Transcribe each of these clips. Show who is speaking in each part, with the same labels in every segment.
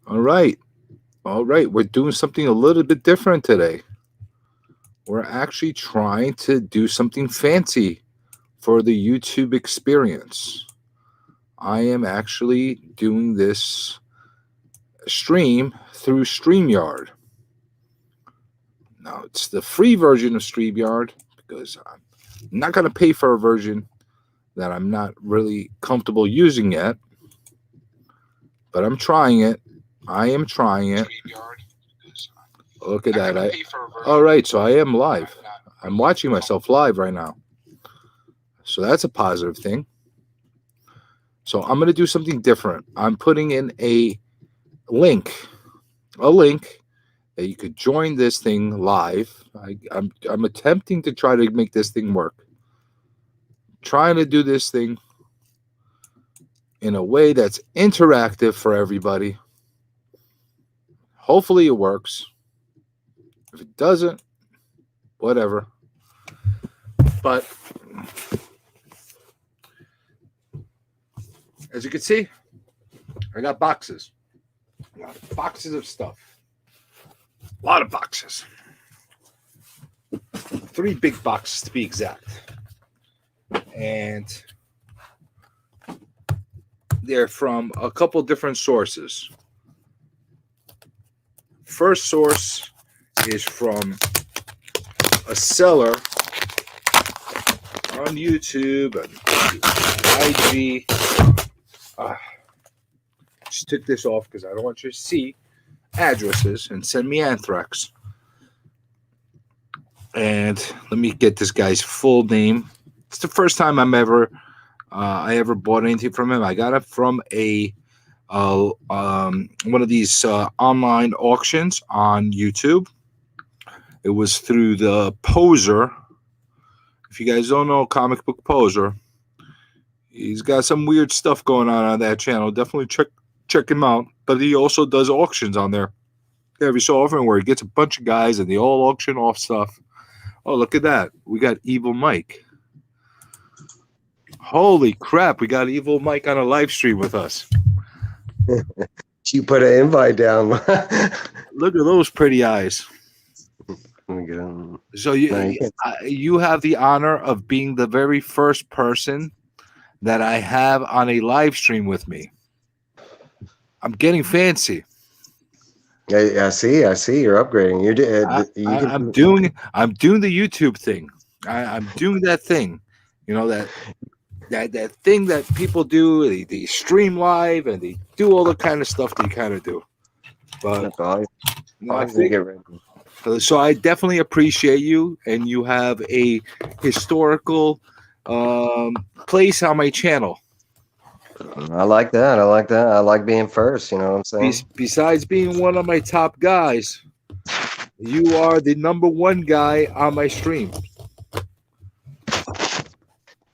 Speaker 1: All right. All right. We're doing something a little bit different today. We're actually trying to do something fancy for the YouTube experience. I am actually doing this stream through StreamYard. Now, it's the free version of StreamYard because I'm not going to pay for a version that I'm not really comfortable using yet. But I'm trying it. I am trying it. Look at that. All right, so I am live. I'm watching myself live right now. So that's a positive thing. So I'm going to do something different. I'm putting in a link that you could join this thing live. I'm attempting to try to make this thing work. Trying to do this thing in a way that's interactive for everybody. Hopefully it works. If it doesn't, whatever. But as you can see, I got boxes. I got boxes of stuff. A lot of boxes. 3 big boxes to be exact. And they're from a couple different sources. First source is from a seller on YouTube and IG. Just took this off because I don't want you to see addresses and send me anthrax. And let me get this guy's full name. It's the first time I ever bought anything from him. I got it from one of these online auctions on YouTube. It was through the Poser. If you guys don't know Comic Book Poser, he's got some weird stuff going on that channel. Definitely check him out. But he also does auctions on there every so often where he gets a bunch of guys and they all auction off stuff. Oh, look at that. We got Evil Mike. Holy crap, we got Evil Mike on a live stream with us.
Speaker 2: You put an invite down.
Speaker 1: Look at those pretty eyes. So you have the honor of being the very first person that I have on a live stream with me. I'm getting fancy.
Speaker 2: Yeah, I see. You're upgrading.
Speaker 1: I'm doing the YouTube thing. I'm doing that thing. You know that thing that people do. They stream live and they do all the kind of stuff they kind of do. But so I definitely appreciate you, and you have a historical place on my channel.
Speaker 2: I like that. I like being first. You know what I'm saying?
Speaker 1: Besides being one of my top guys, you are the #1 guy on my stream.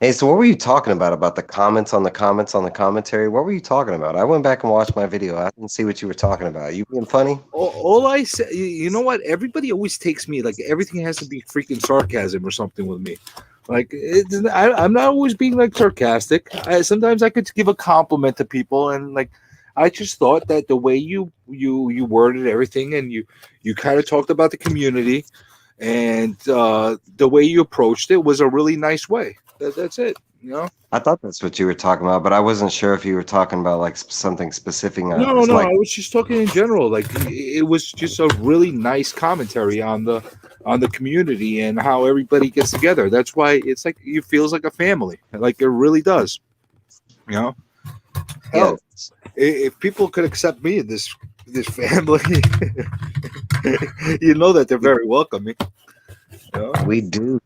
Speaker 2: Hey, so what were you talking about the comments on the commentary? What were you talking about? I went back and watched my video. I didn't see what you were talking about. You being funny?
Speaker 1: All I say, you know what? Everybody always takes me like everything has to be freaking sarcasm or something with me. Like I'm not always being like sarcastic. Sometimes I could give a compliment to people, and like I just thought that the way you worded everything, and you kind of talked about the community, and the way you approached it was a really nice way. That's it. You know.
Speaker 2: I thought that's what you were talking about, but I wasn't sure if you were talking about like something specific.
Speaker 1: No. I was just talking in general. Like it was just a really nice commentary on the community and how everybody gets together. That's why it's like it feels like a family. Like it really does. You know. Hell, if people could accept me in this family, you know that they're very welcoming. You know?
Speaker 2: We do.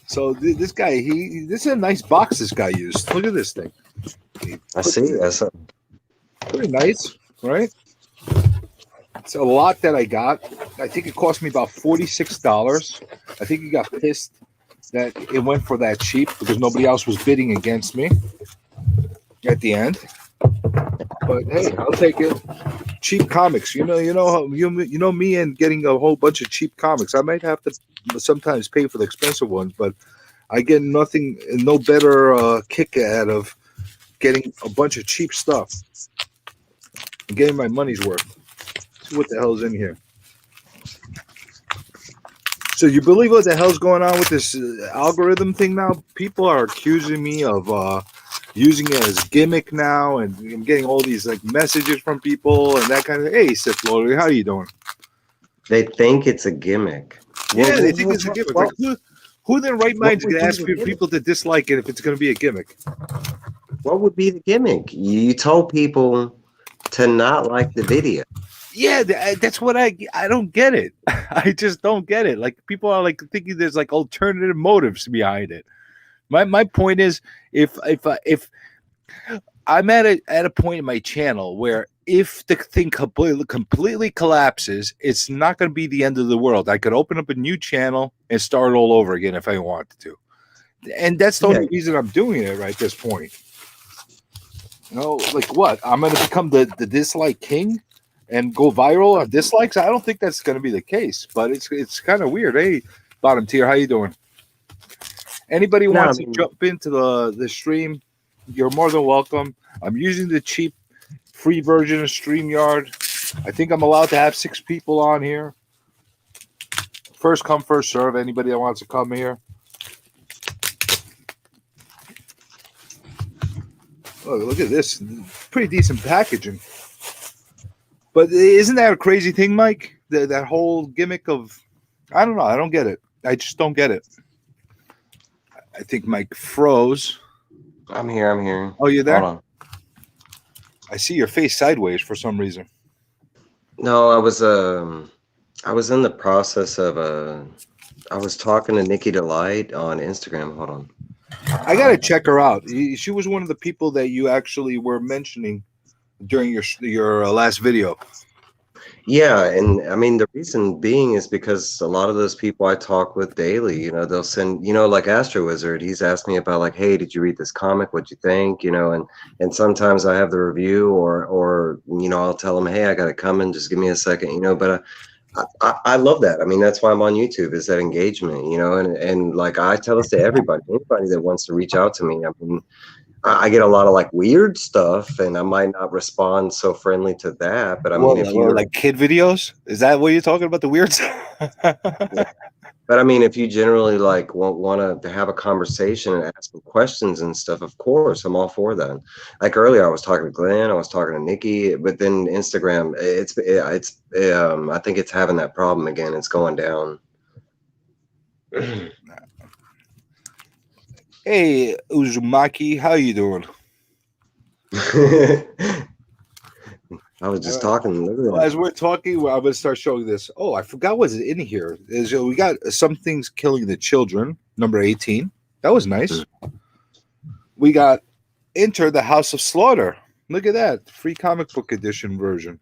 Speaker 1: So this guy, this is a nice box this guy used. Look at this thing.
Speaker 2: I see. That's
Speaker 1: pretty nice, right? It's a lot that I got. I think it cost me about $46. I think he got pissed that it went for that cheap because nobody else was bidding against me at the end. But hey, I'll take it. Cheap comics, you know me and getting a whole bunch of cheap comics. I might have to sometimes pay for the expensive ones, but I get no better kick out of getting a bunch of cheap stuff and getting my money's worth. See what the hell's in here. So you believe what the hell's going on with this algorithm thing now? People are accusing me of using it as gimmick now, and I'm getting all these like messages from people and that kind of. Hey, Sith Lord, how you doing?
Speaker 2: They think it's a gimmick.
Speaker 1: Yeah, they think it's a gimmick. Like, who in their right mind is going to ask for people to dislike it if it's going to be a gimmick?
Speaker 2: What would be the gimmick? You told people to not like the video.
Speaker 1: Yeah, that's what I don't get it. I just don't get it. Like people are like thinking there's like alternative motives behind it. My point is if I'm at a point in my channel where if the thing completely collapses, it's not going to be the end of the world. I could open up a new channel and start all over again if I wanted to. And that's the only reason I'm doing it right at this point. You know, like what? I'm going to become the dislike king and go viral on dislikes? I don't think that's going to be the case, but it's kind of weird. Hey, bottom tier, how you doing? Anybody wants to jump into the stream, you're more than welcome. I'm using the cheap free version of StreamYard. I think I'm allowed to have 6 people on here. First come, first serve. Anybody that wants to come here. Oh, look at this. Pretty decent packaging. But isn't that a crazy thing, Mike? That whole gimmick of, I don't know. I don't get it. I just don't get it. I think Mike froze.
Speaker 2: I'm here.
Speaker 1: Oh, you're there?
Speaker 2: Hold on.
Speaker 1: I see your face sideways for some reason.
Speaker 2: No, I was in the process of I was talking to Nikki Delight on Instagram. Hold on.
Speaker 1: I gotta check her out. She was one of the people that you actually were mentioning during your last video.
Speaker 2: Yeah, and I mean the reason being is because a lot of those people I talk with daily, they'll send, like Astro Wizard, he's asked me about like, hey, did you read this comic? What'd you think? And sometimes I have the review or I'll tell them, hey, I got it coming, just give me a second, but I love that. I mean, that's why I'm on YouTube, is that engagement, and like I tell this to anybody that wants to reach out to me. I mean, I get a lot of like weird stuff, and I might not respond so friendly to that. But I mean, if you're
Speaker 1: like kid videos, is that what you're talking about? The weird stuff?
Speaker 2: Yeah. But I mean, if you generally like want to have a conversation and ask some questions and stuff, of course, I'm all for that. Like earlier, I was talking to Glenn, I was talking to Nikki, but then Instagram, I think it's having that problem again. It's going down.
Speaker 1: Hey, Uzumaki, how you doing?
Speaker 2: I was just talking. Look at that.
Speaker 1: Well, as we're talking, I'm going to start showing this. Oh, I forgot what's in here. We got Some Things Killing the Children, number 18. That was nice. We got Enter the House of Slaughter. Look at that. Free comic book edition version.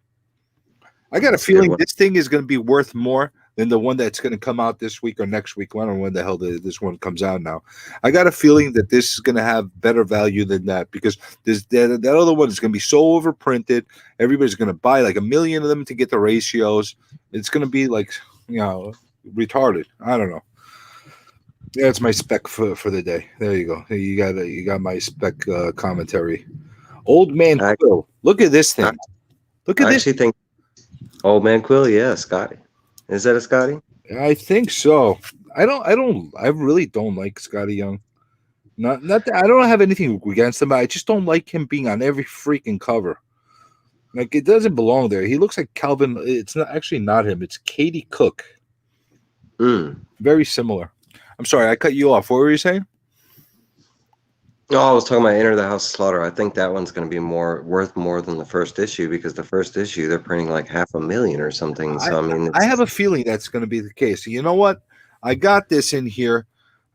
Speaker 1: I got a feeling this thing is going to be worth more than the one that's going to come out this week or next week. I don't know when the hell this one comes out now. I got a feeling that this is going to have better value than that, because that other one is going to be so overprinted. Everybody's going to buy like 1 million of them to get the ratios. It's going to be like, retarded. I don't know. That's my spec for the day. There you go. You got my spec commentary. Old Man Quill. Look at this thing. Look at this.
Speaker 2: I actually think Old Man Quill, yeah, Scotty. Is that a Scotty?
Speaker 1: I think so. I really don't like Scotty Young. Not that I don't have anything against him, but I just don't like him being on every freaking cover. Like, it doesn't belong there. He looks like Calvin. It's not him. It's Katie Cook. Very similar. I'm sorry, I cut you off. What were you saying?
Speaker 2: No, I was talking about Enter the House of Slaughter. I think that one's going to be worth more than the first issue, because the first issue they're printing like 500,000 or something. So
Speaker 1: I have a feeling that's going to be the case. You know what? I got this in here.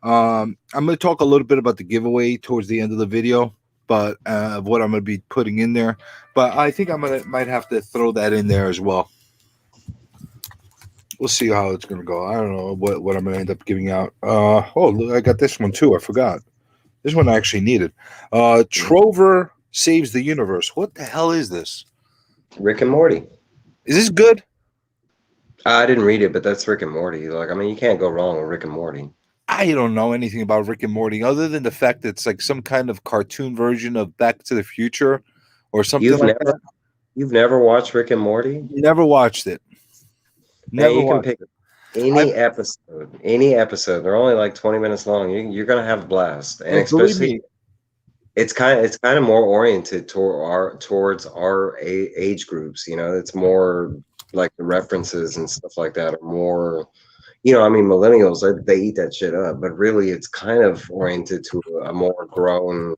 Speaker 1: I'm going to talk a little bit about the giveaway towards the end of the video, but of what I'm going to be putting in there. But I think might have to throw that in there as well. We'll see how it's going to go. I don't know what I'm going to end up giving out. I got this one too. I forgot. This one I actually needed. Trover Saves the Universe. What the hell is this?
Speaker 2: Rick and Morty.
Speaker 1: Is this good?
Speaker 2: I didn't read it, but that's Rick and Morty. Like, I mean, you can't go wrong with Rick and Morty.
Speaker 1: I don't know anything about Rick and Morty other than the fact that it's like some kind of cartoon version of Back to the Future or something
Speaker 2: You've
Speaker 1: like
Speaker 2: never
Speaker 1: that.
Speaker 2: you've never watched Rick and Morty?
Speaker 1: Never watched it.
Speaker 2: Man,
Speaker 1: Never
Speaker 2: you can
Speaker 1: watched
Speaker 2: pick
Speaker 1: it. I
Speaker 2: any episode. Any episode. They're only like 20 minutes long. You're gonna have a blast, and
Speaker 1: believe
Speaker 2: especially
Speaker 1: me.
Speaker 2: it's kind of more oriented towards our age groups. You know, it's more like the references and stuff like that are more. You know, I mean, millennials they eat that shit up, but really, it's kind of oriented to a more grown.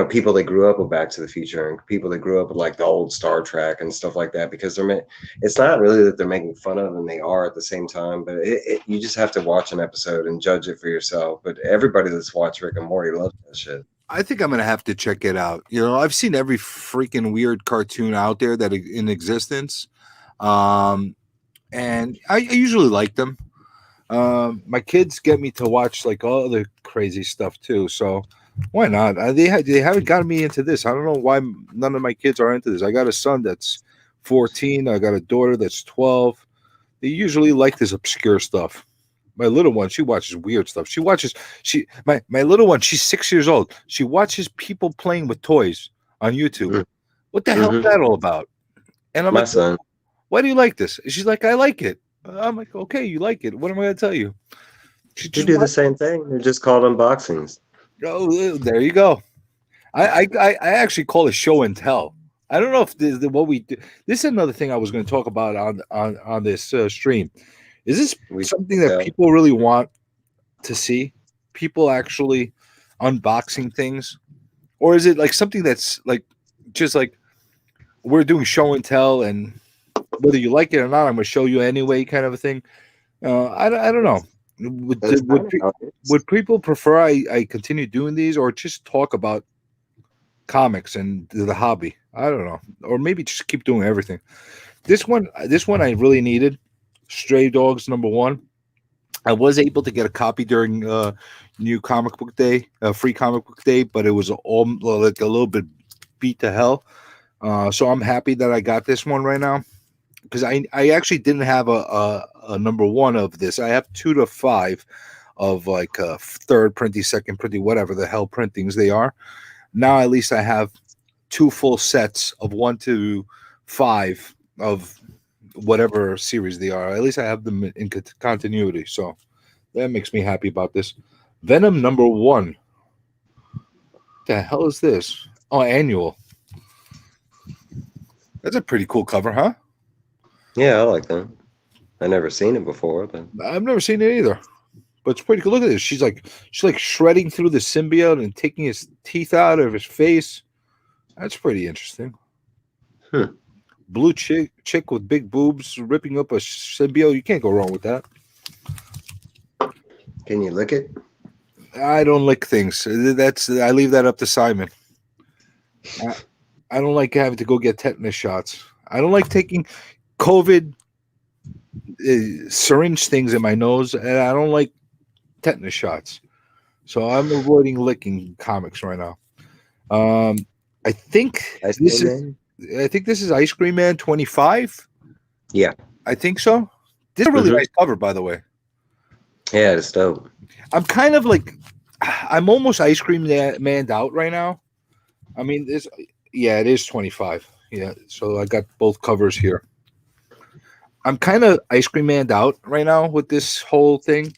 Speaker 2: People that grew up with Back to the Future and people that grew up with like the old Star Trek and stuff like that, because it's not really that they're making fun of them, they are at the same time, but you just have to watch an episode and judge it for yourself. But everybody that's watched Rick and Morty loves that shit.
Speaker 1: I think I'm gonna have to check it out. I've seen every freaking weird cartoon out there that in existence, and I usually like them. My kids get me to watch like all the crazy stuff too, so why not? They haven't gotten me into this. I don't know why none of my kids are into this. I got a son that's 14. I got a daughter that's 12. They usually like this obscure stuff. My little one, she watches weird stuff. My little one, she's 6 years old. She watches people playing with toys on YouTube. What the hell is
Speaker 2: Mm-hmm.
Speaker 1: that all about? And I'm
Speaker 2: My
Speaker 1: like,
Speaker 2: son,
Speaker 1: why do you like this? She's like, I like it. I'm like, okay, you like it. What am I gonna tell you? She
Speaker 2: they
Speaker 1: just
Speaker 2: do the
Speaker 1: watch.
Speaker 2: same thing. They're just called unboxings.
Speaker 1: Oh, there you go. I actually call it show and tell. I don't know if what we do. This is another thing I was going to talk about on this stream. Is this
Speaker 2: We
Speaker 1: something that
Speaker 2: tell.
Speaker 1: people really want to see? People actually unboxing things, or is it like something that's like just like we're doing show and tell, and whether you like it or not, I'm going to show you anyway, kind of a thing. I don't know. Would
Speaker 2: That's
Speaker 1: would
Speaker 2: kind of
Speaker 1: pe-
Speaker 2: how it is.
Speaker 1: would people prefer I continue doing these or just talk about comics and the hobby? I don't know, or maybe just keep doing everything. This one I really needed. Stray Dogs #1. I was able to get a copy during New Comic Book Day, Free Comic Book Day, but it was all like a little bit beat to hell. So I'm happy that I got this one right now because I actually didn't have a #1 of this. I have 2 to 5 of like third printing, second printing, whatever the hell printings they are. Now at least I have 2 full sets of 1 to 5 of whatever series they are. At least I have them in continuity. So that makes me happy about this. Venom #1. The hell is this? Oh, annual. That's a pretty cool cover, huh?
Speaker 2: Yeah, I like that. I never seen it before, but
Speaker 1: I've never seen it either. But it's pretty cool. Look at this. She's like shredding through the symbiote and taking his teeth out of his face. That's pretty interesting.
Speaker 2: Hmm.
Speaker 1: Blue chick with big boobs ripping up a symbiote. You can't go wrong with that.
Speaker 2: Can you lick it?
Speaker 1: I don't lick things. I leave that up to Simon. I don't like having to go get tetanus shots. I don't like taking COVID syringe things in my nose, and I don't like tetanus shots. So I'm avoiding licking comics right now. I think
Speaker 2: Ice
Speaker 1: this
Speaker 2: Cream
Speaker 1: is.
Speaker 2: Man?
Speaker 1: I think this is Ice Cream Man 25.
Speaker 2: Yeah.
Speaker 1: I think so. This is a really nice cover, by the way.
Speaker 2: Yeah, it's dope.
Speaker 1: I'm kind of like, I'm almost Ice Cream Manned out right now. I mean, it is 25. Yeah, so I got both covers here. I'm kind of Ice Cream Manned out right now with this whole thing.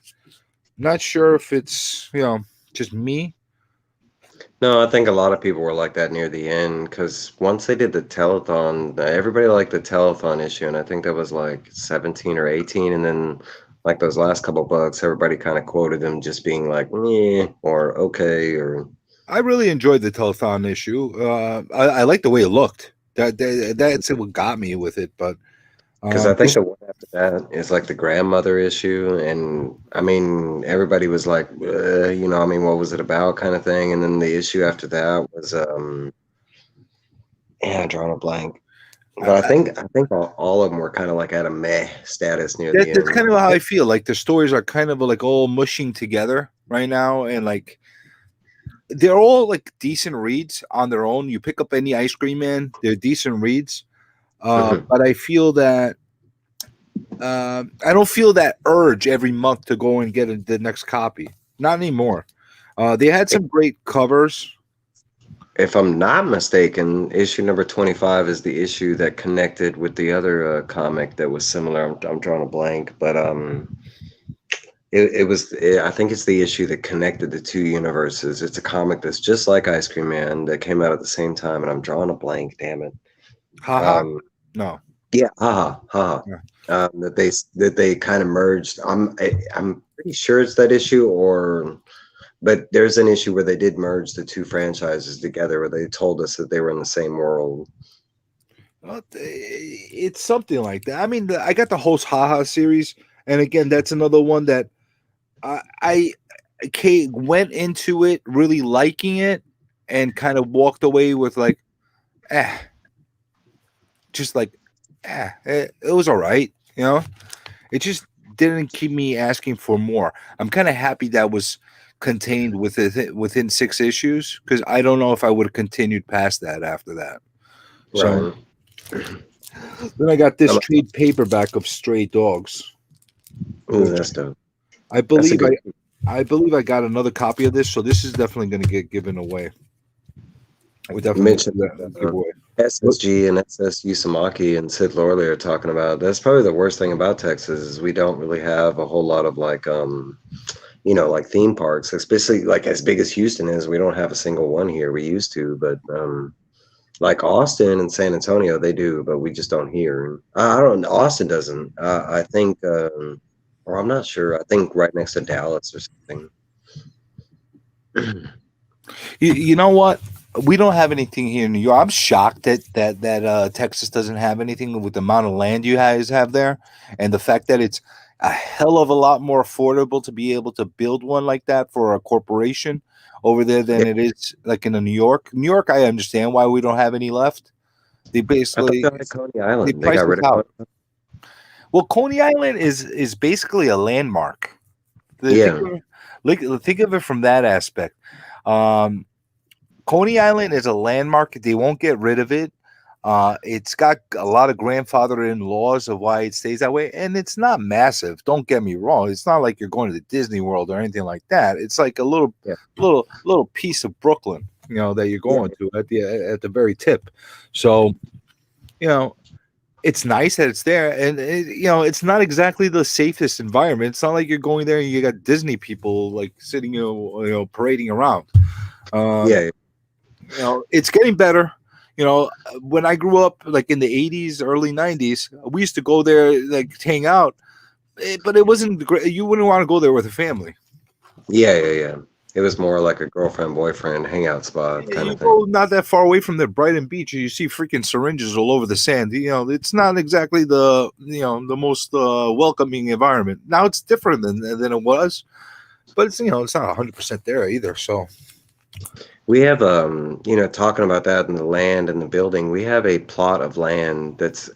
Speaker 1: Not sure if it's, just me.
Speaker 2: No, I think a lot of people were like that near the end because once they did the telethon, everybody liked the telethon issue, and I think that was like 17 or 18, and then like those last couple bucks, everybody kind of quoted them just being like, "meh," or "okay," or
Speaker 1: I really enjoyed the telethon issue. I like the way it looked. That's what got me with it. But
Speaker 2: because I think the one after that is like the grandmother issue, and I mean everybody was like, I mean, what was it about, kind of thing, and then the issue after that was, yeah, drawing a blank. But I think all of them were kind of like at a meh status near the
Speaker 1: that's
Speaker 2: end.
Speaker 1: kind of how I feel. Like the stories are kind of like all mushing together right now, and like they're all like decent reads on their own. You pick up any Ice Cream Man, they're decent reads. But I feel that I don't feel that urge every month to go and get the next copy. Not anymore. They had some great covers.
Speaker 2: If I'm not mistaken, issue number 25 is the issue that connected with the other comic that was similar. I'm drawing a blank, but I think it's the issue that connected the two universes. It's a comic that's just like Ice Cream Man that came out at the same time, and I'm drawing a blank. Damn it.
Speaker 1: Haha.
Speaker 2: Um,
Speaker 1: No.
Speaker 2: yeah, haha, haha.
Speaker 1: Yeah.
Speaker 2: That they kind of merged. I'm pretty sure it's that issue, but there's an issue where they did merge the two franchises together, where they told us that they were in the same world.
Speaker 1: Well, it's something like that. I mean, I got the Host Haha series, and again, that's another one that I went into it really liking it, and kind of walked away with like, eh, just like, it was all right. It just didn't keep me asking for more. I'm kind of happy that was contained within 6 issues, because I don't know if I would have continued past that after that. So
Speaker 2: Right.
Speaker 1: then I got this trade paperback of Stray Dogs.
Speaker 2: Ooh, that's dope.
Speaker 1: I believe I believe I got another copy of this, so this is definitely going to get given away. We definitely
Speaker 2: mentioned
Speaker 1: give away.
Speaker 2: SSG and SS Usamaki and Sid Lorley are talking about. That's probably the worst thing about Texas is we don't really have a whole lot of like like theme parks, especially like as big as Houston is. We don't have a single one here. We used to, but like Austin and San Antonio, they do, but we just don't hear. I don't know. Austin doesn't. I think, or I'm not sure. I think right next to Dallas or something.
Speaker 1: You know what? We don't have anything here in New York. I'm shocked that Texas doesn't have anything with the amount of land you guys have there, and the fact that it's a hell of a lot more affordable to be able to build one like that for a corporation over there than it is like in New York. New York, I understand why we don't have any left. They
Speaker 2: I thought
Speaker 1: basically
Speaker 2: they had Coney Island. They
Speaker 1: price
Speaker 2: got
Speaker 1: us
Speaker 2: rid of
Speaker 1: out.
Speaker 2: Coney.
Speaker 1: Well, Coney Island is basically a landmark.
Speaker 2: Yeah.
Speaker 1: Think of it from that aspect. Coney Island is a landmark. They won't get rid of it. It's got a lot of grandfather-in laws of why it stays that way, and it's not massive. Don't get me wrong. It's not like you're going to the Disney World or anything like that. It's like a little piece of Brooklyn, that you're going to at the very tip. So, it's nice that it's there, and it's not exactly the safest environment. It's not like you're going there and you got Disney people like sitting, parading around.
Speaker 2: Yeah.
Speaker 1: It's getting better. When I grew up, like in the 80s, early 90s, we used to go there, like hang out, but it wasn't great. You wouldn't want to go there with a family.
Speaker 2: Yeah. It was more like a girlfriend boyfriend hangout spot kind
Speaker 1: You
Speaker 2: of thing.
Speaker 1: go not that far away from the Brighton Beach, and you see freaking syringes all over the sand. It's not exactly the most welcoming environment. Now it's different than it was, but it's it's not 100% there either. So
Speaker 2: We have talking about that and the land and the building, we have a plot of land that's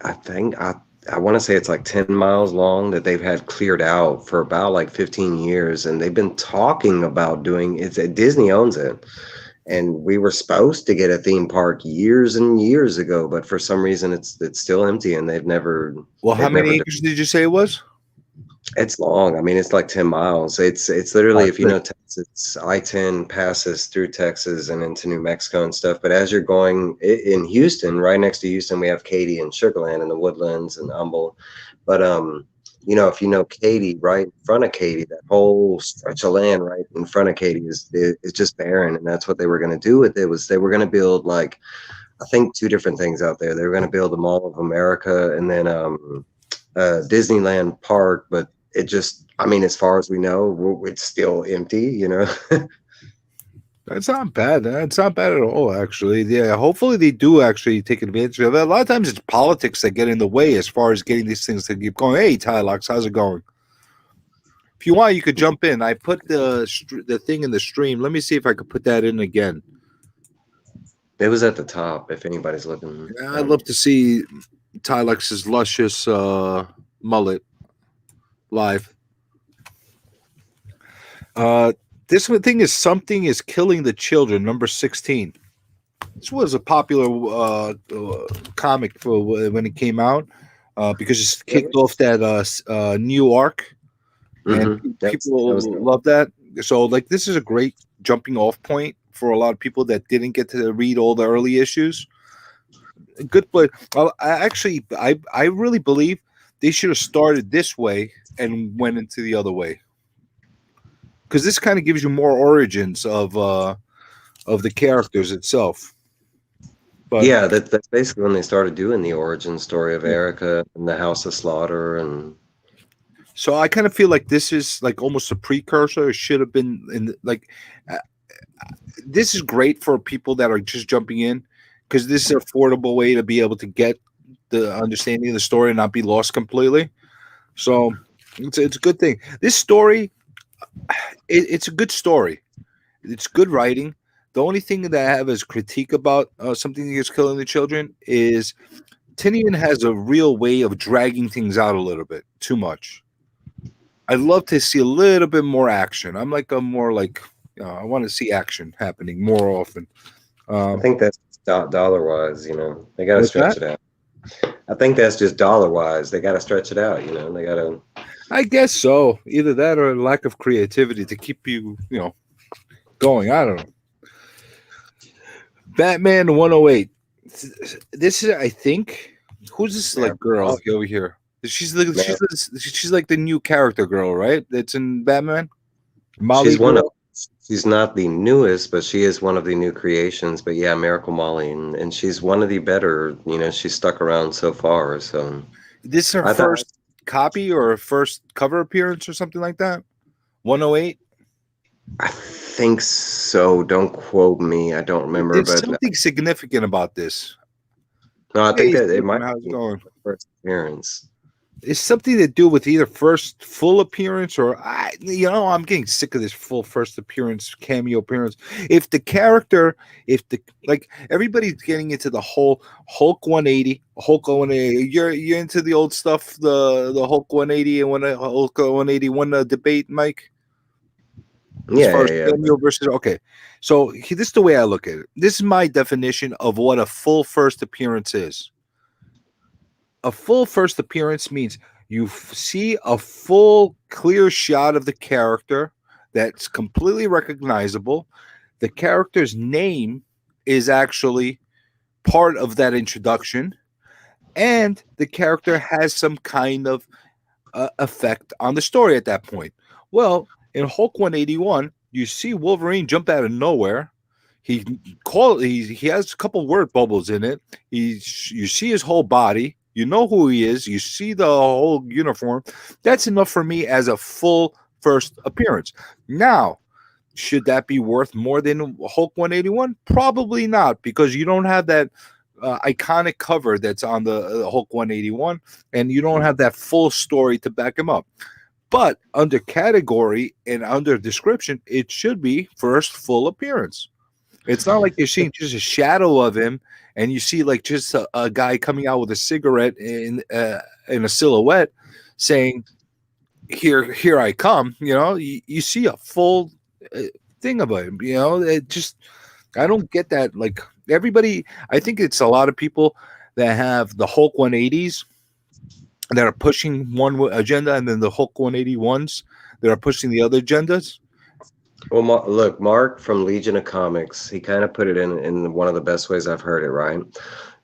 Speaker 2: I want to say it's like 10 miles long that they've had cleared out for about like 15 years, and they've been talking about doing it. Disney owns it. And we were supposed to get a theme park years and years ago, but for some reason it's still empty, and they've never.
Speaker 1: Well, how many acres did you say it was?
Speaker 2: It's long. I mean, it's like 10 miles. It's literally, if you know Texas, I-10 passes through Texas and into New Mexico and stuff. But as you're going in Houston, right next to Houston, we have Katy and Sugarland and the Woodlands and Humble. But if you know Katy, right in front of Katy, that whole stretch of land right in front of Katy is just barren, and that's what they were going to do with it. Was they were going to build like, I think, two different things out there. They were going to build the Mall of America and then Disneyland Park, but it just, I mean, as far as we know, it's still empty.
Speaker 1: That's not bad. That's not bad at all, actually. Yeah, hopefully they do actually take advantage of it. A lot of times it's politics that get in the way as far as getting these things to keep going. Hey, Tylox, how's it going? If you want, you could jump in. I put the thing in the stream. Let me see if I could put that in again.
Speaker 2: It was at the top, if anybody's looking.
Speaker 1: Yeah, I'd love to see Tylox's luscious mullet live. This thing is Something is Killing the Children, number 16. This was a popular comic for when it came out. because it's kicked off that new arc, and
Speaker 2: That was
Speaker 1: people love that. So like this is a great jumping off point for a lot of people that didn't get to read all the early issues. Good play. I really believe they should have started this way and went into the other way, because this kind of gives you more origins of the characters itself. But
Speaker 2: yeah, that's basically when they started doing the origin story of Erica and the House of Slaughter, and
Speaker 1: so I kind of feel like this is like almost a precursor. It should have been like uh, this is great for people that are just jumping in, because this is an affordable way to be able to get the understanding of the story and not be lost completely. So it's a good thing. This story, it's a good story. It's good writing. The only thing that I have as critique about something that is killing the children is Tinian has a real way of dragging things out a little bit too much. I'd love to see a little bit more action. I'm like a more like I want to see action happening more often.
Speaker 2: I think that's dollar wise. They got to
Speaker 1: What's
Speaker 2: stretch
Speaker 1: that?
Speaker 2: it out. I think that's just dollar wise. They got to stretch it out. They got to.
Speaker 1: I guess so. Either that or a lack of creativity to keep you, going. I don't know. Batman 108. This is, I think, who's this like girl over here? She's like the new character girl, right? That's in Batman. Molly.
Speaker 2: She's not the newest, but she is one of the new creations. But yeah, Miracle Molly, and she's one of the better. She's stuck around so far. So
Speaker 1: this is her first copy or her first cover appearance or something like that. 108.
Speaker 2: I think so. Don't quote me. I don't remember.
Speaker 1: There's
Speaker 2: but
Speaker 1: something significant about this.
Speaker 2: No, I think that it might
Speaker 1: be going.
Speaker 2: First appearance.
Speaker 1: It's something to do with either first full appearance or I'm getting sick of this full first appearance, cameo appearance. If the character, like everybody's getting into the whole Hulk 180, you're into the old stuff, the Hulk 180 and Hulk 181 debate, Mike.
Speaker 2: Yeah.
Speaker 1: Cameo versus okay. So this is the way I look at it. This is my definition of what a full first appearance is. A full first appearance means you see a full, clear shot of the character that's completely recognizable. The character's name is actually part of that introduction, and the character has some kind of effect on the story at that point. Well, in Hulk 181, you see Wolverine jump out of nowhere. He has a couple word bubbles in it. You see his whole body. You know who he is. You see the whole uniform. That's enough for me as a full first appearance. Now, should that be worth more than Hulk 181? Probably not, because you don't have that iconic cover that's on the Hulk 181, and you don't have that full story to back him up. But under category and under description, it should be first full appearance. It's not like you're seeing just a shadow of him, and you see like just a guy coming out with a cigarette in a silhouette, saying, "Here I come." You see a full thing of him. It just I don't get that. Like everybody, I think it's a lot of people that have the Hulk 180s that are pushing one agenda, and then the Hulk 181s that are pushing the other agendas.
Speaker 2: Well, look, Mark from Legion of Comics, he kind of put it in one of the best ways I've heard it, right?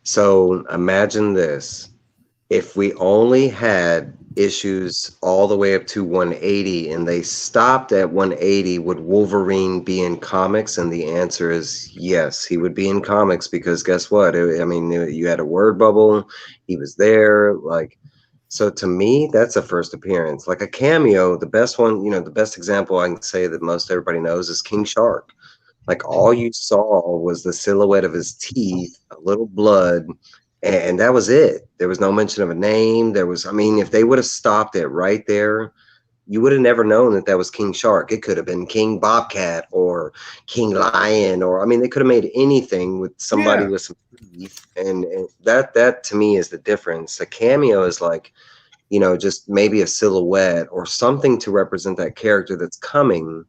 Speaker 2: So imagine this. If we only had issues all the way up to 180 and they stopped at 180, would Wolverine be in comics? And the answer is yes, he would be in comics, because guess what? You had a word bubble. He was there. So to me, that's a first appearance. Like a cameo, the best one, the best example I can say that most everybody knows is King Shark. Like all you saw was the silhouette of his teeth, a little blood, and that was it. There was no mention of a name. If they would have stopped it right there, you would have never known that was King Shark. It could have been King Bobcat or King Lion, or they could have made anything with somebody with some teeth, and that to me is the difference. A cameo is like, just maybe a silhouette or something to represent that character that's coming.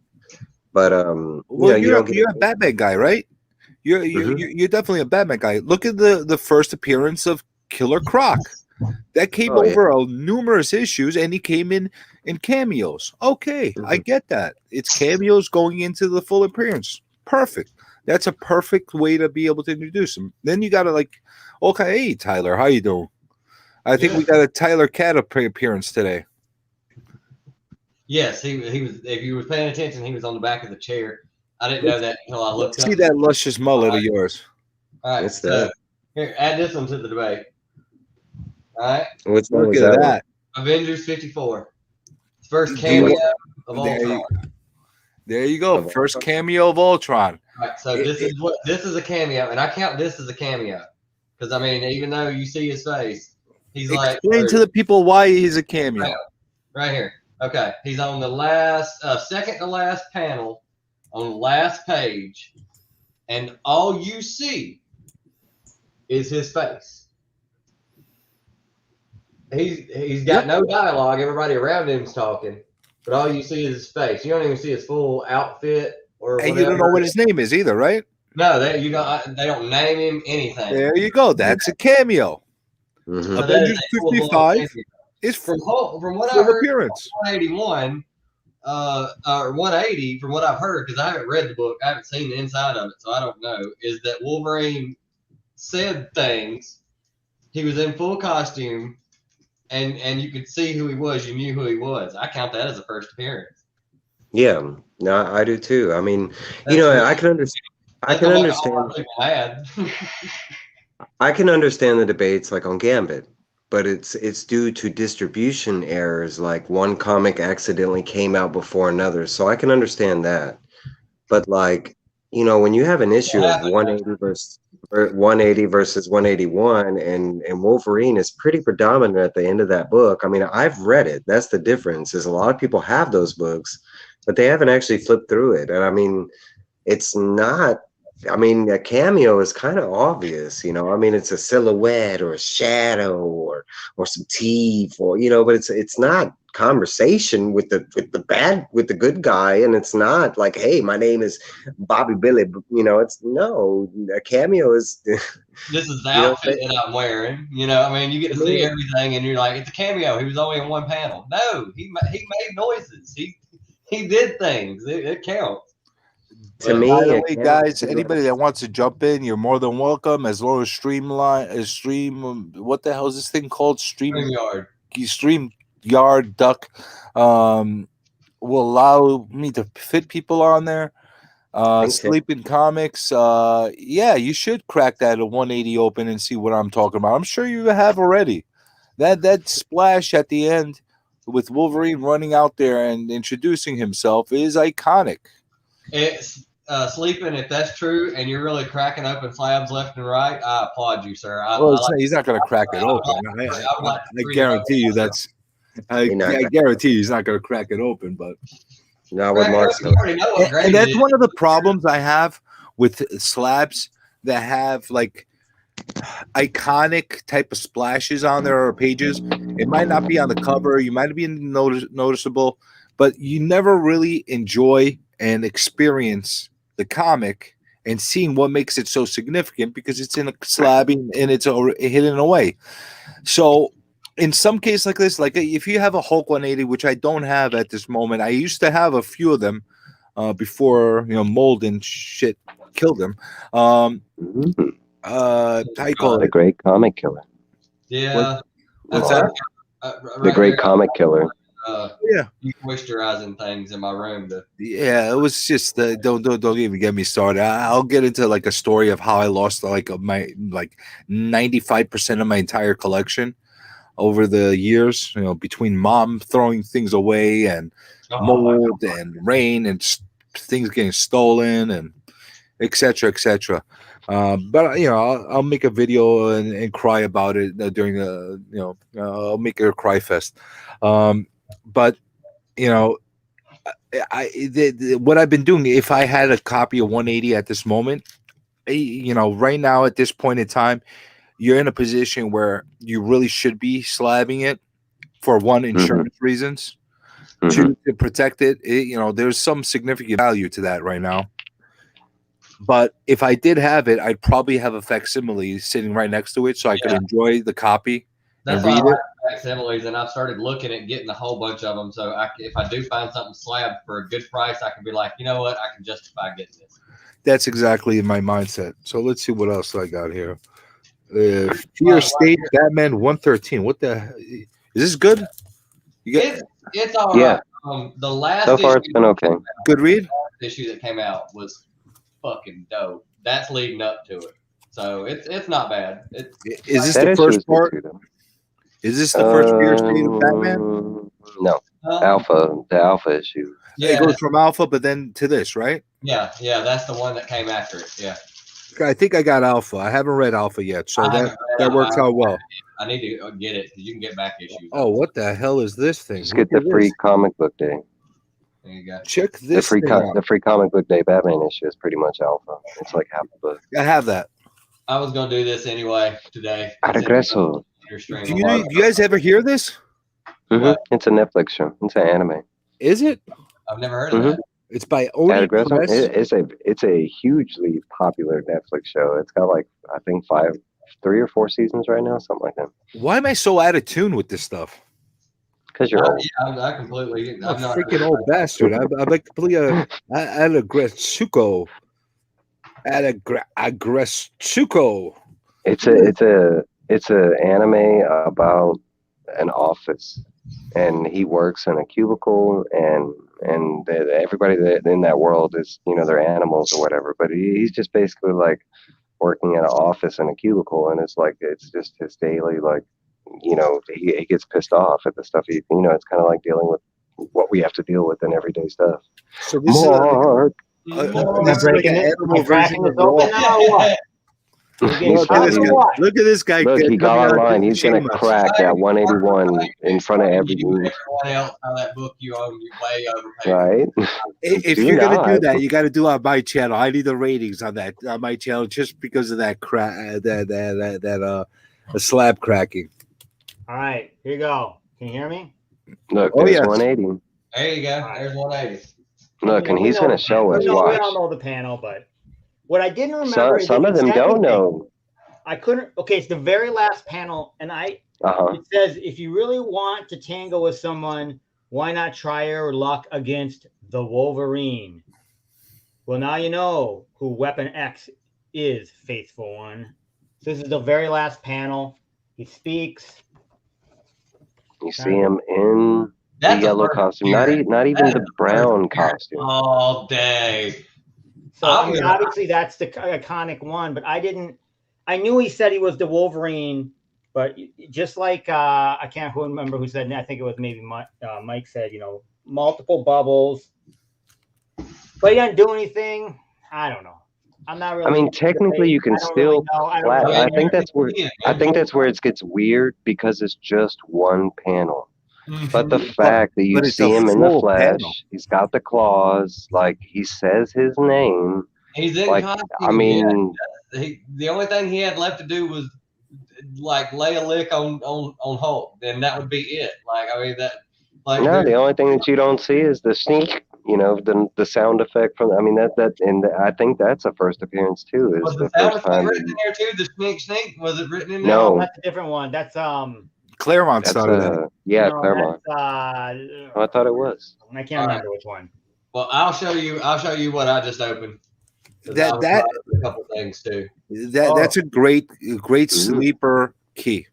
Speaker 2: But
Speaker 1: you're a Batman guy, right? You're definitely a Batman guy. Look at the first appearance of Killer Croc. That came
Speaker 2: Oh, yeah.
Speaker 1: over numerous issues, and he came in cameos. Okay, I
Speaker 2: Mhm.
Speaker 1: get that. It's cameos going into the full appearance. Perfect. That's a perfect way to be able to introduce him. Then you got to like, okay, hey Tyler, how you doing? I think
Speaker 3: Good.
Speaker 1: we got a Tyler Cat appearance today.
Speaker 3: Yes, he was. If you were paying attention, he was on the back of the chair. I didn't know that until I looked
Speaker 1: Let's see
Speaker 3: up.
Speaker 1: that luscious mullet of yours.
Speaker 3: All right,
Speaker 2: It's
Speaker 3: so
Speaker 2: that.
Speaker 3: here, add this one to the debate. All right,
Speaker 2: Which one
Speaker 1: Look
Speaker 2: was
Speaker 1: at
Speaker 2: that one?
Speaker 1: that.
Speaker 3: Avengers 54. First
Speaker 1: Do you
Speaker 3: cameo
Speaker 1: know-
Speaker 3: of
Speaker 1: there,
Speaker 3: Ultron.
Speaker 1: you, there you go.
Speaker 2: Of
Speaker 1: First
Speaker 2: Ultron?
Speaker 1: cameo of Ultron.
Speaker 3: Right, so
Speaker 1: It-
Speaker 3: this is a cameo, and I count this as a cameo because I mean, even though you see his face, he's like
Speaker 1: Explain to the people why he's a cameo.
Speaker 3: right here. Okay, he's on the last, second to last panel, on the last page, and all you see is his face. He's got no dialogue. Everybody around him's talking, but all you see is his face. You don't even see his full outfit or
Speaker 1: And
Speaker 3: whatever.
Speaker 1: you don't know what his name is either, right?
Speaker 3: No, you don't. They don't name him anything.
Speaker 1: There you go. That's a cameo.
Speaker 2: Mhm.
Speaker 3: So that is
Speaker 1: Avengers
Speaker 3: a full-blown
Speaker 1: 55
Speaker 3: cameo.
Speaker 1: is
Speaker 3: From what I
Speaker 1: full
Speaker 3: heard,
Speaker 1: appearance.
Speaker 3: 181 or 180, from what I've heard, because I haven't read the book, I haven't seen the inside of it, so I don't know, is that Wolverine said things. He was in full costume, and you could see who he was. You knew who he was. I count that as a first appearance.
Speaker 2: Yeah, no, I do too. I mean,
Speaker 3: That's
Speaker 2: you know,
Speaker 3: really,
Speaker 2: I can understand. I
Speaker 3: that's
Speaker 2: can
Speaker 3: gonna make a whole lot
Speaker 2: understand.
Speaker 3: of people mad.
Speaker 2: I can understand the debates like on Gambit, but it's due to distribution errors. Like one comic accidentally came out before another, so I can understand that. But like, you know, when you have an issue of 180 versus 181, and Wolverine is pretty predominant at the end of that book. I mean, I've read it. That's the difference. Is a lot of people have those books, but they haven't actually flipped through it. And I mean, it's not. I mean, a cameo is kind of obvious, you know. I mean, it's a silhouette or a shadow or some teeth, or you know, but it's not conversation with the good guy, and it's not like, hey, my name is Bobby Billy, you know. It's no, a cameo is
Speaker 3: This is the
Speaker 2: you know,
Speaker 3: outfit that I'm wearing. You know, I mean, you get to see everything, and you're like, it's a cameo. He was only in one panel. No, he made noises. He did things. It counts.
Speaker 2: to
Speaker 3: But
Speaker 2: me,
Speaker 1: By the
Speaker 2: a
Speaker 1: way,
Speaker 2: cameo
Speaker 1: guys,
Speaker 2: is
Speaker 1: anybody that wants to jump in, you're more than welcome. As long as what the hell is this thing called? Stream Yard Duck will allow me to fit people on there.
Speaker 2: think
Speaker 1: Sleeping Comics. Yeah, you should crack that at 180 open and see what I'm talking about. I'm sure you have already. That splash at the end with Wolverine running out there and introducing himself is iconic.
Speaker 3: it's Sleeping. If that's true, and you're really cracking open slabs left and right, I applaud you, sir.
Speaker 1: Well, he's not going to crack it open. I guarantee you that's. I guarantee you he's not going to crack it open, but
Speaker 2: not with Mark's.
Speaker 3: You already know what grade
Speaker 1: and that's
Speaker 3: it is.
Speaker 1: one of the problems I have with slabs that have like iconic type of splashes on their pages. It might not be on the cover, you might be noticeable, but you never really enjoy and experience the comic and seeing what makes it so significant because it's in a slab and it's hidden away. So in some case like this, like if you have a Hulk 180, which I don't have at this moment, I used to have a few of them before mold and shit killed them. How you call
Speaker 2: The
Speaker 1: it?
Speaker 2: great comic killer.
Speaker 3: Yeah.
Speaker 1: What's that?
Speaker 2: The great comic killer.
Speaker 1: Yeah.
Speaker 3: Moisturizing things in my room.
Speaker 1: Yeah, it was just don't even get me started. I'll get into like a story of how I lost like my 95% of my entire collection over the years. Between mom throwing things away and mold and rain and things getting stolen and etc. etc. But I'll make a video and cry about it during the I'll make it a cry fest. But what I've been doing, if I had a copy of 180 at this moment, right now at this point in time, you're in a position where you really should be slabbing it for one, insurance reasons, two, to protect it. There's some significant value to that right now. But if I did have it, I'd probably have a facsimile sitting right next to it so I could enjoy the copy
Speaker 3: That's
Speaker 1: and
Speaker 3: why I
Speaker 1: read
Speaker 3: like
Speaker 1: it.
Speaker 3: facsimiles, and I've started looking at getting a whole bunch of them. So if I do find something slabbed for a good price, I can be like, you know what, I can justify getting this.
Speaker 1: That's exactly my mindset. So let's see what else I got here. Fear
Speaker 3: Well,
Speaker 1: State Batman 113. What the is this good? You got
Speaker 3: It's all
Speaker 2: Yeah.
Speaker 3: right. The last
Speaker 2: So far,
Speaker 3: issue,
Speaker 2: it's been okay.
Speaker 1: good read?
Speaker 3: the issue that came out was fucking dope. That's leading up to it, so it's not bad.
Speaker 1: Is this
Speaker 2: That
Speaker 1: the
Speaker 2: issue is
Speaker 1: first
Speaker 2: good
Speaker 1: part?
Speaker 2: too, though.
Speaker 1: Is this the first Fear State of Batman?
Speaker 2: No, the alpha issue.
Speaker 1: It goes from Alpha, but then to this, right?
Speaker 3: Yeah, that's the one that came after it. Yeah,
Speaker 1: I think I got Alpha. I haven't read Alpha yet, so that works out well.
Speaker 3: I need to get it because you can get back issues.
Speaker 1: Oh, what the hell is this thing?
Speaker 2: Just get the free comic book day.
Speaker 3: There you go.
Speaker 1: Check this thing out.
Speaker 2: The free comic book day Batman issue is pretty much alpha. It's like half a book.
Speaker 1: I have that.
Speaker 3: I was gonna do this anyway today.
Speaker 2: Regreso.
Speaker 1: Do you guys ever hear this?
Speaker 2: Mm-hmm. It's a Netflix show. It's an anime.
Speaker 1: Is it?
Speaker 3: I've never heard of that.
Speaker 1: It's by Oni.
Speaker 2: It's a hugely popular Netflix show. It's got like I think 3 or 4 seasons right now, something like that.
Speaker 1: Why am I so out of tune with this stuff?
Speaker 2: Because you're old.
Speaker 3: Yeah, I completely.
Speaker 1: I'm a freaking old bastard. I'm like completely aggressivo. Aggressivo.
Speaker 2: It's a anime about an office, and he works in a cubicle, and everybody that in that world is, they're animals or whatever, but he's just basically like working at an office in a cubicle, and it's just his daily, like, he gets pissed off at the stuff it's kind of like dealing with what we have to deal with in everyday stuff.
Speaker 1: So this is like an animal version of Raw. Look at this guy.
Speaker 2: Look, he got online. He's gonna crack that 181 in front of everyone.
Speaker 3: Everyone else, how that book you own, you way overpaid.
Speaker 2: Right.
Speaker 1: If you're gonna do that, you got to do it on my channel. I need the ratings on my channel just because of that slab cracking.
Speaker 4: All right, here you go. Can you hear me?
Speaker 2: Look, there's 180.
Speaker 3: There you go. There's 180.
Speaker 2: Look, and he's gonna show us.
Speaker 4: We all know the panel, but what I didn't remember is
Speaker 2: some of them don't know.
Speaker 4: I couldn't. Okay, it's the very last panel, and it says, if you really want to tango with someone, why not try your luck against the Wolverine? Well, now you know who Weapon X is, faithful one. So this is the very last panel. He speaks.
Speaker 2: You see him in the yellow costume, not even the brown costume.
Speaker 3: All day.
Speaker 4: So obviously that's the iconic one, but I knew he said he was the Wolverine, but just like I can't remember who said it. I think it was maybe Mike said, multiple bubbles, but he didn't do anything. I don't know. I'm not really.
Speaker 2: I mean, technically, you can still. I think that's where it gets weird because it's just one panel. But the fact that you see him in the flesh, he's got the claws, like he says his name.
Speaker 3: He's in costume.
Speaker 2: I mean,
Speaker 3: the only thing he had left to do was like lay a lick on Hulk, and that would be it. The
Speaker 2: only thing that you don't see is the sneak. The sound effect from. I mean I think that's a first appearance too. Is
Speaker 3: was
Speaker 2: the
Speaker 3: sound
Speaker 2: first time
Speaker 3: written in there too? The sneak was it written in there?
Speaker 2: No,
Speaker 4: that's a different one. That's
Speaker 1: Claremont started that.
Speaker 2: Yeah, Claremont. I thought it was.
Speaker 4: I can't remember which one.
Speaker 3: Well, I'll show you what I just opened.
Speaker 1: That
Speaker 3: a couple things too.
Speaker 1: That's a great sleeper key.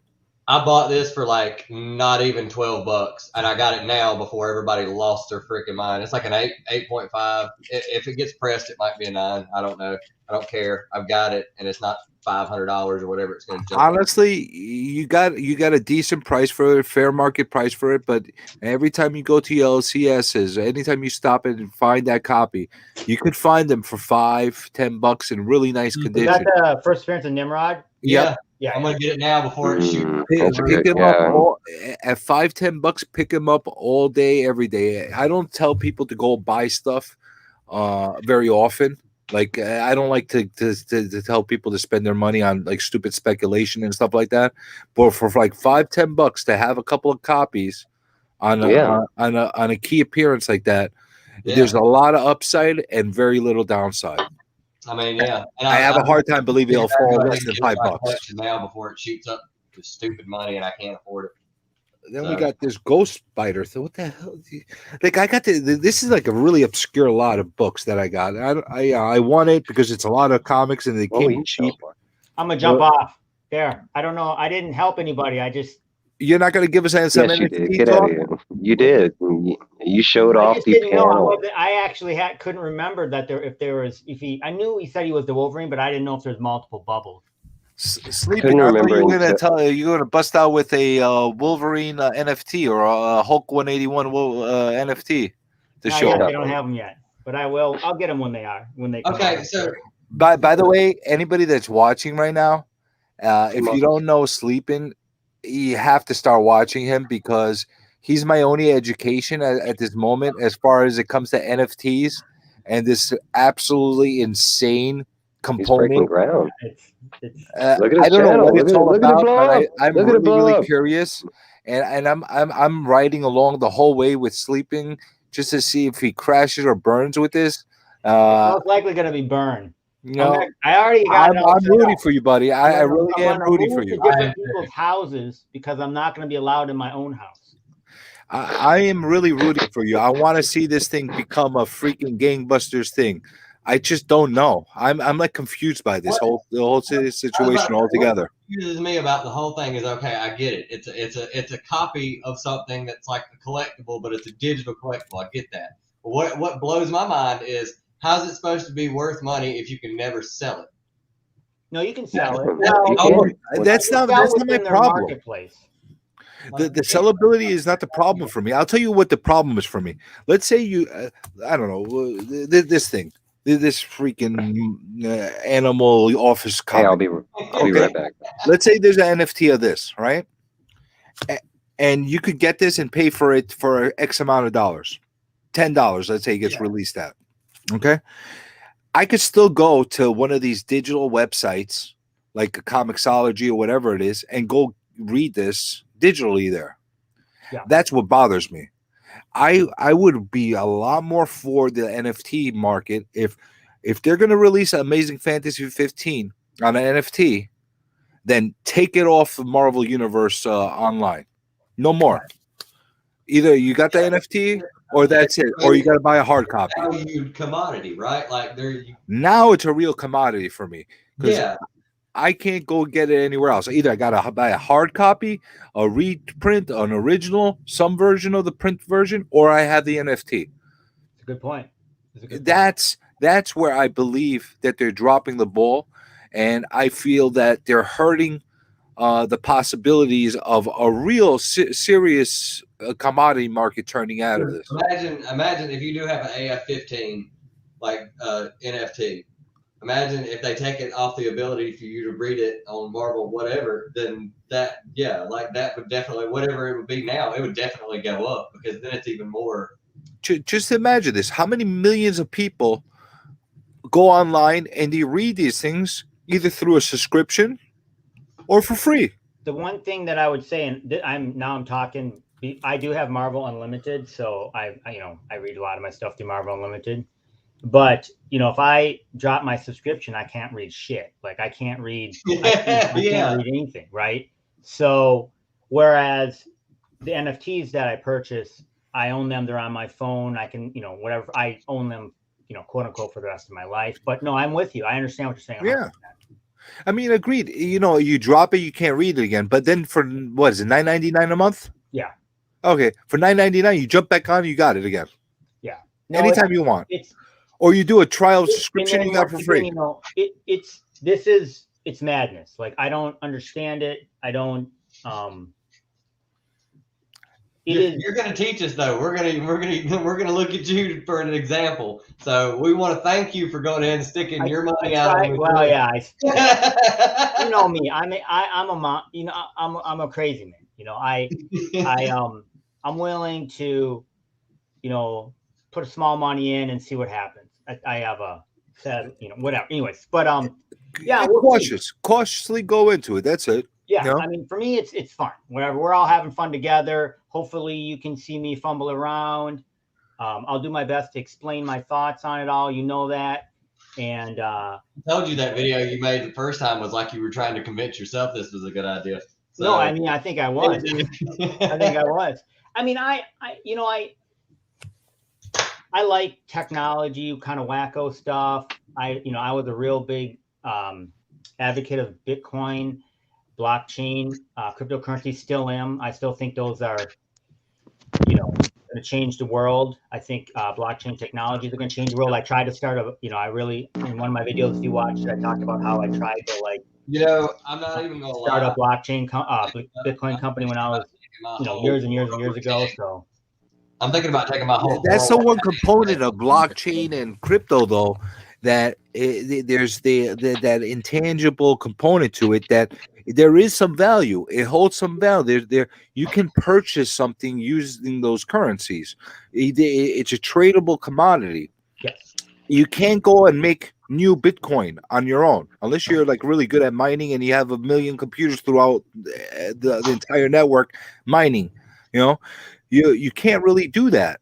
Speaker 3: I bought this for like not even $12, and I got it now before everybody lost their freaking mind. It's like an 8.5. If it gets pressed, it might be a 9. I don't know. I don't care. I've got it, and it's not $500 or whatever it's going to jump.
Speaker 1: Honestly, you got a decent price for it, fair market price for it. But every time you go to your LCSs, anytime you stop and find that copy, you could find them for $5-10 in really nice condition.
Speaker 4: Is that the first appearance of Nimrod?
Speaker 3: Yeah. I'm gonna get it now before it shoots.
Speaker 1: Pick him up at $5-10. Pick him up all day, every day. I don't tell people to go buy stuff very often. Like I don't like to tell people to spend their money on like stupid speculation and stuff like that. But for like $5-10 to have a couple of copies on a key appearance like that, there's a lot of upside and very little downside.
Speaker 3: I mean, yeah. And
Speaker 1: I have a hard time believing it'll fall less than $5
Speaker 3: now before it shoots up just stupid money and I can't afford it.
Speaker 1: Then we got this Ghost Spider. So what the hell? Like I got this is like a really obscure lot of books that I got. I want it because it's a lot of comics and they came cheap.
Speaker 4: I'm gonna jump off there. I don't know. I didn't help anybody. I just.
Speaker 1: You're not gonna give us some
Speaker 2: Yes, you did. Get out of here. You did. You showed off the panel.
Speaker 4: I actually couldn't remember that I knew he said he was the Wolverine, but I didn't know if there's multiple bubbles.
Speaker 1: Sleeping. I thought you were gonna bust out with a Wolverine NFT or a Hulk 181 NFT to show.
Speaker 4: I don't have them yet, but I will. I'll get them when they come out.
Speaker 3: So
Speaker 1: by the way, anybody that's watching right now, if you don't know Sleeping, you have to start watching him because he's my only education at this moment as far as it comes to NFTs and this absolutely insane component.
Speaker 2: He's breaking ground.
Speaker 1: Look at his channel. What it's all about, but I'm really curious, and I'm riding along the whole way with Sleeping just to see if he crashes or burns with this.
Speaker 4: Most likely going to be burn.
Speaker 1: You know,
Speaker 4: I already got.
Speaker 1: I'm rooting for you, buddy. I really am rooting for you.
Speaker 4: Different people's houses because I'm not going to be allowed in my own house.
Speaker 1: I am really rooting for you. I want to see this thing become a freaking gangbusters thing. I just don't know. I'm like confused by this whole situation altogether.
Speaker 3: What confuses me about the whole thing is okay. I get it. It's a copy of something that's like a collectible, but it's a digital collectible. I get that. But what blows my mind is how's it supposed to be worth money if you can never sell it?
Speaker 4: No, you can sell it.
Speaker 1: That's not my problem. The sellability is not the problem for me. I'll tell you what the problem is for me. Let's say you, I don't know, this thing. This freaking animal office comic.
Speaker 2: Hey, I'll be right back.
Speaker 1: Let's say there's an NFT of this, right? And you could get this and pay for it for X amount of dollars. $10, let's say it gets released at. Okay. I could still go to one of these digital websites like a Comixology or whatever it is and go read this digitally there.
Speaker 4: Yeah.
Speaker 1: That's what bothers me. I would be a lot more for the NFT market if they're going to release Amazing Fantasy 15 on an NFT, then take it off the Marvel Universe online. No more. Either you got the NFT or that's it, or you got to buy a hard copy.
Speaker 3: Commodity, right? Like
Speaker 1: now it's a real commodity for me.
Speaker 3: Yeah.
Speaker 1: I can't go get it anywhere else. Either I got to buy a hard copy, a reprint, an original, some version of the print version, or I have the NFT.
Speaker 4: It's a good point.
Speaker 1: That's where I believe that they're dropping the ball, and I feel that they're hurting the possibilities of a real serious commodity market turning out of this.
Speaker 3: Imagine if you do have an AF-15 like NFT. Imagine if they take it off the ability for you to read it on Marvel, whatever, then that would definitely, whatever it would be now, it would definitely go up because then it's even more.
Speaker 1: Just imagine this. How many millions of people go online and they read these things either through a subscription or for free?
Speaker 4: The one thing that I would say, and I'm talking, I do have Marvel Unlimited, so I read a lot of my stuff through Marvel Unlimited. But if I drop my subscription, I can't read shit. Like I can't read, I can't read anything, right? So whereas the NFTs that I purchase, I own them. They're on my phone. I can, whatever. I own them, quote unquote, for the rest of my life. But no, I'm with you. I understand what you're saying.
Speaker 1: Yeah. I mean, agreed. You drop it, you can't read it again. But then for what is it, $9.99 a month?
Speaker 4: Yeah.
Speaker 1: Okay, for $9.99, you jump back on, you got it again.
Speaker 4: Yeah.
Speaker 1: Anytime you want. Or you do a trial subscription, you got it for free.
Speaker 4: It's madness. Like I don't understand it. I don't.
Speaker 3: You're going to teach us though. We're going to look at you for an example. So we want to thank you for going ahead and sticking your money out.
Speaker 4: Well, yeah. You know me. I'm a mom. I'm a crazy man. I'm willing to, put a small money in and see what happens. I have a set, whatever. Anyways, but yeah,
Speaker 1: cautiously go into it. That's it.
Speaker 4: Yeah, I mean, for me, it's fun. Whatever, we're all having fun together. Hopefully, you can see me fumble around. I'll do my best to explain my thoughts on it all. You know that. And
Speaker 3: I told you that video you made the first time was like you were trying to convince yourself this was a good idea. So,
Speaker 4: no, I mean, I think I was. I think I was. I mean, I like technology, kind of wacko stuff. I was a real big advocate of Bitcoin, blockchain, cryptocurrency. Still am. I still think those are, going to change the world. I think blockchain technologies are going to change the world. I tried to start I really, in one of my videos, if you watched, I talked about how I tried to
Speaker 3: I'm not even gonna
Speaker 4: start
Speaker 3: lie.
Speaker 4: a blockchain Bitcoin company when I was, years and years and years ago. So
Speaker 3: I'm thinking about taking my whole.
Speaker 1: That's the one component of blockchain and crypto, though, that there's that intangible component to it, that there is some value. It holds some value. There you can purchase something using those currencies. It's a tradable commodity.
Speaker 4: yes.
Speaker 1: You can't go and make new Bitcoin on your own unless you're like really good at mining and you have a million computers throughout the entire network mining. You can't really do that.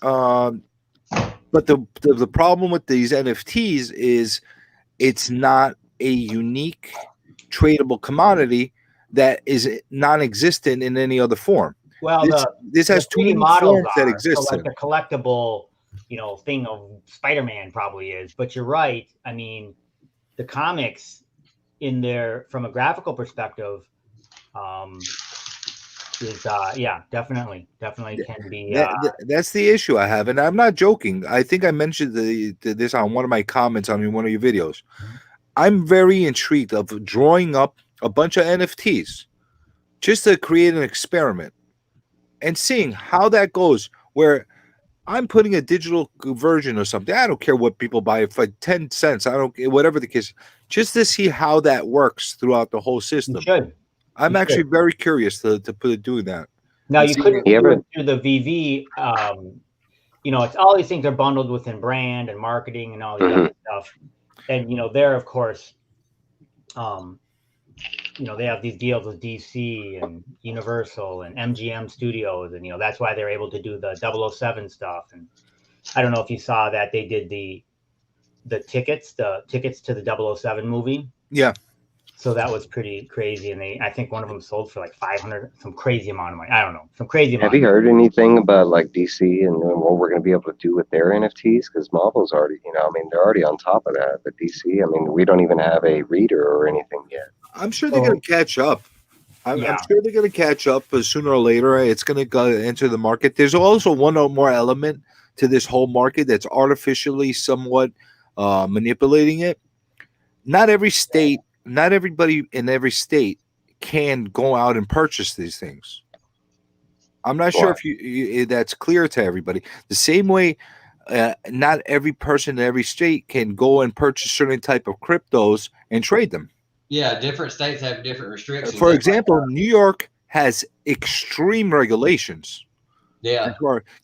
Speaker 1: But the problem with these NFTs is it's not a unique tradable commodity that is non-existent in any other form.
Speaker 4: Well,
Speaker 1: this has too many
Speaker 4: models
Speaker 1: forms that exist.
Speaker 4: So like the collectible, thing of Spider-Man probably is. But you're right. I mean, the comics in there from a graphical perspective is definitely can be.
Speaker 1: That's the issue I have, and I'm not joking. I think I mentioned this on one of my comments on one of your videos. I'm very intrigued of drawing up a bunch of NFTs just to create an experiment and seeing how that goes, where I'm putting a digital version or something. I don't care what people buy it for 10 cents. I don't care, whatever the case, just to see how that works throughout the whole system. I'm actually very curious to doing that.
Speaker 4: Now, you couldn't do it through the VV. It's all these things are bundled within brand and marketing and all these other stuff. And, there, of course, they have these deals with DC and Universal and MGM Studios. And, that's why they're able to do the 007 stuff. And I don't know if you saw that they did the tickets to the 007 movie.
Speaker 1: Yeah.
Speaker 4: So that was pretty crazy. And I think one of them sold for like 500, some crazy amount of money. I don't know, some crazy amount.
Speaker 2: Have you heard anything about like DC and what we're going to be able to do with their NFTs? Because Marvel's already, they're already on top of that. But DC, we don't even have a reader or anything yet.
Speaker 1: I'm sure they're going to catch up. I'm sure they're going to catch up, but sooner or later, it's going to go enter the market. There's also one more element to this whole market that's artificially somewhat manipulating it. Not everybody in every state can go out and purchase these things. I'm not sure if that's clear to everybody. The same way, not every person in every state can go and purchase certain type of cryptos and trade them.
Speaker 3: Yeah, different states have different restrictions.
Speaker 1: For example, New York has extreme regulations.
Speaker 3: Yeah.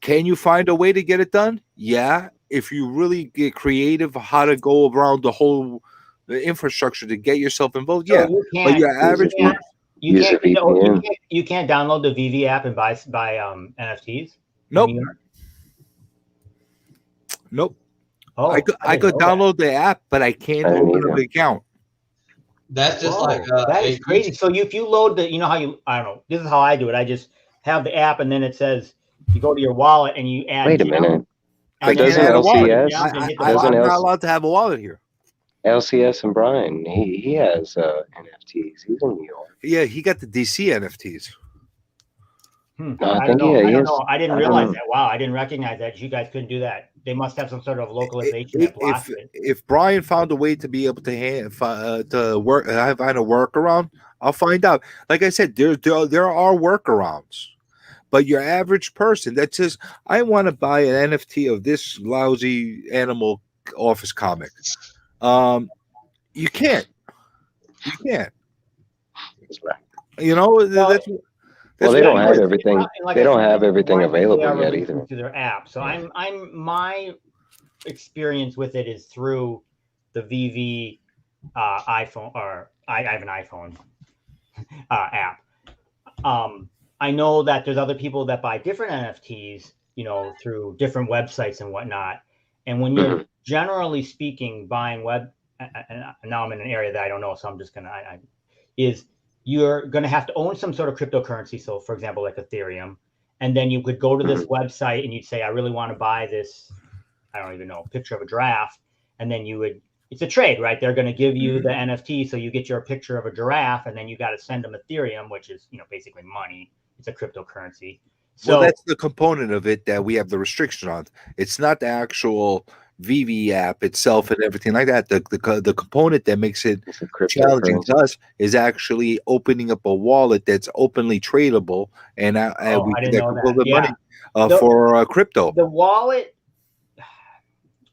Speaker 1: Can you find a way to get it done? Yeah. If you really get creative, how to go around the whole infrastructure to get yourself involved. So but your average
Speaker 4: you can't download the VV app and buy NFTs.
Speaker 1: Nope. Nope. Oh, I could download the app, but I can't open up the account.
Speaker 3: That's just
Speaker 4: that is crazy. So if you load I don't know. This is how I do it. I just have the app, and then it says you go to your wallet and you add.
Speaker 2: Wait a minute.
Speaker 1: But doesn't LCS? I'm not allowed to have a wallet here.
Speaker 2: LCS and Brian, he has NFTs. He's in New York.
Speaker 1: Yeah, he got the DC NFTs.
Speaker 2: No,
Speaker 4: I don't know. I didn't realize that. Wow, I didn't recognize that. You guys couldn't do that. They must have some sort of localization that blocks it.
Speaker 1: If Brian found a way to be able to find a workaround, I'll find out. Like I said, there are workarounds. But your average person that says, I want to buy an NFT of this lousy animal office comic. You can't. That's
Speaker 2: well, they don't have everything. They don't have everything available yet either.
Speaker 4: To their app. So my experience with it is through the VV iPhone, or I have an iPhone app. I know that there's other people that buy different NFTs, through different websites and whatnot. And when you're generally speaking buying and now I'm in an area that I don't know, so I'm just gonna you're going to have to own some sort of cryptocurrency. So, for example, like Ethereum, and then you could go to this website and you'd say, I really want to buy this, I don't even know, picture of a giraffe. And then you would, it's a trade, right? They're going to give you the NFT. So you get your picture of a giraffe, and then you got to send them Ethereum, which is, you know, basically money. It's a cryptocurrency. So
Speaker 1: well, that's the component of it that we have the restriction on. It's not the actual VV app itself and everything like that. The component that makes it challenging to us is actually opening up a wallet that's openly tradable, and we can get money for crypto.
Speaker 4: The wallet,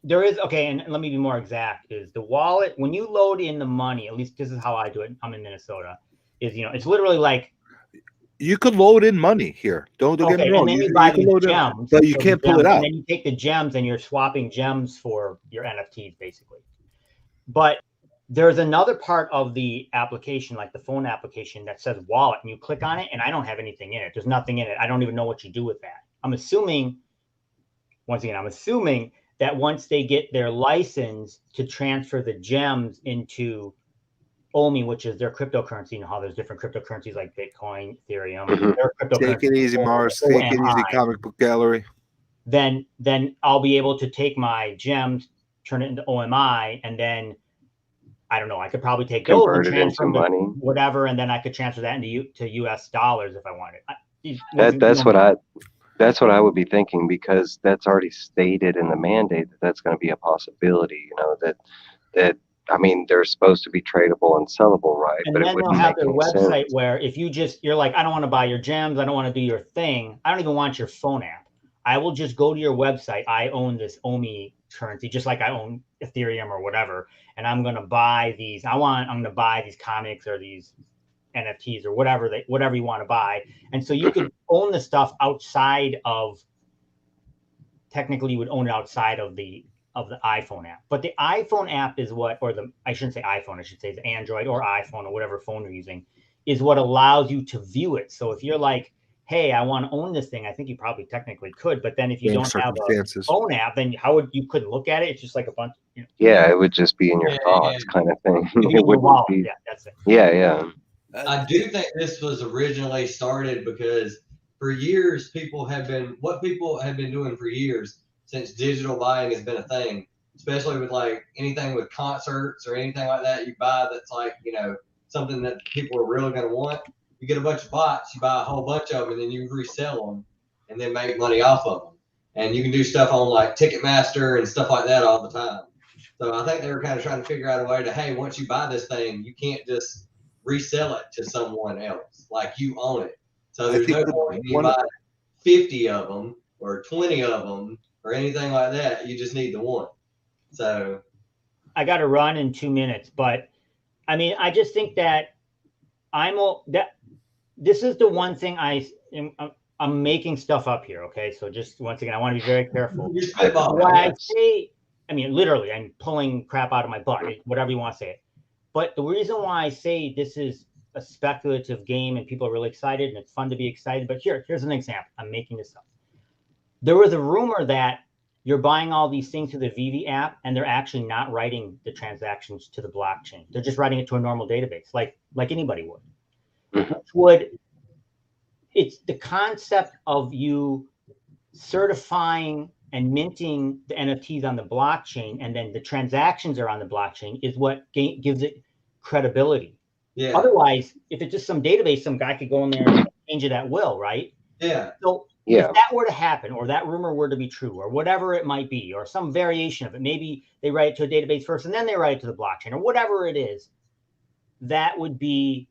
Speaker 4: there is, okay, and let me be more exact, is the wallet, when you load in the money, at least this is how I do it, I'm in Minnesota, is, you know, it's literally like,
Speaker 1: you could load in money here. Don't get me wrong.
Speaker 4: And then you buy these gems,
Speaker 1: but you can't pull it out.
Speaker 4: And then you take the gems and you're swapping gems for your NFTs, basically. But there's another part of the application, like the phone application, that says wallet, and you click on it, and I don't have anything in it. There's nothing in it. I don't even know what you do with that. I'm assuming, once again, that once they get their license to transfer the gems into OMI, which is their cryptocurrency, and how there's different cryptocurrencies like Bitcoin, Ethereum.
Speaker 1: Take it easy, Mars. Take it easy, Comic Book Gallery.
Speaker 4: Then I'll be able to take my gems, turn it into OMI, and then I don't know. I could probably take those and transfer them money, whatever, and then I could transfer that to US dollars if I wanted.
Speaker 2: That's what I would be thinking, because that's already stated in the mandate that that's going to be a possibility. You know, that I mean, they're supposed to be tradable and sellable, right?
Speaker 4: And then they'll have their website where if you're like, I don't want to buy your gems, I don't want to do your thing, I don't even want your phone app. I will just go to your website. I own this OMI currency, just like I own Ethereum or whatever, and I'm going to buy these. I'm going to buy these comics or these NFTs or whatever you want to buy. And so you could own the stuff outside of, technically you would own it outside of the iPhone app. But the iPhone app is I shouldn't say iPhone, I should say the Android or iPhone or whatever phone you're using, is what allows you to view it. So if you're like, hey, I want to own this thing, I think you probably technically could, but then if you don't have a phone app, then you couldn't look at it? It's just like a bunch, you know.
Speaker 2: Yeah, it would just be in your thoughts kind of thing.
Speaker 4: It wouldn't be. Yeah, that's it.
Speaker 2: Yeah.
Speaker 3: I do think this was originally started because for years people have been doing for years, since digital buying has been a thing, especially with like anything with concerts or anything like that you buy that's like, you know, something that people are really going to want. You get a bunch of bots, you buy a whole bunch of them, and then you resell them and then make money off of them. And you can do stuff on like Ticketmaster and stuff like that all the time. So I think they were kind of trying to figure out a way to, hey, once you buy this thing, you can't just resell it to someone else. Like, you own it. So there's no point in you buy 50 of them or 20 of them or anything like that. You just need the one. So
Speaker 4: I got to run in 2 minutes, but I mean, I just think that this is the one thing I'm making stuff up here. Okay. So just once again, I want to be very careful. I say, I mean, literally, I'm pulling crap out of my butt, whatever you want to say it. But the reason why I say this is a speculative game and people are really excited and it's fun to be excited, but here's an example. I'm making this up. There was a rumor that you're buying all these things through the VV app and they're actually not writing the transactions to the blockchain. They're just writing it to a normal database, like anybody would. It's the concept of you certifying and minting the NFTs on the blockchain, and then the transactions are on the blockchain, is what gives it credibility. Yeah. Otherwise, if it's just some database, some guy could go in there and change it at will, right?
Speaker 3: Yeah.
Speaker 4: So if that were to happen, or that rumor were to be true, or whatever it might be, or some variation of it, maybe they write it to a database first and then they write it to the blockchain, or whatever it is, that would be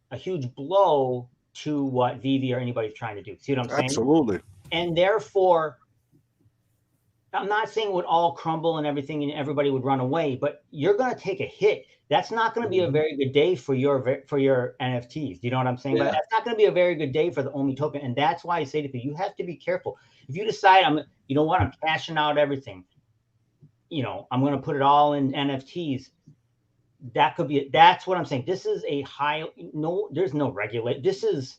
Speaker 4: a huge blow to what VV or anybody's trying to do. See what I'm saying?
Speaker 1: Absolutely.
Speaker 4: And therefore, I'm not saying it would all crumble and everything and everybody would run away, but you're going to take a hit. That's not going to be a very good day for your NFTs. Do you know what I'm saying? Yeah. But that's not going to be a very good day for the OMI token. And that's why I say to people, you have to be careful. If you decide, you know what, I'm cashing out everything, you know, I'm going to put it all in NFTs. That's what I'm saying. This is there's no regulate. This is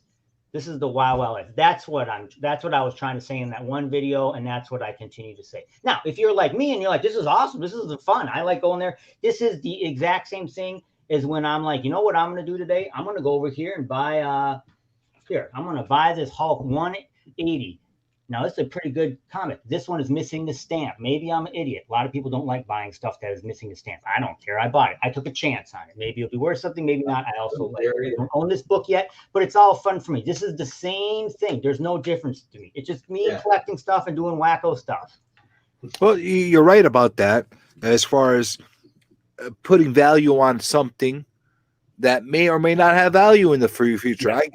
Speaker 4: the wild west. That's what I was trying to say in that one video, and that's what I continue to say. Now, if you're like me and you're like, this is awesome, this is fun, I like going there, this is the exact same thing is when I'm like, you know what I'm going to do today? I'm going to go over here and buy, here, I'm going to buy this Hulk 180. Now, this is a pretty good comic. This one is missing the stamp. Maybe I'm an idiot. A lot of people don't like buying stuff that is missing the stamp. I don't care. I bought it. I took a chance on it. Maybe it'll be worth something. Maybe not. I also don't own this book yet, but it's all fun for me. This is the same thing. There's no difference to me. It's just me collecting stuff and doing wacko stuff.
Speaker 1: Well, you're right about that. As far as putting value on something that may or may not have value in the future. I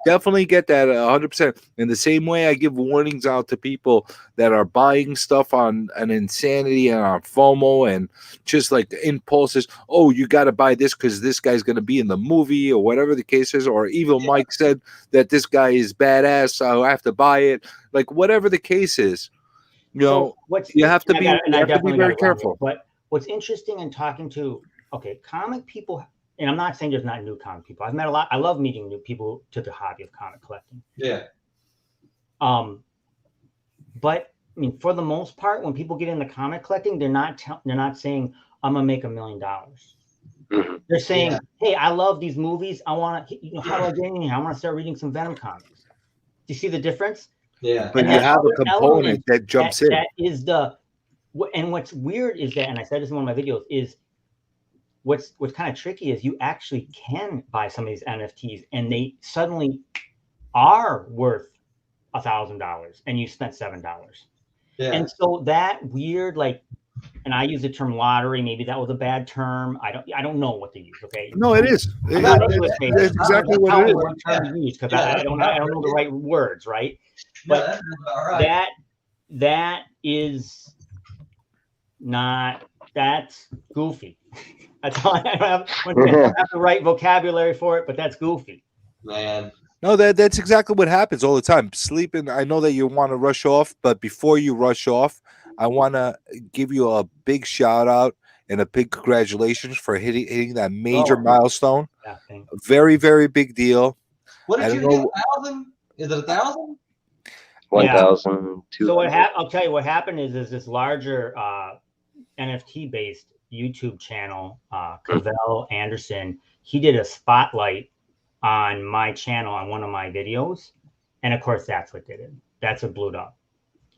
Speaker 1: definitely get that 100%. In the same way, I give warnings out to people that are buying stuff on an insanity and on FOMO and just like impulses. Oh, you got to buy this because this guy's going to be in the movie or whatever the case is. Or Evil Mike said that this guy is badass, so I have to buy it. Like whatever the case is, you know, you have to be very careful.
Speaker 4: But what's interesting in talking to comic people. And I'm not saying there's not new comic people. I've met a lot. I love meeting new people to the hobby of comic collecting.
Speaker 3: Yeah.
Speaker 4: But I mean, for the most part, when people get into comic collecting, they're not saying I'm gonna make $1 million. Mm-hmm. They're saying, hey, I love these movies. I want to, how do I get in here? I want to start reading some Venom comics. Do you see the difference?
Speaker 3: Yeah.
Speaker 1: But you have a component that jumps in.
Speaker 4: That is and what's weird is that, and I said this in one of my videos, is what's kind of tricky is you actually can buy some of these NFTs and they suddenly are worth $1,000 and you spent $7. Yeah. And so that weird, like, and I use the term lottery. Maybe that was a bad term. I don't know what to use. Okay.
Speaker 1: No, it is. It's exactly what it is.
Speaker 4: Term to use because I don't know the right words, right? But that is not. That's goofy. That's all. I don't have the right vocabulary for it, but that's goofy.
Speaker 3: Man.
Speaker 1: No, that's exactly what happens all the time. Sleeping. I know that you want to rush off, but before you rush off, I want to give you a big shout out and a big congratulations for hitting that major milestone.
Speaker 4: Yeah,
Speaker 1: very, very big deal.
Speaker 3: What did you hit? 1,000? Is it 1,000?
Speaker 2: 1,000.
Speaker 4: So I'll tell you what happened is this larger NFT based YouTube channel, Cavell Anderson. He did a spotlight on my channel on one of my videos, and of course that's what did it. That's what blew it up.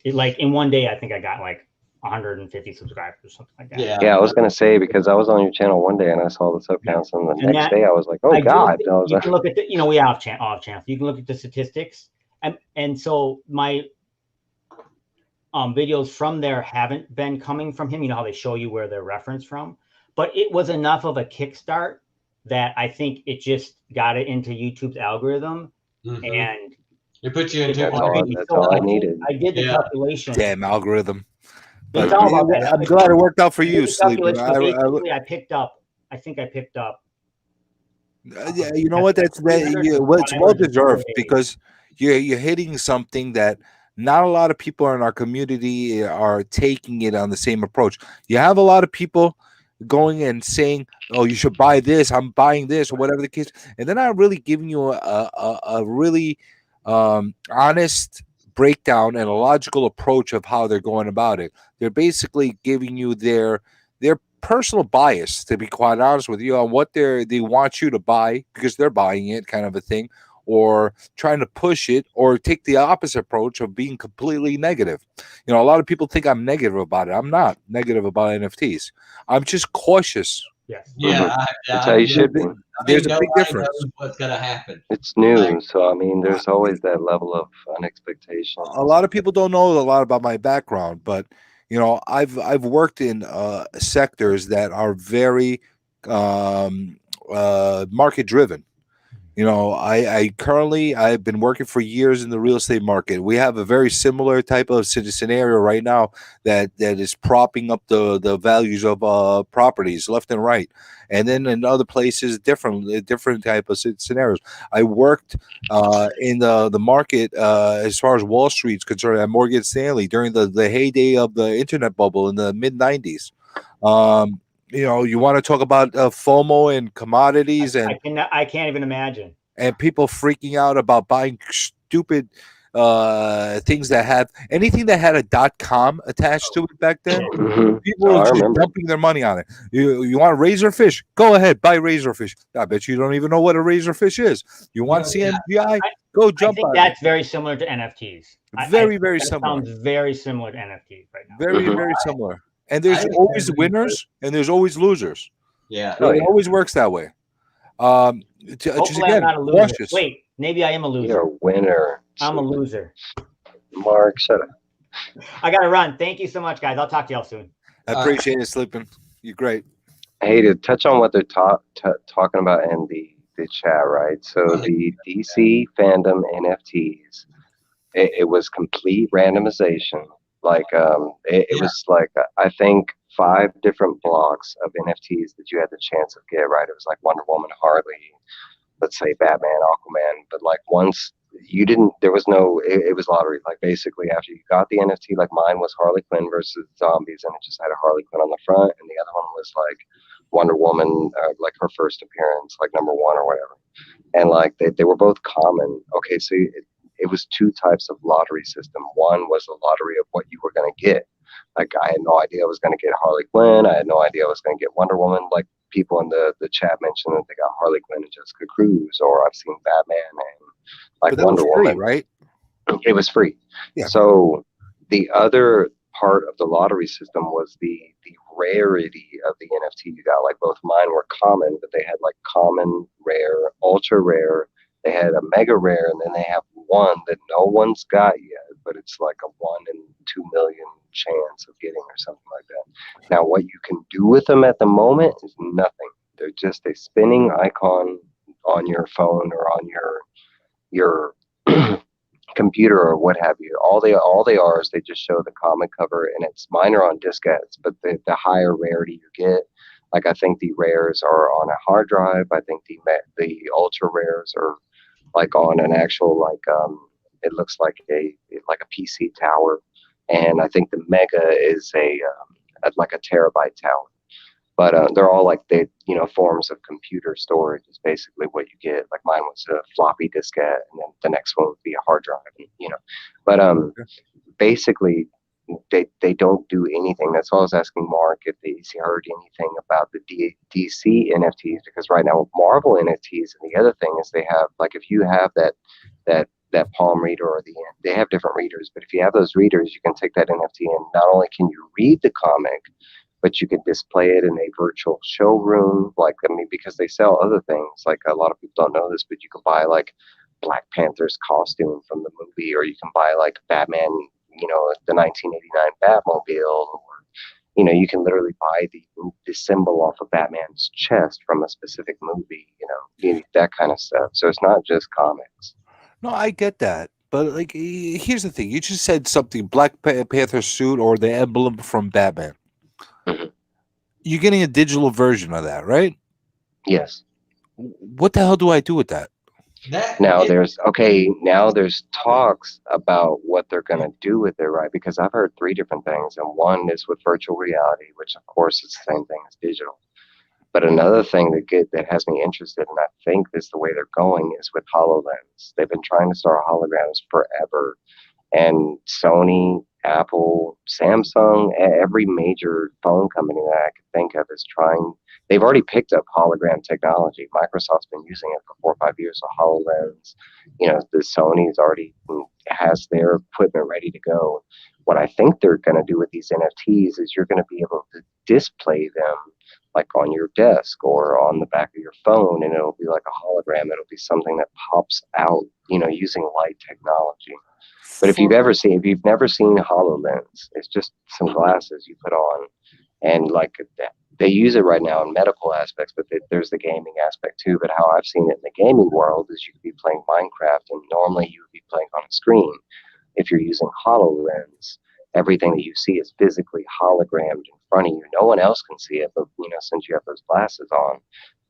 Speaker 4: It, like in one day, I think I got like 150 subscribers or something like that.
Speaker 2: Yeah, I was gonna say because I was on your channel one day and I saw the sub counts, and the next day I was like, oh God!
Speaker 4: You can look at the, we have off channel. You can look at the statistics, and so my videos from there haven't been coming from him. You know how they show you where they're referenced from, but it was enough of a kickstart that I think it just got it into YouTube's algorithm, and
Speaker 3: it put you into.
Speaker 2: That's all I needed.
Speaker 4: I did the calculation.
Speaker 1: Damn algorithm.
Speaker 4: But it's all about that.
Speaker 1: I'm glad it worked out for you, Sleepyn.
Speaker 4: I picked up.
Speaker 1: Yeah, you know what? It's well deserved because you're hitting something that not a lot of people in our community are taking it on the same approach. You have a lot of people going and saying, "Oh, you should buy this. I'm buying this," or whatever the case, and they're not really giving you a really honest breakdown and a logical approach of how they're going about it. They're basically giving you their personal bias, to be quite honest with you, on what they want you to buy because they're buying it, kind of a thing, or trying to push it, or take the opposite approach of being completely negative. A lot of people think I'm negative about it. I'm not negative about NFTs. I'm just cautious.
Speaker 4: Yes.
Speaker 3: Yeah.
Speaker 2: That's how you should be.
Speaker 1: There's a big difference.
Speaker 3: What's going to happen?
Speaker 2: It's new, so I mean, there's always that level of unexpectation.
Speaker 1: A lot of people don't know a lot about my background, but I've worked in sectors that are very market driven. I've been working for years in the real estate market. We have a very similar type of scenario right now that is propping up the values of properties left and right. And then in other places, different type of scenarios. I worked in the market as far as Wall Street's concerned at Morgan Stanley during the heyday of the internet bubble in the mid 90s. You want to talk about FOMO and commodities, and
Speaker 4: I can't even imagine.
Speaker 1: And people freaking out about buying stupid things that had anything that had a .com attached to it back then. People
Speaker 2: Oh,
Speaker 1: were
Speaker 2: I
Speaker 1: just
Speaker 2: remember.
Speaker 1: dumping their money on it. You want razorfish? Go ahead, buy razorfish. I bet you don't even know what a razorfish is. You want CMGI? Go jump
Speaker 4: I think
Speaker 1: on
Speaker 4: that's very similar to NFTs.
Speaker 1: Very, very
Speaker 4: that
Speaker 1: similar.
Speaker 4: Sounds very similar to NFTs right now.
Speaker 1: Very, very similar. And there's
Speaker 3: I
Speaker 1: always
Speaker 3: understand.
Speaker 1: winners and there's always losers.
Speaker 3: Yeah.
Speaker 2: Oh,
Speaker 1: It
Speaker 2: yeah.
Speaker 1: always works that way. Just
Speaker 4: Hopefully,
Speaker 1: again,
Speaker 4: I'm not a loser.
Speaker 1: cautious.
Speaker 4: Wait, maybe I am a loser.
Speaker 2: You're a winner.
Speaker 4: I'm a loser.
Speaker 2: Mark, shut up.
Speaker 4: I gotta run. Thank you so much, guys. I'll talk to y'all soon.
Speaker 1: I appreciate it, Sleepyn. You're great.
Speaker 2: Hey, to touch on what they're talking about in the chat, right? So the DC fandom NFTs, it was complete randomization. Like, it was like, I think 5 different blocks of NFTs that you had the chance of get, right? It was like Wonder Woman, Harley, let's say Batman, Aquaman, but like once you didn't, there was no, it was lottery. Like basically after you got the NFT, like mine was Harley Quinn versus zombies, and it just had a Harley Quinn on the front, and the other one was like Wonder Woman, like her first appearance, like #1 or whatever. And like they were both common. Okay, so it was 2 types of lottery system. One was a lottery of what you were going to get. Like I had no idea I was going to get Harley Quinn. I had no idea I was going to get Wonder Woman. Like people in the chat mentioned that they got Harley Quinn and Jessica Cruz, or I've seen Batman and like
Speaker 1: But that
Speaker 2: Wonder
Speaker 1: was free,
Speaker 2: Woman.
Speaker 1: right?
Speaker 2: It was free.
Speaker 1: Yeah.
Speaker 2: So the other part of the lottery system was the rarity of the NFT you got. Like both mine were common, but they had like common, rare, ultra rare. They had a mega rare, and then they have one that no one's got yet, but it's like a 1 in 2 million chance of getting or something like that. Now, what you can do with them at the moment is nothing. They're just a spinning icon on your phone or on your computer or what have you. All they are is they just show the comic cover, and it's mine are on diskettes, but the higher rarity you get, like I think the rares are on a hard drive. I think the ultra rares are like on an actual it looks like a PC tower, and I think the mega is like a terabyte tower. But they're all like forms of computer storage is basically what you get. Like mine was a floppy diskette, and then the next one would be a hard drive. But basically they don't do anything. That's why I was asking Mark if he's heard anything about the DC NFTs, because right now with Marvel NFTs, and the other thing is they have, like, if you have that palm reader, or they have different readers, but if you have those readers, you can take that NFT and not only can you read the comic, but you can display it in a virtual showroom. Like, I mean, because they sell other things. Like, a lot of people don't know this, but you can buy like Black Panther's costume from the movie, or you can buy like Batman, the 1989 Batmobile, or you can literally buy the symbol off of Batman's chest from a specific movie, that kind of stuff. So it's not just comics.
Speaker 1: No, I get that. But like, here's the thing. You just said something, Black Panther suit or the emblem from Batman.
Speaker 2: Mm-hmm.
Speaker 1: You're getting a digital version of that, right?
Speaker 2: Yes.
Speaker 1: What the hell do I do with that?
Speaker 2: Now there's talks about what they're going to do with it, right? Because I've heard 3 different things, and one is with virtual reality, which of course is the same thing as digital. But another thing that has me interested, and I think is the way they're going, is with HoloLens. They've been trying to start holograms forever, and Sony, Apple, Samsung, every major phone company that I could think of is trying. They've already picked up hologram technology. Microsoft's been using it for 4 or 5 years. So HoloLens, the Sony's already has their equipment ready to go. What I think they're going to do with these NFTs is you're going to be able to display them like on your desk or on the back of your phone, and it'll be like a hologram. It'll be something that pops out, using light technology. But if you've never seen HoloLens, it's just some glasses you put on, and like they use it right now in medical aspects, but there's the gaming aspect too. But how I've seen it in the gaming world is you could be playing Minecraft, and normally you would be playing on a screen. If you're using HoloLens, everything that you see is physically hologrammed in front of you. No one else can see it, but since you have those glasses on,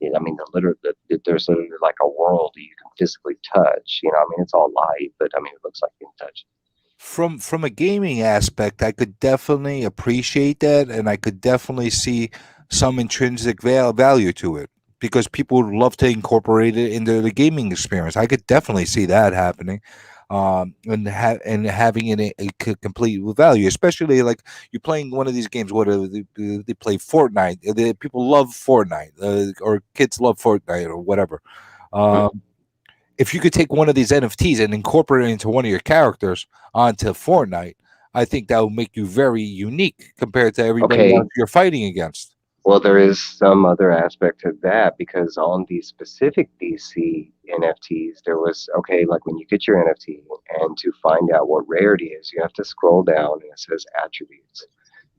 Speaker 2: I mean, there's literally like a world that you can physically touch. I mean, it's all light, but I mean, it looks like you can touch it.
Speaker 1: From a gaming aspect, I could definitely appreciate that, and I could definitely see some intrinsic value to it, because people would love to incorporate it into the gaming experience. I could definitely see that happening. and having it complete with value, especially like you're playing one of these games. What they play Fortnite. People love Fortnite, or kids love Fortnite, or whatever. If you could take one of these NFTs and incorporate it into one of your characters onto Fortnite, I think that would make you very unique compared to everybody else you're fighting against.
Speaker 2: Well, there is some other aspect to that, because on these specific DC NFTs, there was, like when you get your NFT and to find out what rarity is, you have to scroll down and it says attributes.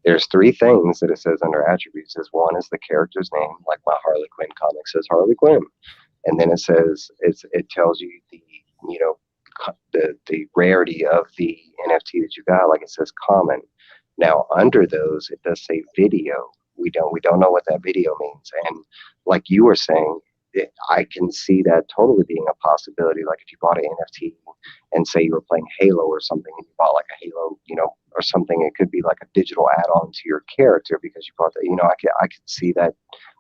Speaker 2: There's 3 things that it says under attributes. One is the character's name, like my Harley Quinn comic says Harley Quinn. And then it says, it tells you the, the rarity of the NFT that you got, like it says common. Now under those, it does say video. We don't know what that video means. And like you were saying, I can see that totally being a possibility. Like if you bought an NFT and say you were playing Halo or something, and you bought like a Halo, or something, it could be like a digital add-on to your character because you bought that. I could see that,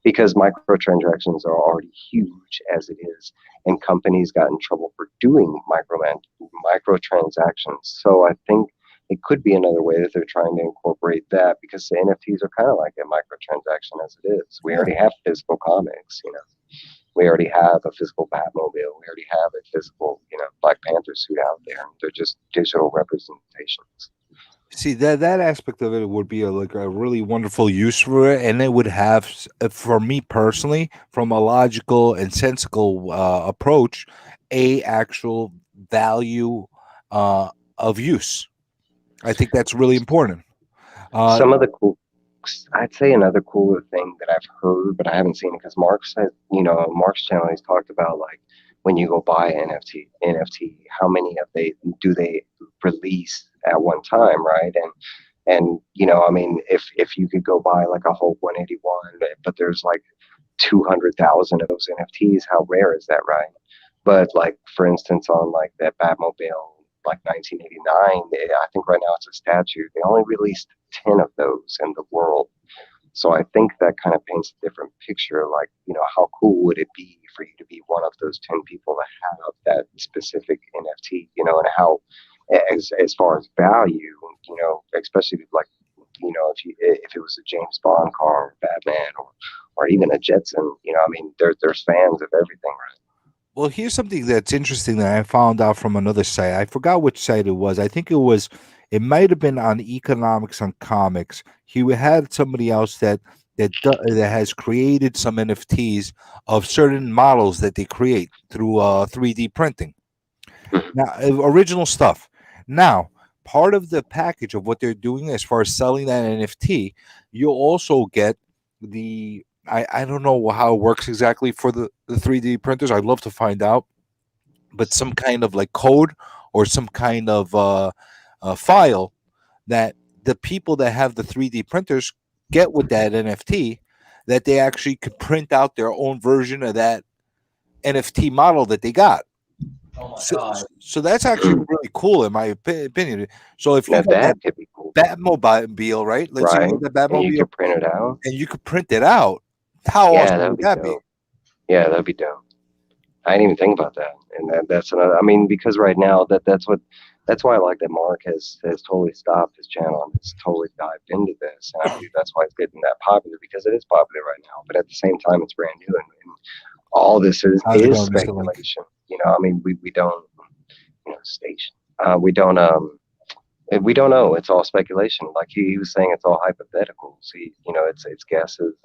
Speaker 2: because microtransactions are already huge as it is, and companies got in trouble for doing microtransactions. So I think it could be another way that they're trying to incorporate that, because the NFTs are kind of like a microtransaction as it is. We already have physical comics, We already have a physical Batmobile. We already have a physical, Black Panther suit out there. They're just digital representations.
Speaker 1: See, that aspect of it would be like a really wonderful use for it, and it would have, for me personally, from a logical and sensical approach, a actual value of use. I think that's really important.
Speaker 2: Some of the cool, I'd say another cooler thing that I've heard, but I haven't seen it, because Mark said, Mark's channel, he's talked about like when you go buy an NFT, how many of they release at one time, right? And if you could go buy like a whole 181, but there's like 200,000 of those NFTs, how rare is that, right? But like for instance, on like that Batmobile, like 1989, I think right now it's a statue. They only released 10 of those in the world. So I think that kind of paints a different picture. Like, how cool would it be for you to be one of those 10 people that have that specific NFT, and how, as far as value, especially like, if it was a James Bond car, or Batman, or even a Jetson, there's fans of everything, right?
Speaker 1: Well, here's something that's interesting that I found out from another site. I forgot which site it was. I think it might have been on Economics on Comics. He had somebody else that has created some NFTs of certain models that they create through 3D printing. Now, original stuff. Now, part of the package of what they're doing as far as selling that NFT, you'll also get the I don't know how it works exactly for the 3D printers. I'd love to find out, but some kind of like code or some kind of file that the people that have the 3D printers get with that NFT, that they actually could print out their own version of that NFT model that they got.
Speaker 3: Oh my God.
Speaker 1: So that's actually really cool in my opinion. So if you
Speaker 2: Now
Speaker 1: have that
Speaker 2: could be cool.
Speaker 1: Batmobile, right? Let's say you have that Batmobile,
Speaker 2: and you could print it out,
Speaker 1: and you could print it out. How awesome would that be?
Speaker 2: Yeah, that'd be dope. I didn't even think about that, and that's another. I mean, because right now that's why I like that Mark has totally stopped his channel and has totally dived into this, and I believe that's why it's getting that popular, because it is popular right now. But at the same time, it's brand new, and all this is speculation. We don't, station. We don't know. It's all speculation. Like he was saying, it's all hypothetical. See, it's guesses,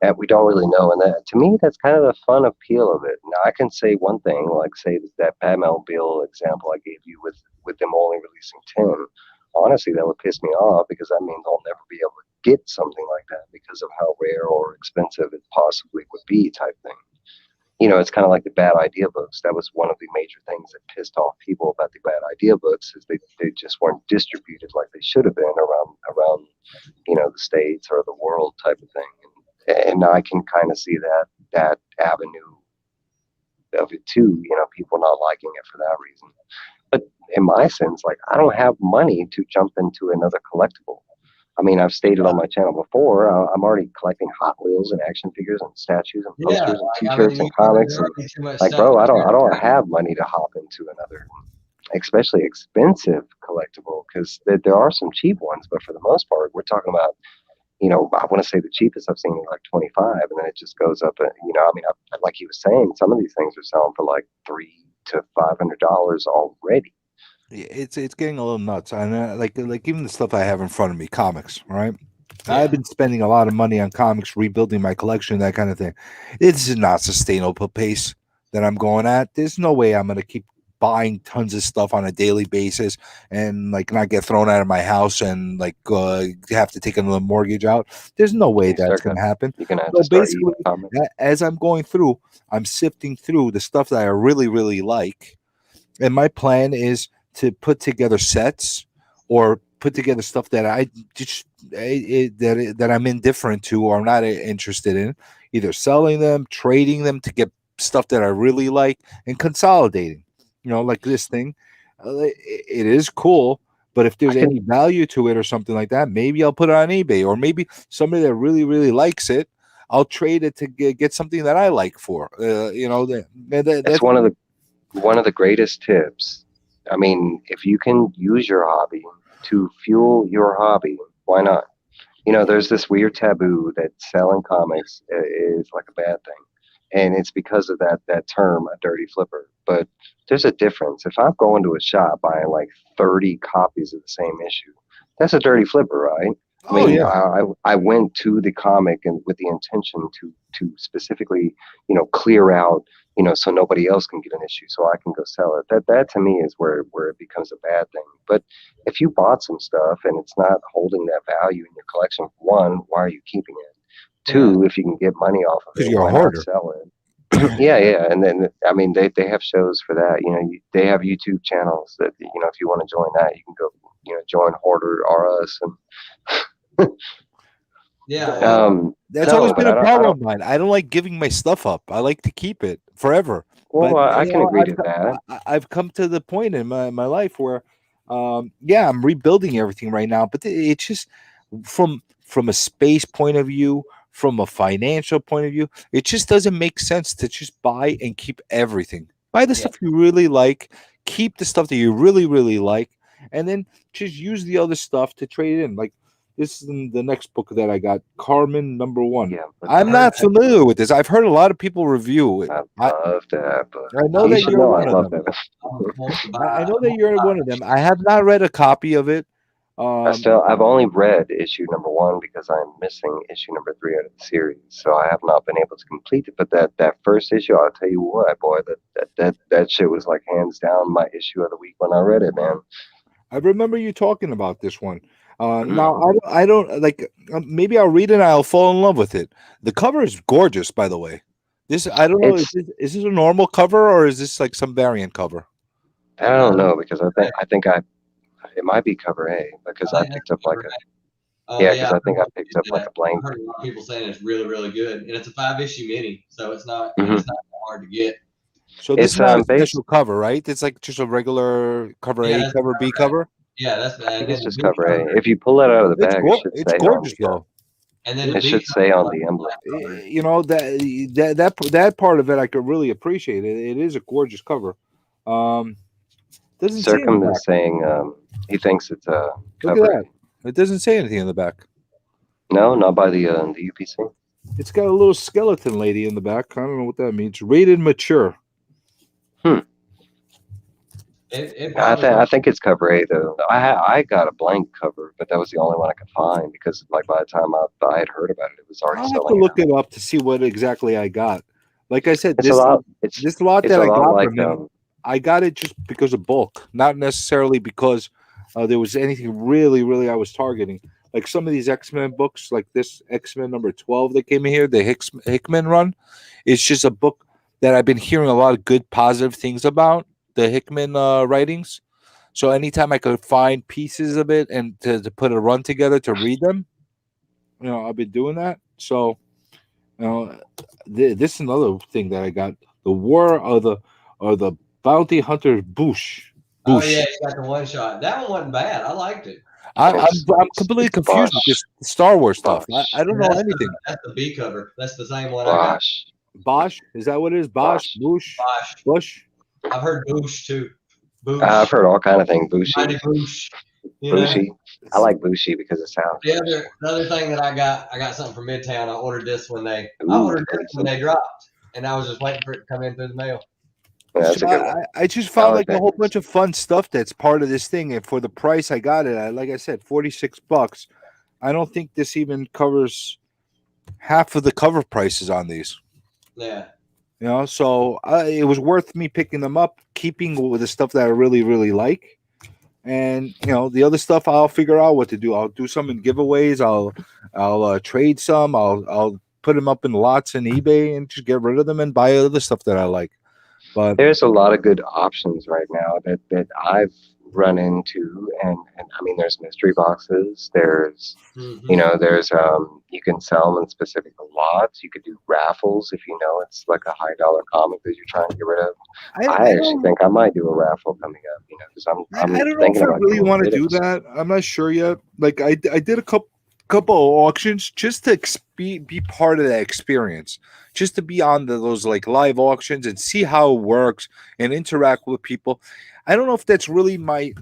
Speaker 2: and we don't really know. And that, to me, that's kind of the fun appeal of it. Now, I can say one thing, like say that Batmobile example I gave you with them only releasing 10. Honestly, that would piss me off, because that means I'll never be able to get something like that because of how rare or expensive it possibly would be, type thing. It's kind of like the Bad Idea books. That was one of the major things that pissed off people about the Bad Idea books, is they just weren't distributed like they should have been around the States or the world, type of thing. And I can kind of see that avenue of it too. People not liking it for that reason. But in my sense, like, I don't have money to jump into another collectible. I mean, I've stated on my channel before, I'm already collecting Hot Wheels and action figures and statues and posters and T-shirts and comics. And, like, bro, I don't have money to hop into another especially expensive collectible, because there are some cheap ones, but for the most part, we're talking about, I want to say the cheapest I've seen is like 25, and then it just goes up. I mean, like he was saying, some of these things are selling for like $300 to $500 already.
Speaker 1: Yeah, it's getting a little nuts. And like even the stuff I have in front of me, comics, right?
Speaker 3: Yeah.
Speaker 1: I've been spending a lot of money on comics, rebuilding my collection, that kind of thing. It's not sustainable pace that I'm going at. There's no way I'm going to keep buying tons of stuff on a daily basis and like not get thrown out of my house and like have to take another mortgage out. There's no way that's going to happen.
Speaker 2: You're gonna have
Speaker 1: So
Speaker 2: to start
Speaker 1: basically,
Speaker 2: eating comics.
Speaker 1: as I'm going through, I'm sifting through the stuff that I really, really like. And my plan is to put together sets or put together stuff that I just that I'm indifferent to or I'm not interested in, either selling them, trading them to get stuff that I really like, and consolidating. Like this thing, it is cool. But if there's any value to it or something like that, maybe I'll put it on eBay, or maybe somebody that really, really likes it, I'll trade it to get something that I like for.
Speaker 2: That's one of the greatest tips. I mean, if you can use your hobby to fuel your hobby, why not? There's this weird taboo that selling comics is like a bad thing. And it's because of that term, a dirty flipper. But there's a difference. If I go into a shop buying like 30 copies of the same issue, that's a dirty flipper, right? I went to the comic and with the intention to specifically, clear out, so nobody else can get an issue, so I can go sell it. That to me is where it becomes a bad thing. But if you bought some stuff and it's not holding that value in your collection, one, why are you keeping it? Two, if you can get money off of it, why not sell it? Yeah. And then, I mean, they have shows for that. They have YouTube channels that, if you want to join that, you can go, join Hoarder or us. And
Speaker 1: that's always been a problem of mine. I don't like giving my stuff up. I like to keep it forever.
Speaker 2: Well, but, I can agree to that.
Speaker 1: I've come to the point in my life where, I'm rebuilding everything right now, but it's just from a space point of view, from a financial point of view, it just doesn't make sense to just buy and keep everything. Buy the stuff you really like, keep the stuff that you really, really like, and then just use the other stuff to trade in. Like this is the next book that I got, Carmen #1.
Speaker 2: Yeah,
Speaker 1: I'm not familiar with this. I've heard a lot of people review it.
Speaker 2: I love that, but
Speaker 1: I know that you're one of them. I know that you're one of them. I have not read a copy of it.
Speaker 2: I've only read issue #1 because I'm missing issue #3 out of the series, so I have not been able to complete it. But that first issue, I'll tell you what, boy, that shit was like hands down my issue of the week when I read it, man.
Speaker 1: I remember you talking about this one. Now I don't like. Maybe I'll read it and I'll fall in love with it. The cover is gorgeous, by the way. I don't know. Is this a normal cover or is this like some variant cover?
Speaker 2: I don't know because I think it might be cover A because I picked up like because I think I picked up like a blank.
Speaker 3: I heard a lot of people saying it's really, really good, and it's a 5-issue mini, so it's not it's not hard to get.
Speaker 1: So this is not a special cover, right? It's like just a regular cover A, cover B cover.
Speaker 3: Yeah, that's
Speaker 2: I think it's just cover A. If you pull it out of the bag,
Speaker 1: it's gorgeous though.
Speaker 3: And then
Speaker 2: it should say on the emblem.
Speaker 1: That part of it I could really appreciate. It is a gorgeous cover.
Speaker 2: Circum is saying he thinks it's a cover.
Speaker 1: Look at that. It doesn't say anything in the back.
Speaker 2: No, not by the UPC.
Speaker 1: It's got a little skeleton lady in the back. I don't know what that means. Rated mature.
Speaker 2: I think it's cover A though. I got a blank cover, but that was the only one I could find because like by the time I had heard about it, it was already selling.
Speaker 1: I'll have to look it up to see what exactly I got. Like I said,
Speaker 2: this
Speaker 1: lot that I got from him, I got it just because of bulk, not necessarily because there was anything really, really I was targeting. Like some of these X-Men books, like this X-Men #12 that came in here, the Hickman run, it's just a book that I've been hearing a lot of good, positive things about, the Hickman writings. So anytime I could find pieces of it and to put a run together to read them, I've been doing that. So, this is another thing that I got: the War of the Bounty Hunter Bush.
Speaker 3: Oh yeah, you got the one shot. That one wasn't bad. I liked it.
Speaker 1: I'm completely confused with this Star Wars stuff. I don't know anything.
Speaker 3: That's the B cover. That's the same one
Speaker 2: Bosch.
Speaker 3: I got.
Speaker 1: Bosch? Is that what it is? Bosch? Bush?
Speaker 3: Bosch.
Speaker 1: Bush?
Speaker 3: I've heard Bush too. Boosh.
Speaker 2: I've heard all kind of things. Bushi.
Speaker 3: Mighty Boosh. You know?
Speaker 2: Bushi. I like Bushi because it sounds.
Speaker 3: The other thing that I got something from Midtown. I ordered this when they dropped, and I was just waiting for it to come in through the mail.
Speaker 2: Yeah, that's a good one.
Speaker 1: I just found
Speaker 2: like
Speaker 1: like a whole bunch of fun stuff that's part of this thing, and for the price I got it at, like I said, $46. I don't think this even covers half of the cover prices on these.
Speaker 3: Yeah.
Speaker 1: You know, so it was worth me picking them up, keeping with the stuff that I really, really like. And, you know, the other stuff I'll figure out what to do. I'll do some in giveaways. I'll trade some. I'll put them up in lots in eBay and just get rid of them and buy other stuff that I like. But
Speaker 2: there's a lot of good options right now that I've run into, and I mean, there's mystery boxes. There's there's you can sell them in specific lots. You could do raffles if you know it's like a high dollar comic that you're trying to get rid of. I actually think I might do a raffle coming up, you know, because I'm
Speaker 1: I don't know
Speaker 2: thinking
Speaker 1: if I
Speaker 2: about
Speaker 1: really want to
Speaker 2: doing
Speaker 1: do that. I'm not sure yet. Like I did a couple of auctions just to be part of that experience, just to be on those like live auctions and see how it works and interact with people. I don't know if that's really my,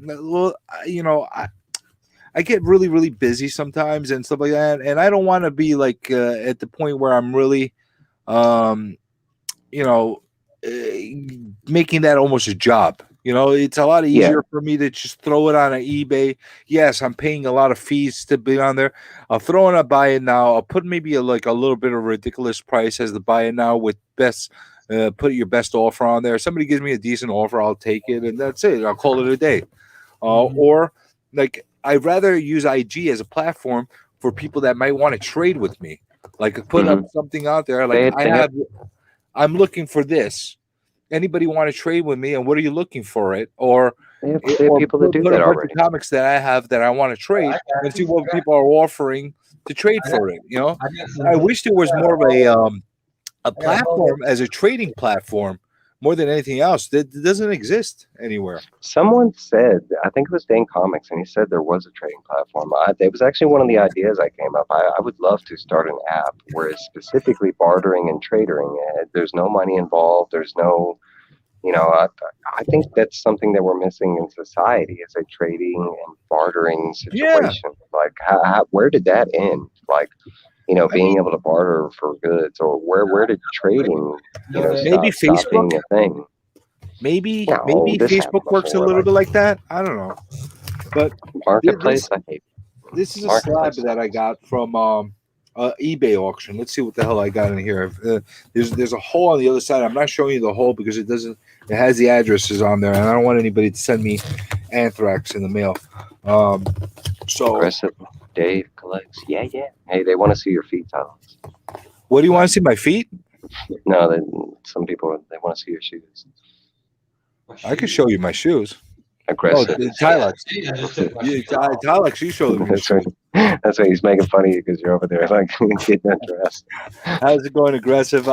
Speaker 1: you know, I get really, really busy sometimes and stuff like that. And I don't want to be like at the point where I'm really, you know, making that almost a job. You know, it's a lot easier for me to just throw it on an eBay. Yes, I'm paying a lot of fees to be on there. I'll throw in a buy it now. I'll put maybe like a little bit of a ridiculous price as the buy it now with best. Put your best offer on there. Somebody gives me a decent offer, I'll take it, and that's it. I'll call it a day. Or like I'd rather use IG as a platform for people that might want to trade with me. Like put up something out there. Like I'm looking for this. Anybody want to trade with me? And what are you looking for it? Or
Speaker 2: people that do that already.
Speaker 1: Comics that I have that I want to trade and see what people are offering to trade for it. You know, I wish there was more of a platform as a trading platform more than anything else that doesn't exist anywhere.
Speaker 2: Someone said, I think it was Dane Comics, and he said there was a trading platform. It was actually one of the ideas I came up. I would love to start an app where it's specifically bartering and trading. There's no money involved. There's no, you know, I think that's something that we're missing in society is a trading and bartering situation. Yeah. Like, where did that end? Like, you know, being able to barter for goods, or where did trading, you know,
Speaker 1: maybe
Speaker 2: stop being a thing?
Speaker 1: Maybe Facebook works a little bit like that. I don't know, but
Speaker 2: marketplace.
Speaker 1: This is a slab that I got from eBay auction. Let's see what the hell I got in here. There's a hole on the other side. I'm not showing you the hole because it has the addresses on there, and I don't want anybody to send me anthrax in the mail. So.
Speaker 2: Aggressive. Dave collects. Yeah. Hey, they want to see your feet, Tylox.
Speaker 1: What do you want to see? My feet?
Speaker 2: No, some people they want to see your shoes.
Speaker 1: I could show you my shoes.
Speaker 2: Aggressive.
Speaker 1: Oh, Tylox. Tylox, you show them.
Speaker 2: That's why he's making fun of you because you're over there like getting undressed.
Speaker 1: How's it going, aggressive?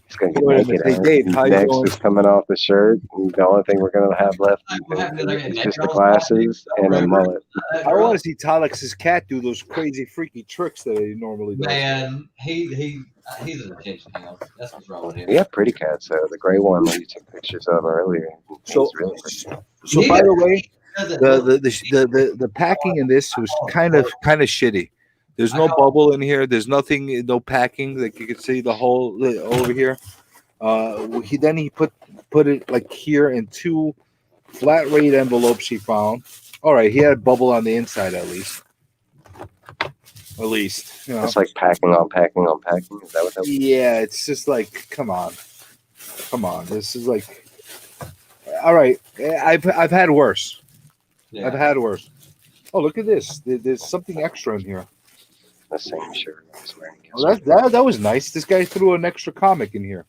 Speaker 2: He's gonna get naked.
Speaker 1: Hey, Dave, how you going?
Speaker 2: Is coming off the shirt. The only thing we're gonna have left is just the glasses and a mullet.
Speaker 1: I want to see Tylox's cat do those crazy, freaky tricks that he normally does.
Speaker 3: Man, he's an attention hound. That's what's wrong with him.
Speaker 2: Yeah, pretty cats. So the gray one that you took pictures of earlier.
Speaker 1: So by the way, the packing in this was kind of shitty. There's no bubble in here. There's nothing, no packing. Like you can see the hole over here. He put it like here in 2 flat rate envelopes he found. All right, he had a bubble on the inside at least. You know.
Speaker 2: It's like packing on packing on packing. Is that what that was?
Speaker 1: Yeah, it's just like, come on. This is like, all right. I've had worse. Yeah. I've had worse. Oh, look at this. There's something extra in here.
Speaker 2: The same shirt I was wearing.
Speaker 1: That was nice. This guy threw an extra comic in here.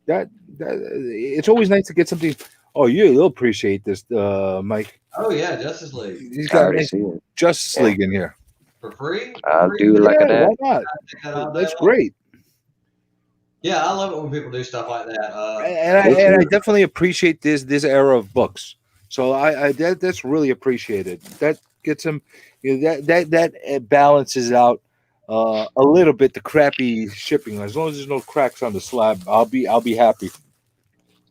Speaker 1: That it's always nice to get something. Oh, you'll appreciate this, Mike.
Speaker 3: Oh yeah, Justice League.
Speaker 1: He's got Justice League in here
Speaker 3: for free.
Speaker 2: I'll do like that.
Speaker 1: Why not? That's great.
Speaker 3: Yeah, I love it when people do stuff like that.
Speaker 1: And I definitely appreciate this era of books. So that's really appreciated. That gets him. You know, that balances out a little bit the crappy shipping. As long as there's no cracks on the slab, I'll be happy.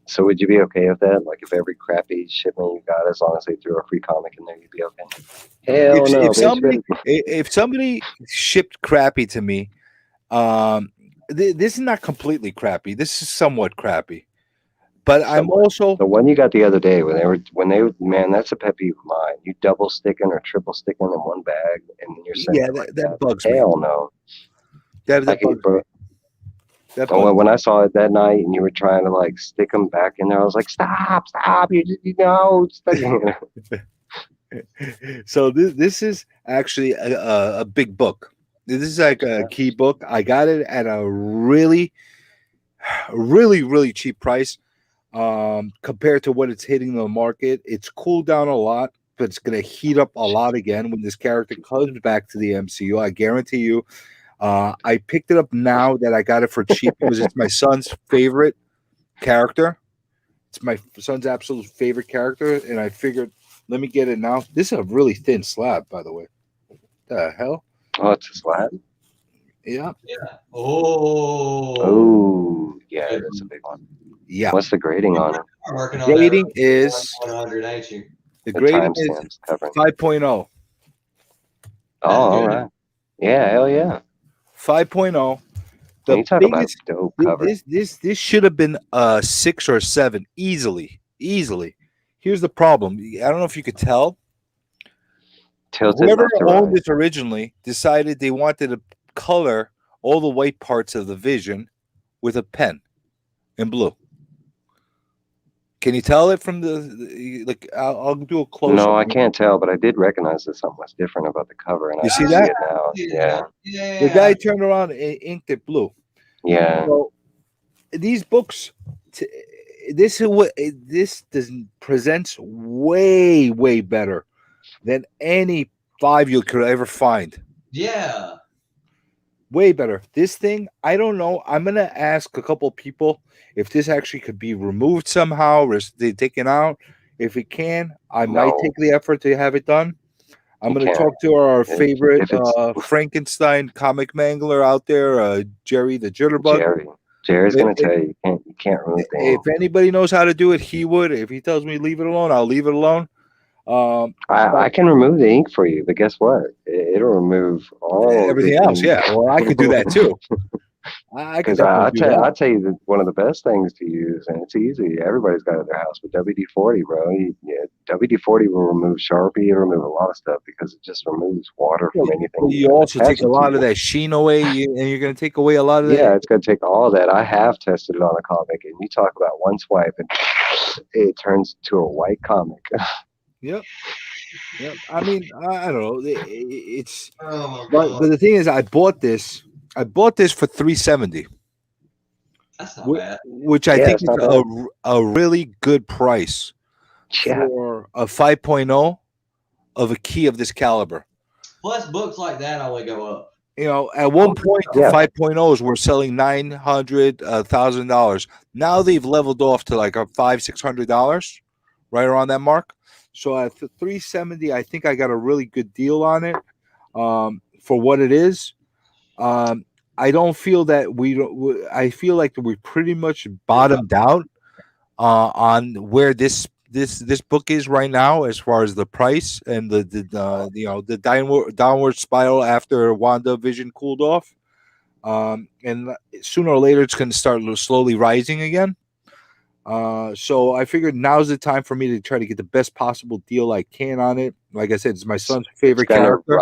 Speaker 2: So would you be okay with that? Like if every crappy shipment you got, as long as they threw a free comic in there, you'd be okay? Hell no, bitch.
Speaker 1: If somebody shipped crappy to me, this is not completely crappy. This is somewhat crappy. But I'm also
Speaker 2: the one you got the other day when they man, that's a pet peeve of mine. You double sticking or triple sticking in one bag, and you're saying
Speaker 1: that bugs me.
Speaker 2: Hell no.
Speaker 1: That bugs me.
Speaker 2: When I saw it that night, and you were trying to like stick them back in there, I was like, stop! You know.
Speaker 1: So this is actually a big book. This is like a key book. I got it at a really, really, really cheap price. Compared to what it's hitting the market, it's cooled down a lot, but it's going to heat up a lot again when this character comes back to the MCU. I guarantee you. I picked it up now that I got it for cheap because it's my son's favorite character. It's my son's absolute favorite character, and I figured, let me get it now. This is a really thin slab, by the way. What the hell?
Speaker 2: Oh, it's a slab?
Speaker 1: Yeah.
Speaker 2: Oh, yeah, that's a big one.
Speaker 1: Yeah.
Speaker 2: What's the grading on it?
Speaker 1: The grading is
Speaker 3: 100, ain't you?
Speaker 1: The grading is 5.0.
Speaker 2: Oh, all right. Yeah, hell yeah.
Speaker 1: 5.0.
Speaker 2: You talk about dope cover.
Speaker 1: This should have been 6 or 7 easily. Here's the problem. I don't know if you could tell. Whoever owned this originally decided they wanted to color all the white parts of the Vision with a pen in blue. Can you tell it from the like? I'll do a close.
Speaker 2: No, I can't tell, but I did recognize that something was different about the cover, and
Speaker 1: you see that?
Speaker 2: See it now.
Speaker 3: Yeah.
Speaker 1: The guy turned around and inked it blue.
Speaker 2: Yeah.
Speaker 1: So these books, this presents way better than any 5 you could ever find.
Speaker 3: Yeah.
Speaker 1: Way better. This thing, I don't know. I'm gonna ask a couple people if this actually could be removed somehow or taken out. If it can, I might take the effort to have it done. I'm going to talk to our favorite Frankenstein comic mangler out there, Jerry the Jitterbug.
Speaker 2: Jerry's going to tell you you can't remove things.
Speaker 1: If anybody knows how to do it, he would. If he tells me leave it alone, I'll leave it alone.
Speaker 2: I can remove the ink for you, but guess what? It'll remove
Speaker 1: everything else. Yeah, well, I could do that too.
Speaker 2: Because I'll tell you that one of the best things to use, and it's easy. Everybody's got it at their house, but WD-40, bro. WD-40 will remove Sharpie. It'll remove a lot of stuff because it just removes water from anything.
Speaker 1: You also take a lot of that sheen away, and you're going to take away a lot of that.
Speaker 2: Yeah, it's going to take all that. I have tested it on a comic, and you talk about one swipe, and it turns to a white comic.
Speaker 1: Yep. I mean, I don't know. It's but the thing is, I bought this for $370.
Speaker 3: That's not bad.
Speaker 1: Which I think is a really good price for a 5.0 of a key of this caliber.
Speaker 3: Plus, books like that only go up.
Speaker 1: You know, at one point, the 5.0s were selling $900, $1,000. Now they've leveled off to like $500-$600, right around that mark. So at $370, I think I got a really good deal on it for what it is. I don't feel that I feel like we pretty much bottomed out on where this book is right now as far as the price and the downward spiral after WandaVision cooled off. And sooner or later it's going to start slowly rising again. So I figured now's the time for me to try to get the best possible deal I can on it. Like I said, it's my son's favorite character.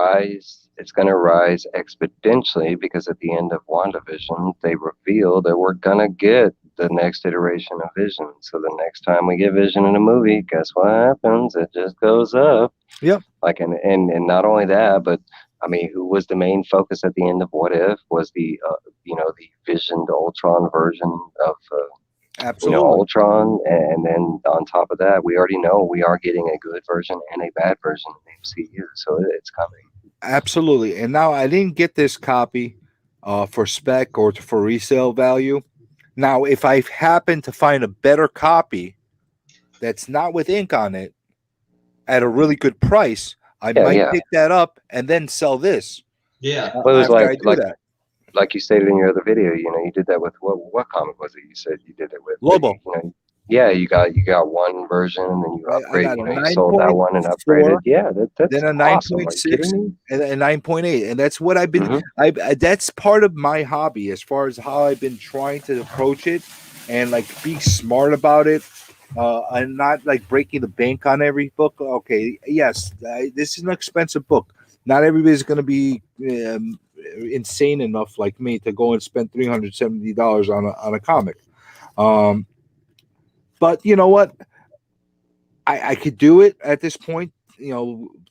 Speaker 2: It's going to rise exponentially because at the end of WandaVision, they reveal that we're going to get the next iteration of Vision. So the next time we get Vision in a movie, guess what happens? It just goes up.
Speaker 1: Yep.
Speaker 2: Like and not only that, but I mean, who was the main focus at the end of What If was the the Vision to Ultron version of
Speaker 1: Absolutely.
Speaker 2: Ultron, and then on top of that, we already know we are getting a good version and a bad version of the MCU, so it's coming.
Speaker 1: Absolutely. And now I didn't get this copy for spec or for resale value. Now, if I happen to find a better copy that's not with ink on it at a really good price, I might pick that up and then sell this.
Speaker 3: Yeah.
Speaker 2: Well, it was like you stated in your other video, you did that with what comic was it? You said you did it with
Speaker 1: Lobo.
Speaker 2: Yeah, you got one version, and then you
Speaker 1: I
Speaker 2: upgrade.
Speaker 1: got a
Speaker 2: You sold that one and
Speaker 1: 9.4,
Speaker 2: upgraded. Yeah, that's
Speaker 1: then a
Speaker 2: awesome. Are you
Speaker 1: 9.6,
Speaker 2: kidding me?
Speaker 1: and a 9.8, and that's what I've been.
Speaker 2: Mhm.
Speaker 1: That's part of my hobby as far as how I've been trying to approach it, and like be smart about it, and not like breaking the bank on every book. Okay, yes, this is an expensive book. Not everybody's going to be insane enough like me to go and spend $370 on a comic. But you know what? I could do it at this point.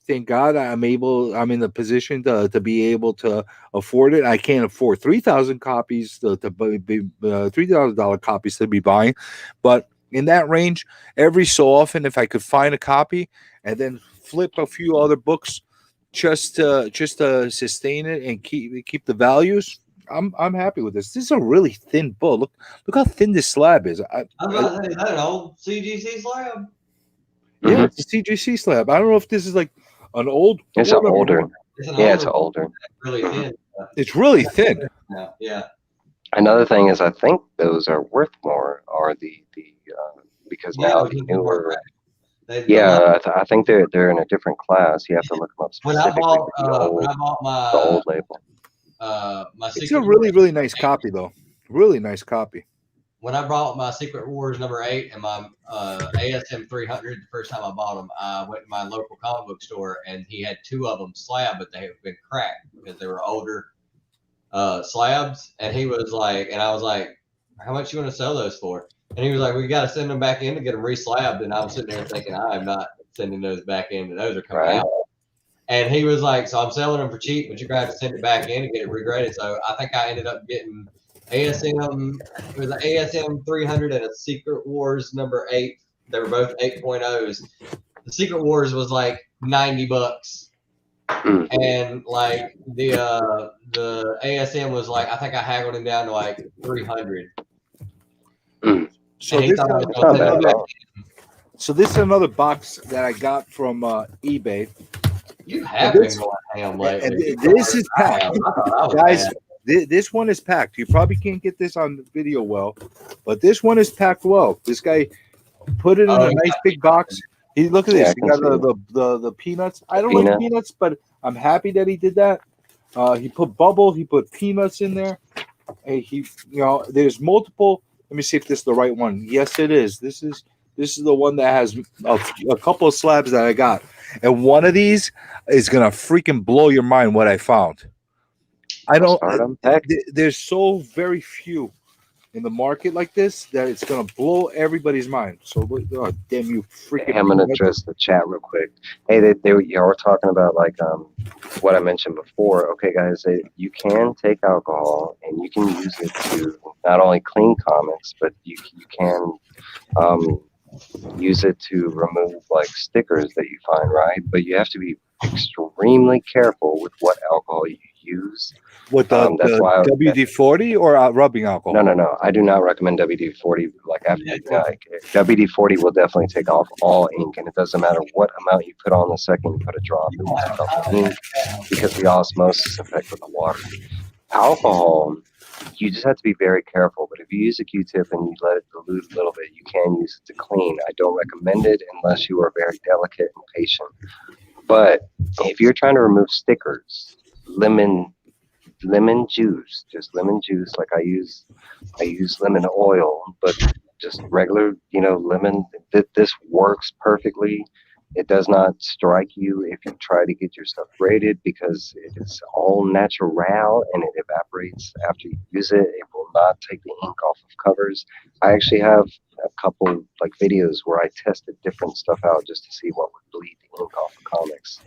Speaker 1: Thank God I'm in the position to be able to afford it. I can't afford 3,000 copies to be $3,000 copies to be buying, but in that range, every so often, if I could find a copy and then flip a few other books just to sustain it and keep the values, I'm happy with this. This is a really thin book. Look how thin this slab is.
Speaker 3: I was about to say, is that an old CGC slab?
Speaker 1: Yeah, it's a CGC slab. I don't know if this is like an old.
Speaker 2: It's an older. It's
Speaker 3: older.
Speaker 2: older.
Speaker 3: Really thin.
Speaker 1: It's really thin.
Speaker 3: Yeah.
Speaker 2: Another thing is, I think those are worth more. Are the because now the newer. Yeah, I think they're in a different class. You have to look them up specifically.
Speaker 3: When I bought
Speaker 2: the old label.
Speaker 3: My
Speaker 1: It's a really nice copy, though. Really nice copy.
Speaker 3: When I bought my Secret Wars #8 and my ASM 300, the first time I bought them, I went to my local comic book store and he had 2 of them slab, but they had been cracked because they were older slabs. And he was like, and I was like, how much you want to sell those for? And he was like, we got to send them back in to get them reslabbed. And I was sitting there thinking, I'm not sending those back in. Those are coming out. And he was like, so I'm selling them for cheap, but you're going to have to send it back in and get it regraded. So I think I ended up getting ASM, it was an ASM 300 and a Secret Wars #8. They were both 8.0s. The Secret Wars was like $90. And like the ASM was like, I think I haggled him down to like 300.
Speaker 1: So this is another box that I got from eBay.
Speaker 3: You have been going ham lately.
Speaker 1: And this is packed, guys. This one is packed. You probably can't get this on the video well, but this one is packed well. This guy put it in a nice big box. Look at this. He got the peanuts. I don't like peanuts, but I'm happy that he did that. He put bubble. He put peanuts in there. Hey, there's multiple. Let me see if this is the right one. Yes, it is. This is the one that has a couple of slabs that I got, and one of these is gonna freaking blow your mind. What I found. I don't. There's so very few in the market like this that it's gonna blow everybody's mind. So, damn you, freaking!
Speaker 2: Hey, I'm gonna address the chat real quick. Hey, they were talking about like what I mentioned before. Okay, guys, you can take alcohol and you can use it to not only clean comics, but you can use it to remove like stickers that you find, right? But you have to be extremely careful with what alcohol you use.
Speaker 1: With the WD-40 or rubbing alcohol?
Speaker 2: No. I do not recommend WD-40. Like after WD-40 will definitely take off all ink, and it doesn't matter what amount you put on the second you put a drop in the ink, because the osmosis effect with the water. Alcohol, you just have to be very careful. But if you use a Q-tip and you let it dilute a little bit, you can use it to clean. I don't recommend it unless you are very delicate and patient. But if you're trying to remove stickers, lemon juice, just lemon juice. Like I use lemon oil, but just regular, lemon. This works perfectly. It does not strike you if you try to get your stuff graded, because it is all natural and it evaporates after you use it. It will not take the ink off of covers. I actually have a couple like videos where I tested different stuff out just to see what would bleed the ink off of comics.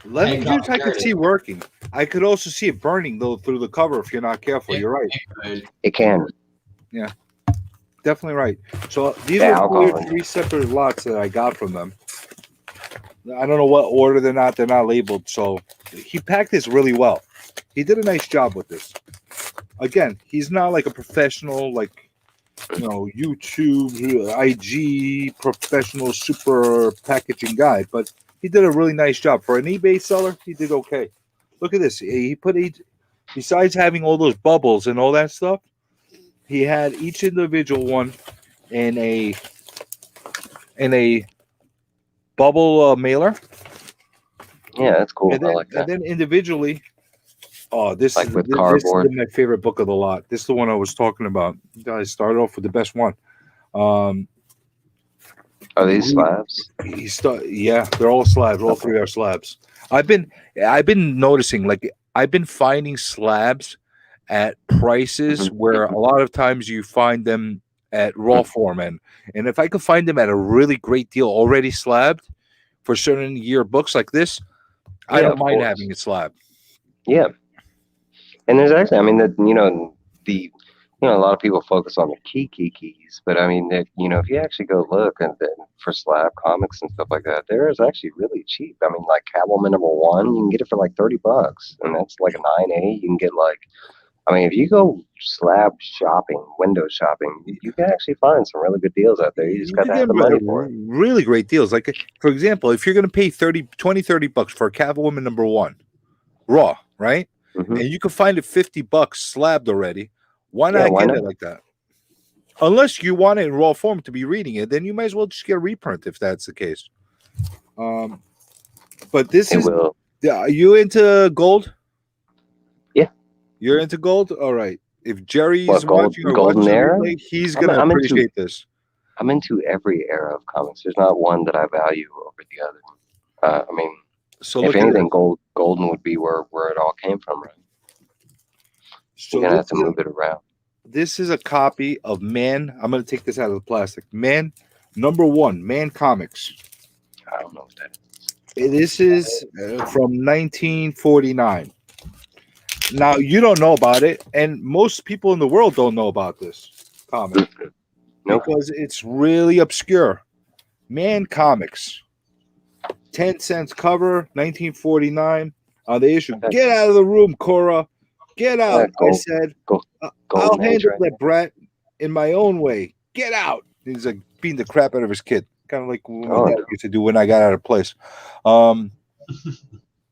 Speaker 1: Lemon juice I could see working. I could also see it burning though through the cover if you're not careful. You're right.
Speaker 2: It can.
Speaker 1: Yeah, definitely right. So these are 3 separate lots that I got from them. I don't know what order they're not labeled. So he packed this really well. He did a nice job with this. Again, he's not like a professional, like YouTube, IG professional super packaging guy, but he did a really nice job. For an eBay seller, he did okay. Look at this. Besides having all those bubbles and all that stuff, he had each individual one in a bubble mailer.
Speaker 2: Yeah, that's cool.
Speaker 1: And then,
Speaker 2: I like that.
Speaker 1: and then individually. Oh, this
Speaker 2: Like
Speaker 1: is
Speaker 2: with
Speaker 1: this
Speaker 2: cardboard.
Speaker 1: is my favorite book of the lot. This is the one I was talking about. I started off with the best one.
Speaker 2: Are these slabs?
Speaker 1: Yeah, they're all slabs. All three are slabs. I've been noticing, like, I've been finding slabs at prices where a lot of times you find them at raw form, and if I could find them at a really great deal already slabbed for certain year books like this, I don't mind having it slabbed.
Speaker 2: Yeah, and there's actually, I mean, that a lot of people focus on the keys, but I mean, that if you actually go look and for slab comics and stuff like that, there is actually really cheap. I mean, like Catwoman #1, you can get it for like $30, and that's like a 9A. You can get like, I mean, if you go slab shopping, window shopping, you can actually find some really good deals out there. You just got to have the money for it.
Speaker 1: Really great deals. Like, for example, if you're going to pay $30 for a Catwoman #1 raw, right? And you can find it $50 slabbed already. Why not get it like that? Unless you want it in raw form to be reading it, then you might as well just get a reprint if that's the case. But this is. Are you into gold?
Speaker 2: Yeah.
Speaker 1: You're into gold? All right. If Jerry's watching or
Speaker 2: Golden
Speaker 1: watching
Speaker 2: Era,
Speaker 1: replay, he's going to appreciate this.
Speaker 2: I'm into every era of comics. There's not one that I value over the other. I mean, so if anything, golden would be where it all came from, right? So you're going to have to move it around.
Speaker 1: This is a copy of Man. I'm going to take this out of the plastic. Man #1, Man Comics.
Speaker 2: I don't know what that
Speaker 1: is. This is from 1949. Now, you don't know about it, and most people in the world don't know about this comic because it's really obscure. Man Comics. 10 cents cover, 1949. The issue. Get out of the room, Cora. Get out. I said, I'll handle that brat in my own way. Get out. He's like beating the crap out of his kid. Kind of like what my dad used to do when I got out of place.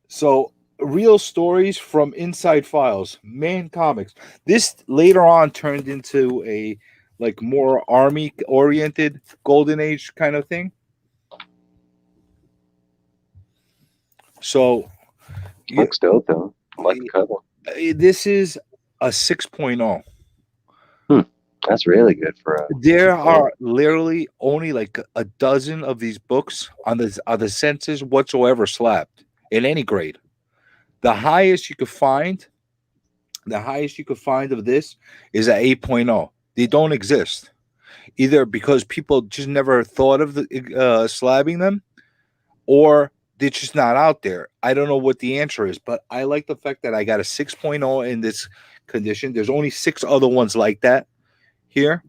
Speaker 1: So, real stories from Inside Files. Man Comics. This later on turned into a like more army-oriented Golden Age kind of thing. So,
Speaker 2: looks dope though. I like the cover.
Speaker 1: This is a 6.0.
Speaker 2: That's really good for
Speaker 1: There are literally only like a dozen of these books on the census whatsoever slabbed in any grade. The highest you could find of this is at 8.0. They don't exist. Either because people just never thought of slabbing them, or they're just not out there. I don't know what the answer is, but I like the fact that I got a 6.0 in this condition. There's only 6 other ones like that here.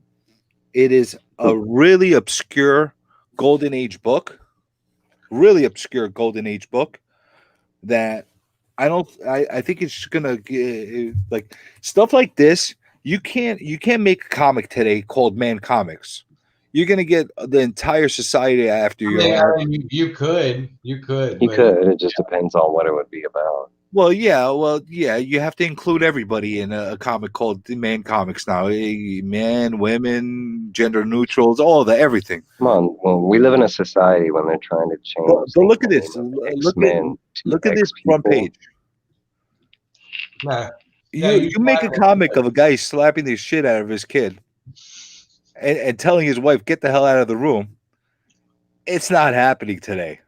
Speaker 1: It is a really obscure Golden Age book. Really obscure Golden Age book that I think it's gonna like stuff like this. You can't make a comic today called Man Comics. You're gonna get the entire society after you.
Speaker 3: You could.
Speaker 2: It just depends on what it would be about.
Speaker 1: Well, yeah. You have to include everybody in a comic called Man Comics now. Men, women, gender neutrals, everything.
Speaker 2: Come on, well, we live in a society when they're trying to change.
Speaker 1: But look at this. Look at this front page.
Speaker 3: No.
Speaker 1: You make a comic of a guy slapping the shit out of his kid and telling his wife, get the hell out of the room. It's not happening today.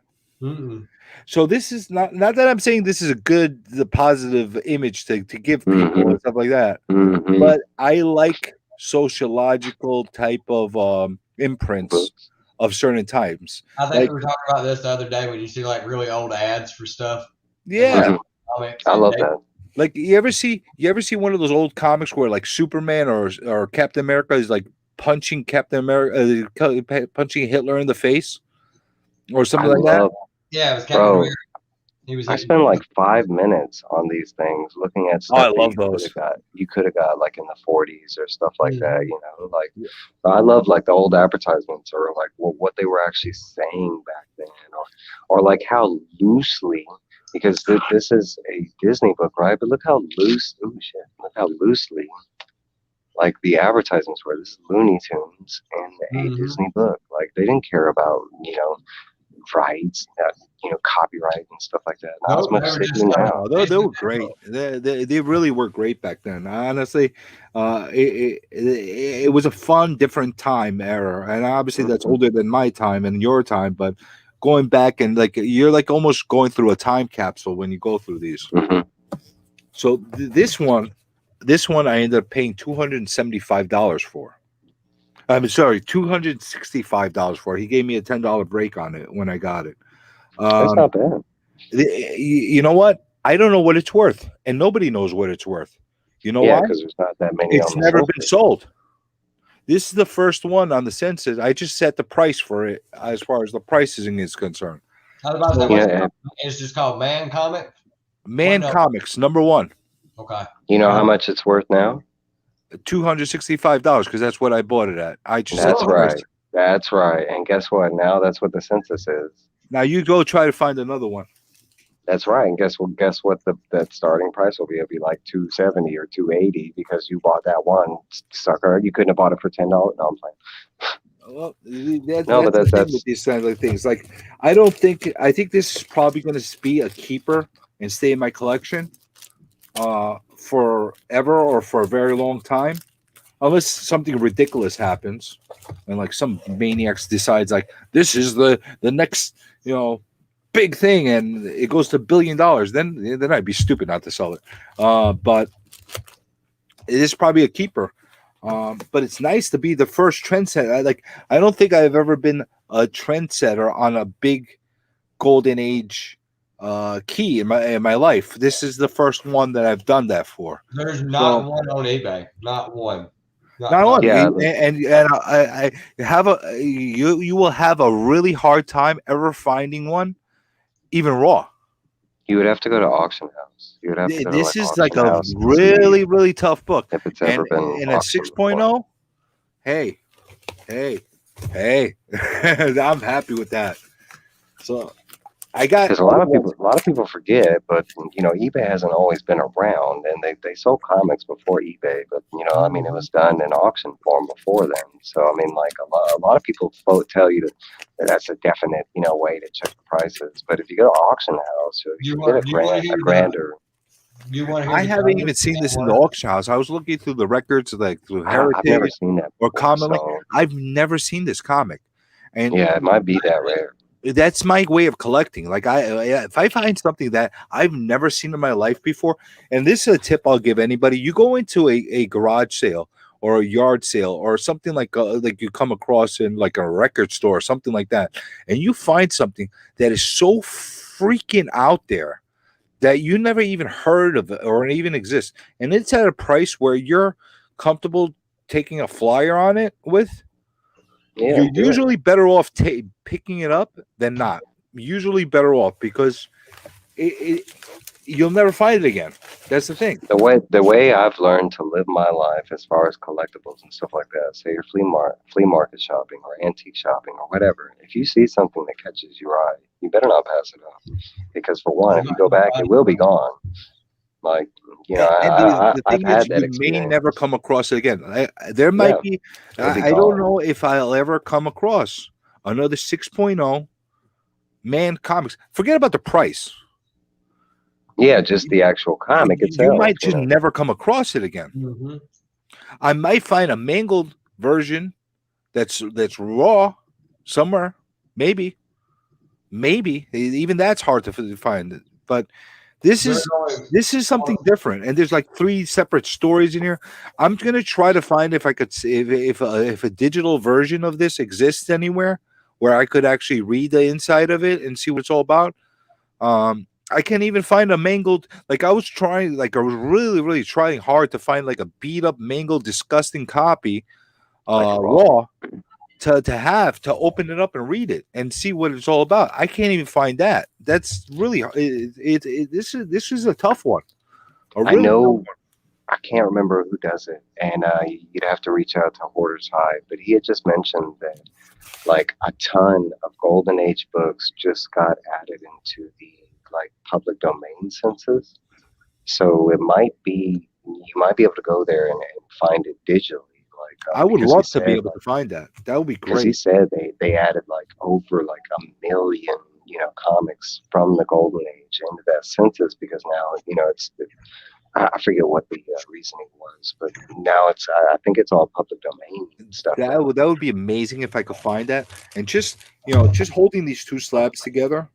Speaker 3: Mm-mm.
Speaker 1: So this is not that I'm saying this is the positive image to give people and stuff like that. But I like sociological type of imprints of certain times.
Speaker 3: I think we were talking about this the other day when you see like really old ads for stuff.
Speaker 1: Yeah.
Speaker 2: I love that.
Speaker 1: Like you ever see one of those old comics where like Superman or Captain America is like punching Captain America, punching Hitler in the face or something like that?
Speaker 3: Yeah, it was Captain America.
Speaker 2: I spent like 5 minutes on these things looking at stuff.
Speaker 1: I love those.
Speaker 2: You could have got like in the 40s or stuff like that. Like I love like the old advertisements or like what they were actually saying back then, or like how loosely. Because this is a Disney book, right? But look how loose. Oh shit! Look how loosely like the advertisements were, this is Looney Tunes and a Disney book. Like they didn't care about, rights, copyright and stuff like that. Not as much as they do now.
Speaker 1: They were great. They really were great back then. Honestly, it was a fun, different time era, and obviously that's older than my time and your time. But going back and like you're like almost going through a time capsule when you go through these. So this one I ended up paying $275 for. I'm sorry, $265 for it. He gave me a $10 break on it when I got it.
Speaker 2: That's not bad.
Speaker 1: You know what? I don't know what it's worth, and nobody knows what it's worth. You know why?
Speaker 2: Because there's not that many.
Speaker 1: It's never been sold. This is the first one on the census. I just set the price for it as far as the pricing is concerned.
Speaker 3: How about that? It's just called Man Comic?
Speaker 1: Man Comics, #1.
Speaker 3: Okay.
Speaker 2: You know how much it's worth now?
Speaker 1: $265 because that's what I bought it at.
Speaker 2: That's right. That's right. And guess what? Now that's what the census is.
Speaker 1: Now you go try to find another one.
Speaker 2: That's right. And guess what? That starting price will be. It'll be like $270 or $280 because you bought that one sucker. You couldn't have bought it for $10. No, I'm playing.
Speaker 1: Well, that's with these kind of things. Like I think this is probably going to be a keeper and stay in my collection forever or for a very long time, unless something ridiculous happens and like some maniacs decides like this is the next big thing and it goes to $1 billion. Then I'd be stupid not to sell it. But it is probably a keeper. But it's nice to be the first trendsetter. I don't think I've ever been a trendsetter on a big golden age key in my life. This is the first one that I've done that for.
Speaker 3: There's not one on eBay. Not one.
Speaker 1: Not one. Yeah, and I have you will have a really hard time ever finding one, even raw.
Speaker 2: You would have to go to auction house. You would have to go
Speaker 1: this
Speaker 2: to
Speaker 1: is like a really, really tough book.
Speaker 2: If it's ever been
Speaker 1: in a 6.0, hey, I'm happy with that. So I got
Speaker 2: because a lot of people forget, but eBay hasn't always been around, and they sold comics before eBay, but it was done in auction form before then. So I mean, like a lot of people tell you that that's a definite way to check the prices. But if you go to auction house, you get a grander.
Speaker 1: I haven't even seen this in the auction house. I was looking through the records, like through Heritage
Speaker 2: I've never seen that
Speaker 1: or Common. I've never seen this comic, and
Speaker 2: it might be that rare.
Speaker 1: That's my way of collecting. Like if I find something that I've never seen in my life before, and this is a tip I'll give anybody: you go into a garage sale or a yard sale or something like you come across in like a record store or something like that, and you find something that is so freaking out there that you never even heard of it or it even exists, and it's at a price where you're comfortable taking a flyer on it with.
Speaker 2: Yeah,
Speaker 1: you're usually better off picking it up than not. Usually better off because you'll never find it again. That's the thing.
Speaker 2: The way I've learned to live my life as far as collectibles and stuff like that, say your flea market shopping or antique shopping or whatever, if you see something that catches your eye, you better not pass it up. Because for one, if you go back, it will be gone. Like,
Speaker 1: the thing
Speaker 2: I've
Speaker 1: is,
Speaker 2: had that
Speaker 1: you
Speaker 2: experience.
Speaker 1: may never come across it again. There might be. I don't know if I'll ever come across another 6.0 Man Comics. Forget about the price.
Speaker 2: Yeah, just the actual comic itself.
Speaker 1: You might just never come across it again.
Speaker 3: Mm-hmm.
Speaker 1: I might find a mangled version that's raw somewhere. Maybe even that's hard to find. But this is something different, and there's like 3 separate stories in here. I'm gonna try to find if I could see if a digital version of this exists anywhere where I could actually read the inside of it and see what it's all about. I can't even find a mangled. Like I was really, really trying hard to find like a beat up, mangled, disgusting copy, raw. To open it up and read it and see what it's all about. I can't even find that. That's really this is a tough one.
Speaker 2: I know. I can't remember who does it, and you'd have to reach out to Hoarder's Hive. But he had just mentioned that like a ton of Golden Age books just got added into the like public domain census. So it might be you might be able to go there and find it digitally. Like
Speaker 1: I would
Speaker 2: because he
Speaker 1: love to be
Speaker 2: said,
Speaker 1: able to find that. That would be
Speaker 2: because he
Speaker 1: great.
Speaker 2: said they added like over like 1 million, comics from the golden age into that census, because now it's I forget what the reasoning was, but now I think it's all public domain and stuff now.
Speaker 1: That would be amazing if I could find that. And just just holding these two slabs together,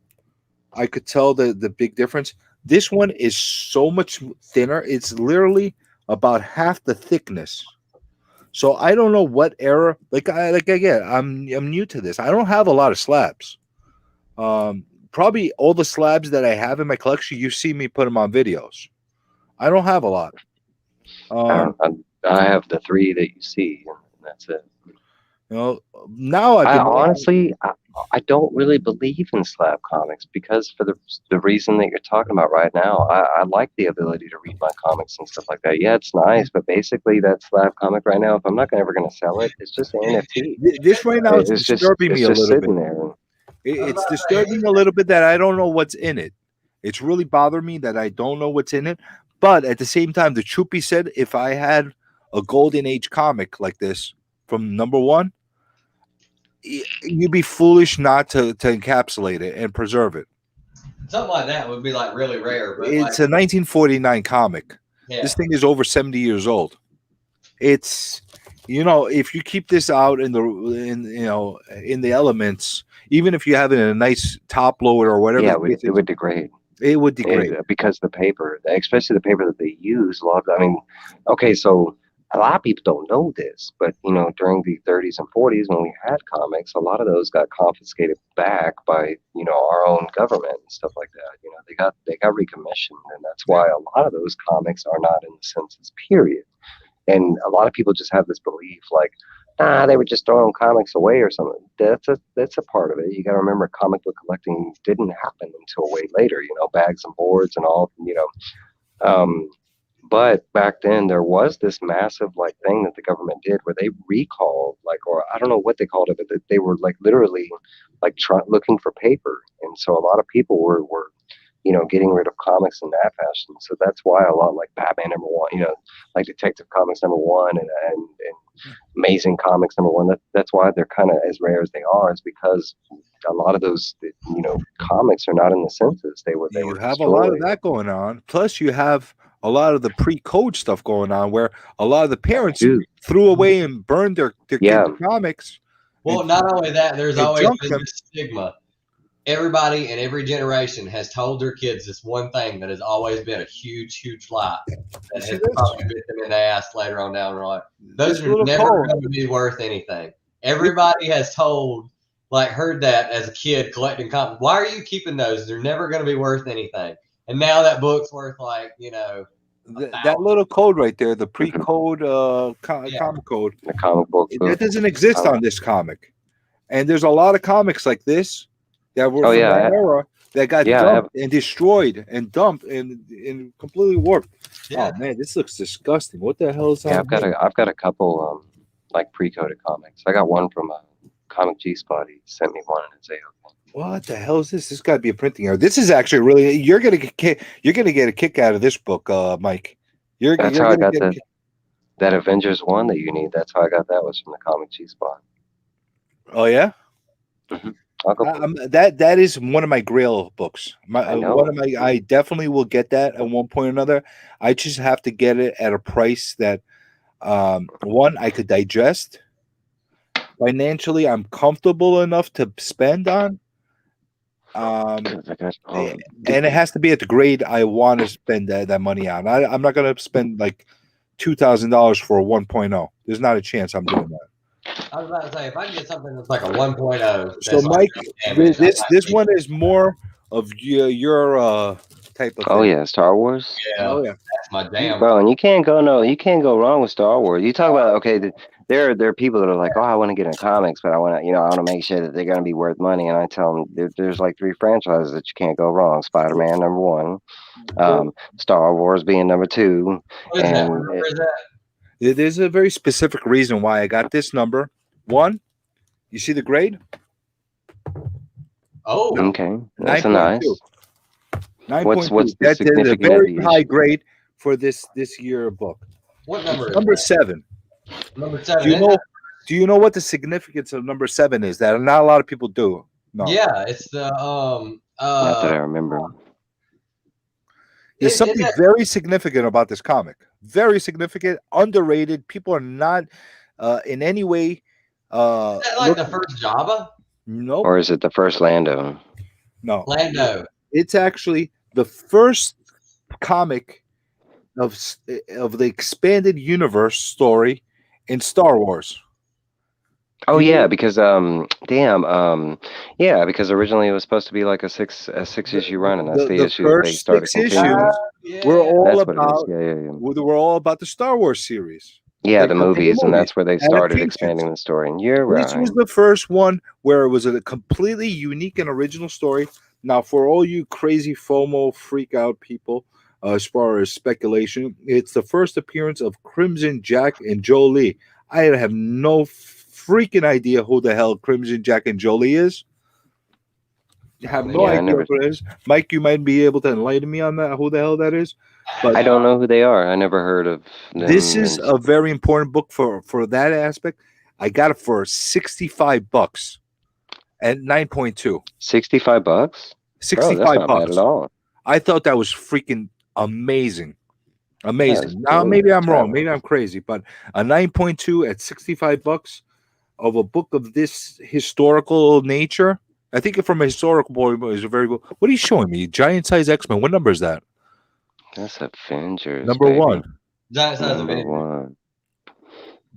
Speaker 1: I could tell the big difference. This one is so much thinner. It's literally about half the thickness. So I don't know what era. Like again, I'm new to this. I don't have a lot of slabs. Probably all the slabs that I have in my collection, you see me put them on videos. I don't have a lot.
Speaker 2: I have the 3 that you see, and that's it.
Speaker 1: Now I've been
Speaker 2: honestly, I don't really believe in slab comics, because for the reason that you're talking about right now, I like the ability to read my comics and stuff like that. Yeah, it's nice, but basically that slab comic right now, if I'm not ever going to sell it, it's just an NFT.
Speaker 1: This right now is disturbing me a little bit.
Speaker 2: There.
Speaker 1: It's disturbing a little bit that I don't know what's in it. It's really bothering me that I don't know what's in it. But at the same time, the truth be said, if I had a golden age comic like this from #1, you'd be foolish not to encapsulate it and preserve it.
Speaker 3: Something like that would be like really rare. But
Speaker 1: it's a 1949 comic.
Speaker 3: Yeah.
Speaker 1: This thing is over 70 years old. It's if you keep this out in the elements, even if you have it in a nice top loader or whatever,
Speaker 2: it would degrade.
Speaker 1: It would degrade
Speaker 2: because the paper, especially the paper that they use. Okay, so a lot of people don't know this, but during the 30s and 40s, when we had comics, a lot of those got confiscated back by our own government and stuff like that. They got recommissioned, and that's why a lot of those comics are not in the census period. And a lot of people just have this belief, like, they were just throwing comics away or something. That's a part of it. You got to remember, comic book collecting didn't happen until way later. Bags and boards and all. But back then there was this massive thing that the government did where they recalled, or I don't know what they called it, but they were literally looking for paper, and so a lot of people were getting rid of comics in that fashion. So that's why a lot like Batman #1, like Detective Comics #1 and Amazing Comics #1. That's why they're kind of as rare as they are, is because a lot of those comics are not in the census. They were
Speaker 1: have a lot of that going on. Plus, you have a lot of the pre-code stuff going on, where a lot of the parents threw away and burned their kids' comics.
Speaker 3: Well, not only that, there's always been this stigma. Everybody in every generation has told their kids this one thing that has always been a huge, huge lie that has probably bit them in the ass later on down the road. Those are never going to be worth anything. Everybody has heard that as a kid collecting comics. Why are you keeping those? They're never going to be worth anything. And now that book's worth
Speaker 1: that little code right there, the pre-code comic code.
Speaker 2: The comic book.
Speaker 1: That doesn't exist on this comic. And there's a lot of comics like this that were from that era that got dumped and destroyed and dumped and completely warped. Yeah. Oh man, this looks disgusting. What the hell is that?
Speaker 2: I've got a couple pre-coded comics. I got one from Comic G Spot. He sent me one, and it's
Speaker 1: what the hell is this? This got to be a printing error. This is actually really you're gonna get a kick out of this book, Mike.
Speaker 2: That's how I got that Avengers 1 that you need. That's how I got that, was from the Comic G Spot.
Speaker 1: Oh yeah.
Speaker 2: Mm-hmm.
Speaker 1: That is one of my Grail books. I definitely will get that at one point or another. I just have to get it at a price that one, I could digest. Financially, I'm comfortable enough to spend on. And it has to be at the grade I want to spend that money on. I'm not going to spend $2,000 for a 1.0. There's not a chance I'm doing that.
Speaker 3: I was about to say, if I can get something that's like a 1.0.
Speaker 1: So, Mike, this one is more of your type of.
Speaker 2: Oh thing. Yeah, Star Wars.
Speaker 3: Yeah, that's my jam,
Speaker 2: bro. And you can't go wrong with Star Wars. You talk about there are people that are like, oh, I want to get in comics, but I want to make sure that they're going to be worth money. And I tell them there's 3 franchises that you can't go wrong. Spider-Man #1, Star Wars being #2,
Speaker 1: there's a very specific reason why I got this number. 1, you see the grade?
Speaker 2: Oh, okay, that's 9.2.
Speaker 1: Nice. 9.2.
Speaker 2: What's the significance?
Speaker 1: That's a very high grade for this year book.
Speaker 3: What number is
Speaker 1: Number
Speaker 3: that?
Speaker 1: 7.
Speaker 3: Number 7.
Speaker 1: Do you know? Do you know what the significance of number 7 is? That not a lot of people do. No.
Speaker 3: Yeah, it's the
Speaker 2: Not that I remember.
Speaker 1: There's something very significant about this comic. Very significant, underrated. People are not in any way.
Speaker 3: Is that like the first Jabba?
Speaker 1: No.
Speaker 2: Or is it the first Lando?
Speaker 1: No.
Speaker 3: Lando.
Speaker 1: It's actually the first comic of the expanded universe story in Star Wars.
Speaker 2: Oh yeah, because because originally it was supposed to be like a six issue run, and that's the issue that they
Speaker 1: first
Speaker 2: started
Speaker 1: 6
Speaker 2: continuing.
Speaker 1: issues were all
Speaker 2: That's what it
Speaker 1: about.
Speaker 2: is.
Speaker 1: Were all about the Star Wars series.
Speaker 2: Yeah,
Speaker 1: Like
Speaker 2: the movies, and that's where they started expanding the story. And you're right.
Speaker 1: This was the first one where it was a completely unique and original story. Now, for all you crazy FOMO freak out people, as far as speculation, it's the first appearance of Crimson Jack and Jolie. I have no freaking idea who the hell Crimson Jack and Jolie is. I have no idea who it is. Mike, you might be able to enlighten me on that, who the hell that is. But
Speaker 2: I don't know who they are. I never heard of them.
Speaker 1: This is a very important book for that aspect. I got it for $65 at 9.2.
Speaker 2: $65?
Speaker 1: $65.
Speaker 2: Bro, that's not bad at all.
Speaker 1: I thought that was freaking amazing. Amazing.
Speaker 2: Now
Speaker 1: maybe I'm wrong. Maybe I'm crazy, but a 9.2 at $65 of a book of this historical nature. I think from a historical point is a very good. What are you showing me? Giant size X-Men. What number is that?
Speaker 2: That's Avengers.
Speaker 1: Number
Speaker 2: baby.
Speaker 1: 1.
Speaker 3: Giant size
Speaker 2: Number
Speaker 3: Avengers.
Speaker 2: 1.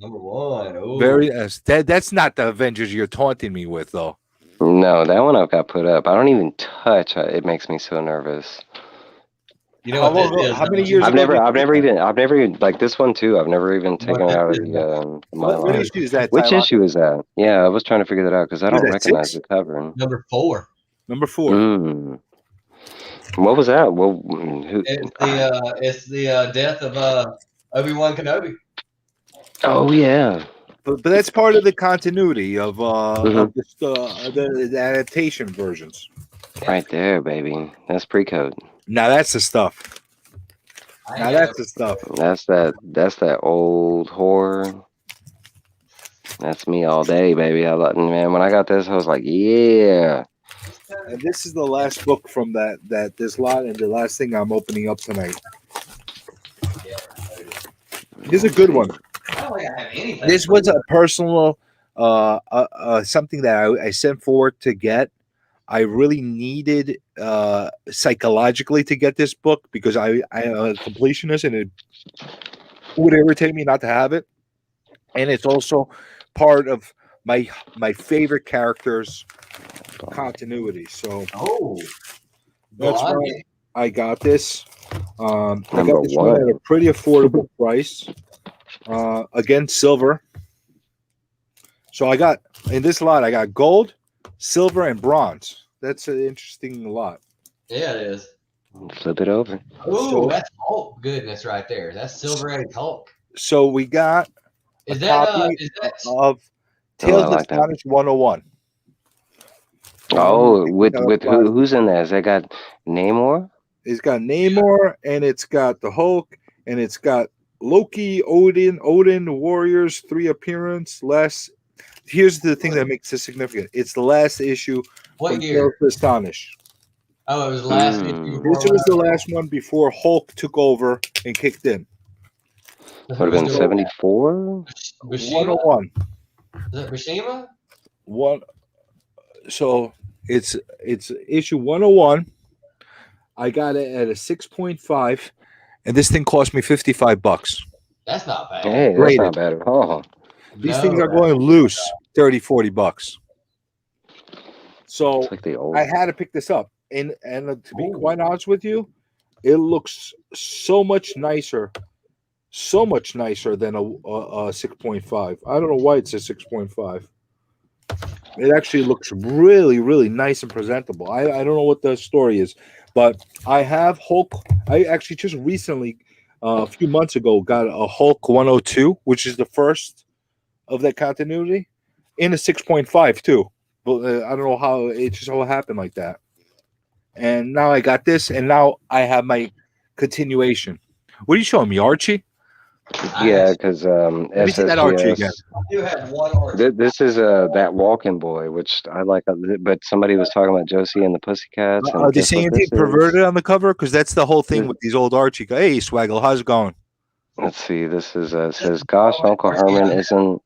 Speaker 3: Number 1. Ooh.
Speaker 1: Very. That's not the Avengers you're taunting me with, though.
Speaker 2: No, that one I've got put up. I don't even touch. It makes me so nervous.
Speaker 3: You know what this is?
Speaker 1: How many years?
Speaker 2: I've never even like this one too. I've never even taken it out of the
Speaker 1: What issue is that?
Speaker 2: Which
Speaker 1: Tylox?
Speaker 2: issue is that? Yeah, I was trying to figure that out because I don't recognize the cover.
Speaker 3: Number 4.
Speaker 1: Number 4.
Speaker 2: What was that? Well, who?
Speaker 3: It's the death of Obi-Wan Kenobi.
Speaker 2: Oh yeah.
Speaker 1: But that's part of the continuity of the adaptation versions.
Speaker 2: Right there, baby. That's pre-code.
Speaker 1: Now that's the stuff. That's the stuff.
Speaker 2: That's that old horror. That's me all day, baby. Man, when I got this, I was like, yeah.
Speaker 1: And this is the last book from this lot, and the last thing I'm opening up tonight. This is a good one.
Speaker 3: I don't think I have anything.
Speaker 1: This was a personal, something that I sent forward to get. I really needed psychologically to get this book because I am a completionist, and it would irritate me not to have it. And it's also part of my favorite characters' continuity. So that's why I got this. I got this one at a pretty affordable price. Again, silver. So I got in this lot. I got gold, silver, and bronze. That's an interesting lot.
Speaker 3: Yeah, it is.
Speaker 2: Flip it over.
Speaker 3: Ooh, that's Hulk goodness right there. That's Silver Age Hulk.
Speaker 1: So we got
Speaker 3: is that
Speaker 1: of Tales of Astonish 101.
Speaker 2: Oh, with who's in there? Has that got Namor?
Speaker 1: It's got Namor, and it's got the Hulk, and it's got Loki, Odin, the Warriors, 3 appearance. Here's the thing that makes this significant. It's the last issue.
Speaker 3: What year?
Speaker 1: Astonish.
Speaker 3: Oh, it was last issue.
Speaker 1: This was the last one before Hulk took over and kicked in.
Speaker 2: Would have been 74?
Speaker 1: 101.
Speaker 3: Is that Mishima?
Speaker 1: So it's issue 101. I got it at a 6.5, and this thing cost me $55.
Speaker 3: That's not bad.
Speaker 2: Hey, that's not bad at all.
Speaker 1: These things are going loose, $30-$40. So
Speaker 2: like
Speaker 1: I had to pick this up, and to be quite honest with you, it looks so much nicer than a 6.5. I don't know why it's a 6.5. It actually looks really, really nice and presentable. I don't know what the story is, but I have Hulk. I actually just recently, a few months ago, got a Hulk 102, which is the first of that continuity, in a 6.5 too. But I don't know how it just all happened like that. And now I got this, and now I have my continuation. What are you showing me, Archie?
Speaker 2: Yeah, because
Speaker 1: Let me see that Archie again.
Speaker 2: SSGS.
Speaker 3: I do have one Archie.
Speaker 2: This is that walking boy, which I like. But somebody was talking about Josie and the Pussycats. And
Speaker 1: Are they
Speaker 2: guess
Speaker 1: saying
Speaker 2: what
Speaker 1: anything
Speaker 2: this
Speaker 1: perverted
Speaker 2: is?
Speaker 1: on the cover? Because that's the whole thing with these old Archie. Hey, Swaggle, how's it going?
Speaker 2: Let's see. This is says, "Gosh, Uncle Herman isn't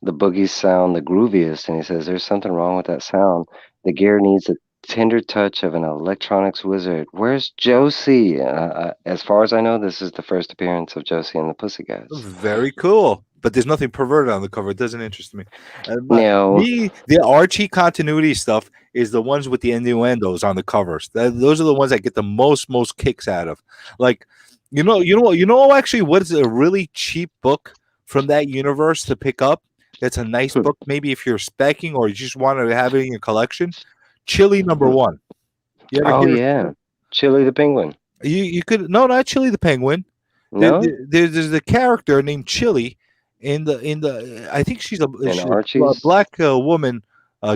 Speaker 2: the boogie sound the grooviest?" And he says, "There's something wrong with that sound. The gear needs a tender touch of an electronics wizard. Where's Josie?" As far as I know, this is the first appearance of Josie and the Pussycats.
Speaker 1: Very cool. But there's nothing perverted on the cover. It doesn't interest me.
Speaker 2: No.
Speaker 1: The Archie continuity stuff is the ones with the innuendos on the covers. Those are the ones I get the most kicks out of. Like, actually, what is a really cheap book from that universe to pick up? That's a nice book. Maybe if you're specking or you just want to have it in your collection. Chili #1.
Speaker 2: Yeah, Chili the Penguin.
Speaker 1: You could not Chili the Penguin.
Speaker 2: No,
Speaker 1: there's a character named Chili in the I think she's a black woman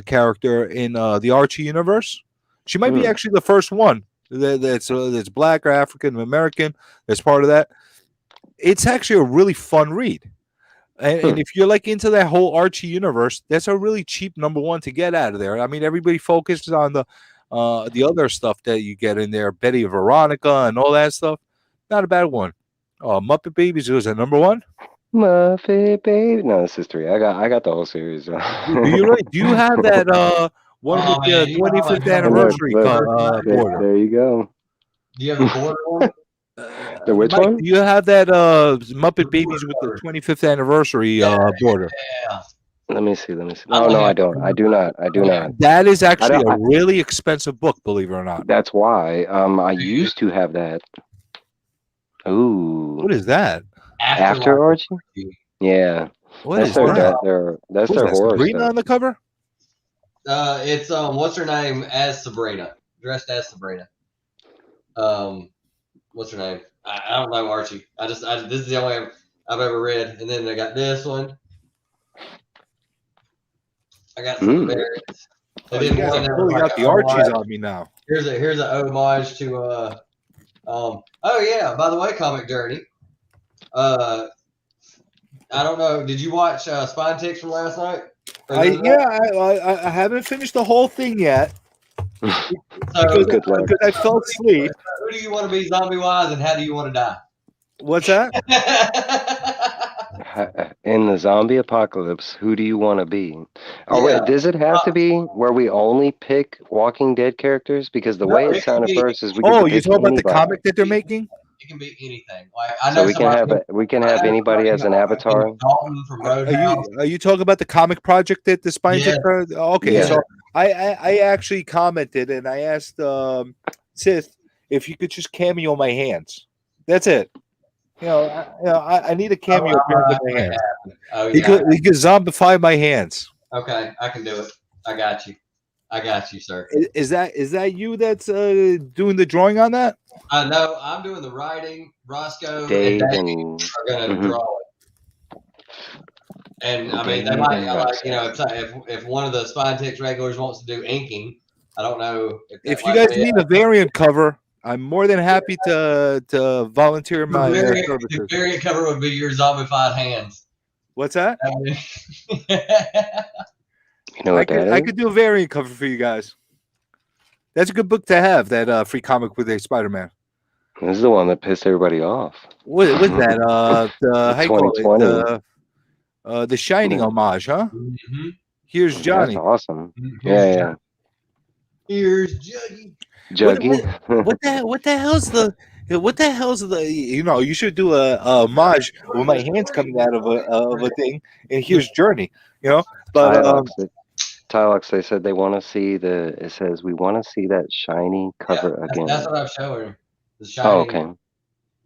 Speaker 1: character in the Archie universe. She might be actually the first one that's black or African American that's part of that. It's actually a really fun read. And if you're like into that whole Archie universe, that's a really cheap #1 to get out of there. I mean, everybody focuses on the other stuff that you get in there, Betty and Veronica and all that stuff. Not a bad one. Muppet Babies was at #1.
Speaker 2: Muppet Baby. No, this is 3. I got the whole series.
Speaker 1: Do you have that one with the 25th anniversary border?
Speaker 2: There you go.
Speaker 3: Do you have the border one?
Speaker 2: The which
Speaker 1: Mike,
Speaker 2: one?
Speaker 1: do you have that Muppet Babies with the 25th anniversary border?
Speaker 3: Yeah.
Speaker 2: Let me see. No, I don't. I do not.
Speaker 1: That is actually a really expensive book, believe it or not.
Speaker 2: That's why. I used to have that. Ooh.
Speaker 1: What is that?
Speaker 2: After Archie? Yeah.
Speaker 1: That's their horror
Speaker 2: Sabrina
Speaker 1: on the cover?
Speaker 3: It's what's her name as Sabrina, dressed as Sabrina. What's her name? I don't know Archie. This is the only I've ever read. And then I got this one. I got some variants.
Speaker 1: You guys are pulling out the Archies on me now.
Speaker 3: Here's an homage to oh yeah, by the way, Comic Journey. I don't know. Did you watch Spine Ticks from last night?
Speaker 1: I haven't finished the whole thing yet. Because I fell asleep.
Speaker 3: Who do you want to be zombie wise, and how do you want to die?
Speaker 1: What's that?
Speaker 2: In the zombie apocalypse, who do you want to be? Wait, does it have to be where we only pick Walking Dead characters? Because the way it sounded first is we can
Speaker 1: you're talking about the comic that they're making?
Speaker 3: It can be anything. Like I know
Speaker 2: we can have anybody as an avatar.
Speaker 1: Are you talking about the comic project that the Spine Tick? Okay, yeah. So I actually commented and I asked Sith if you could just cameo my hands. That's it. I need a cameo appearance of my hands. He could zombify my hands.
Speaker 3: Okay, I can do it. I got you, sir.
Speaker 1: Is that you that's doing the drawing on that?
Speaker 3: No, I'm doing the writing. Roscoe
Speaker 2: Dave
Speaker 3: and Dave are going to draw it. And I mean, they might if one of the Spine Ticks regulars wants to do inking, I don't know
Speaker 1: if you guys need a variant cover. I'm more than happy to volunteer my services.
Speaker 3: The variant cover would be your zombified hands.
Speaker 1: What's that?
Speaker 2: You know what
Speaker 1: I could do a variant cover for you guys. That's a good book to have. That free comic with a Spider-Man.
Speaker 2: This is the one that pissed everybody off.
Speaker 1: What was that? The 2020. The Shining homage, huh?
Speaker 3: Mm-hmm.
Speaker 1: Here's Johnny.
Speaker 2: That's awesome. Yeah.
Speaker 3: Here's Juggy.
Speaker 1: What the hell's the you should do a homage with my hands coming out of a thing, and here's Journey, but
Speaker 2: Tylox, they said they want to see it says we want to see that shiny cover again.
Speaker 3: That's what I'm showing. The Shining.
Speaker 2: Oh, okay.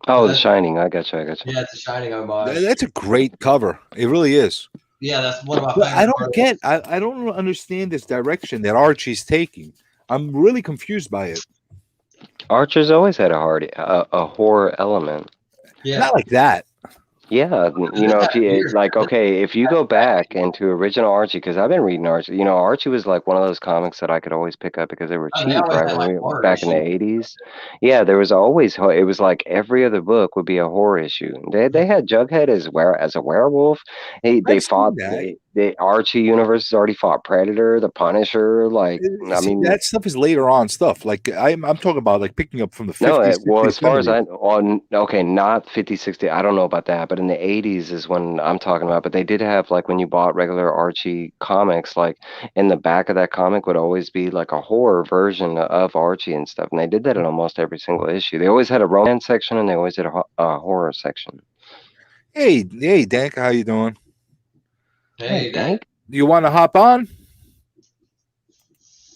Speaker 2: Oh, The Shining. I got you.
Speaker 3: Yeah, it's a Shining homage.
Speaker 1: That's a great cover. It really is.
Speaker 3: Yeah, that's one of my favorites.
Speaker 1: I don't understand this direction that Archie's taking. I'm really confused by it.
Speaker 2: Archer's always had a horror element.
Speaker 3: Yeah.
Speaker 1: Not like that.
Speaker 2: Yeah, you know, if you like, okay, if you go back into original Archie, because I've been reading Archie. You know, Archie was like one of those comics that I could always pick up because they were
Speaker 3: Oh, they
Speaker 2: cheap,
Speaker 3: always
Speaker 2: right?
Speaker 3: had
Speaker 2: When
Speaker 3: like
Speaker 2: we
Speaker 3: horror
Speaker 2: back in the
Speaker 3: issues.
Speaker 2: 80s, yeah, there was always it was like every other book would be a horror issue. They had Jughead as a werewolf. They
Speaker 1: I've seen
Speaker 2: fought
Speaker 1: that.
Speaker 2: the Archie universe has already fought Predator, the Punisher. Like, I
Speaker 1: See,
Speaker 2: mean,
Speaker 1: that stuff is later on stuff. Like I'm talking about like picking up from the
Speaker 2: no,
Speaker 1: 50s,
Speaker 2: well,
Speaker 1: 60s,
Speaker 2: as far as
Speaker 1: 70s.
Speaker 2: okay, not 50, 60, I don't know about that, but in the 80s is when I'm talking about. But they did have, like, when you bought regular Archie comics, like, in the back of that comic would always be like a horror version of Archie and stuff. And they did that in almost every single issue. They always had a romance section and they always had a horror section.
Speaker 1: Hey, Dank, how you doing?
Speaker 3: Hey,
Speaker 2: Dank?
Speaker 1: You want to hop on?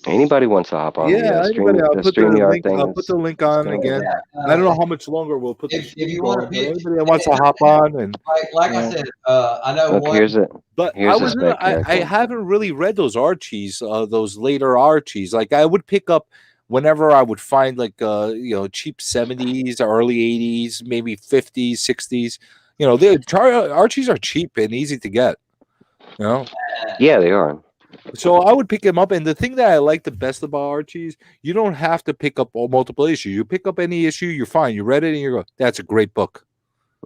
Speaker 2: Anybody wants to hop on
Speaker 1: Yeah, anybody. I'll
Speaker 2: the
Speaker 1: put the
Speaker 2: StreamYard
Speaker 1: link.
Speaker 2: thing
Speaker 1: I'll put the link
Speaker 2: is
Speaker 1: on
Speaker 2: gonna
Speaker 1: again.
Speaker 2: go.
Speaker 1: I don't know how much longer we'll put the
Speaker 3: if
Speaker 1: stream
Speaker 3: you want to
Speaker 1: going, but
Speaker 3: pitch,
Speaker 1: anybody that wants to hop on and
Speaker 3: like I
Speaker 1: Yeah.
Speaker 3: said, I know
Speaker 2: Look,
Speaker 3: one.
Speaker 2: here's a spec
Speaker 1: I
Speaker 2: character.
Speaker 1: haven't really read those Archies, those later Archies. Like I would pick up whenever I would find like cheap 70s, early 80s, maybe 50s, 60s. You know, Archies are cheap and easy to get. You know.
Speaker 2: Yeah, they are.
Speaker 1: So I would pick them up, and the thing that I like the best about Archies, you don't have to pick up all multiple issues. You pick up any issue, you're fine. You read it, and you go, "That's a great book."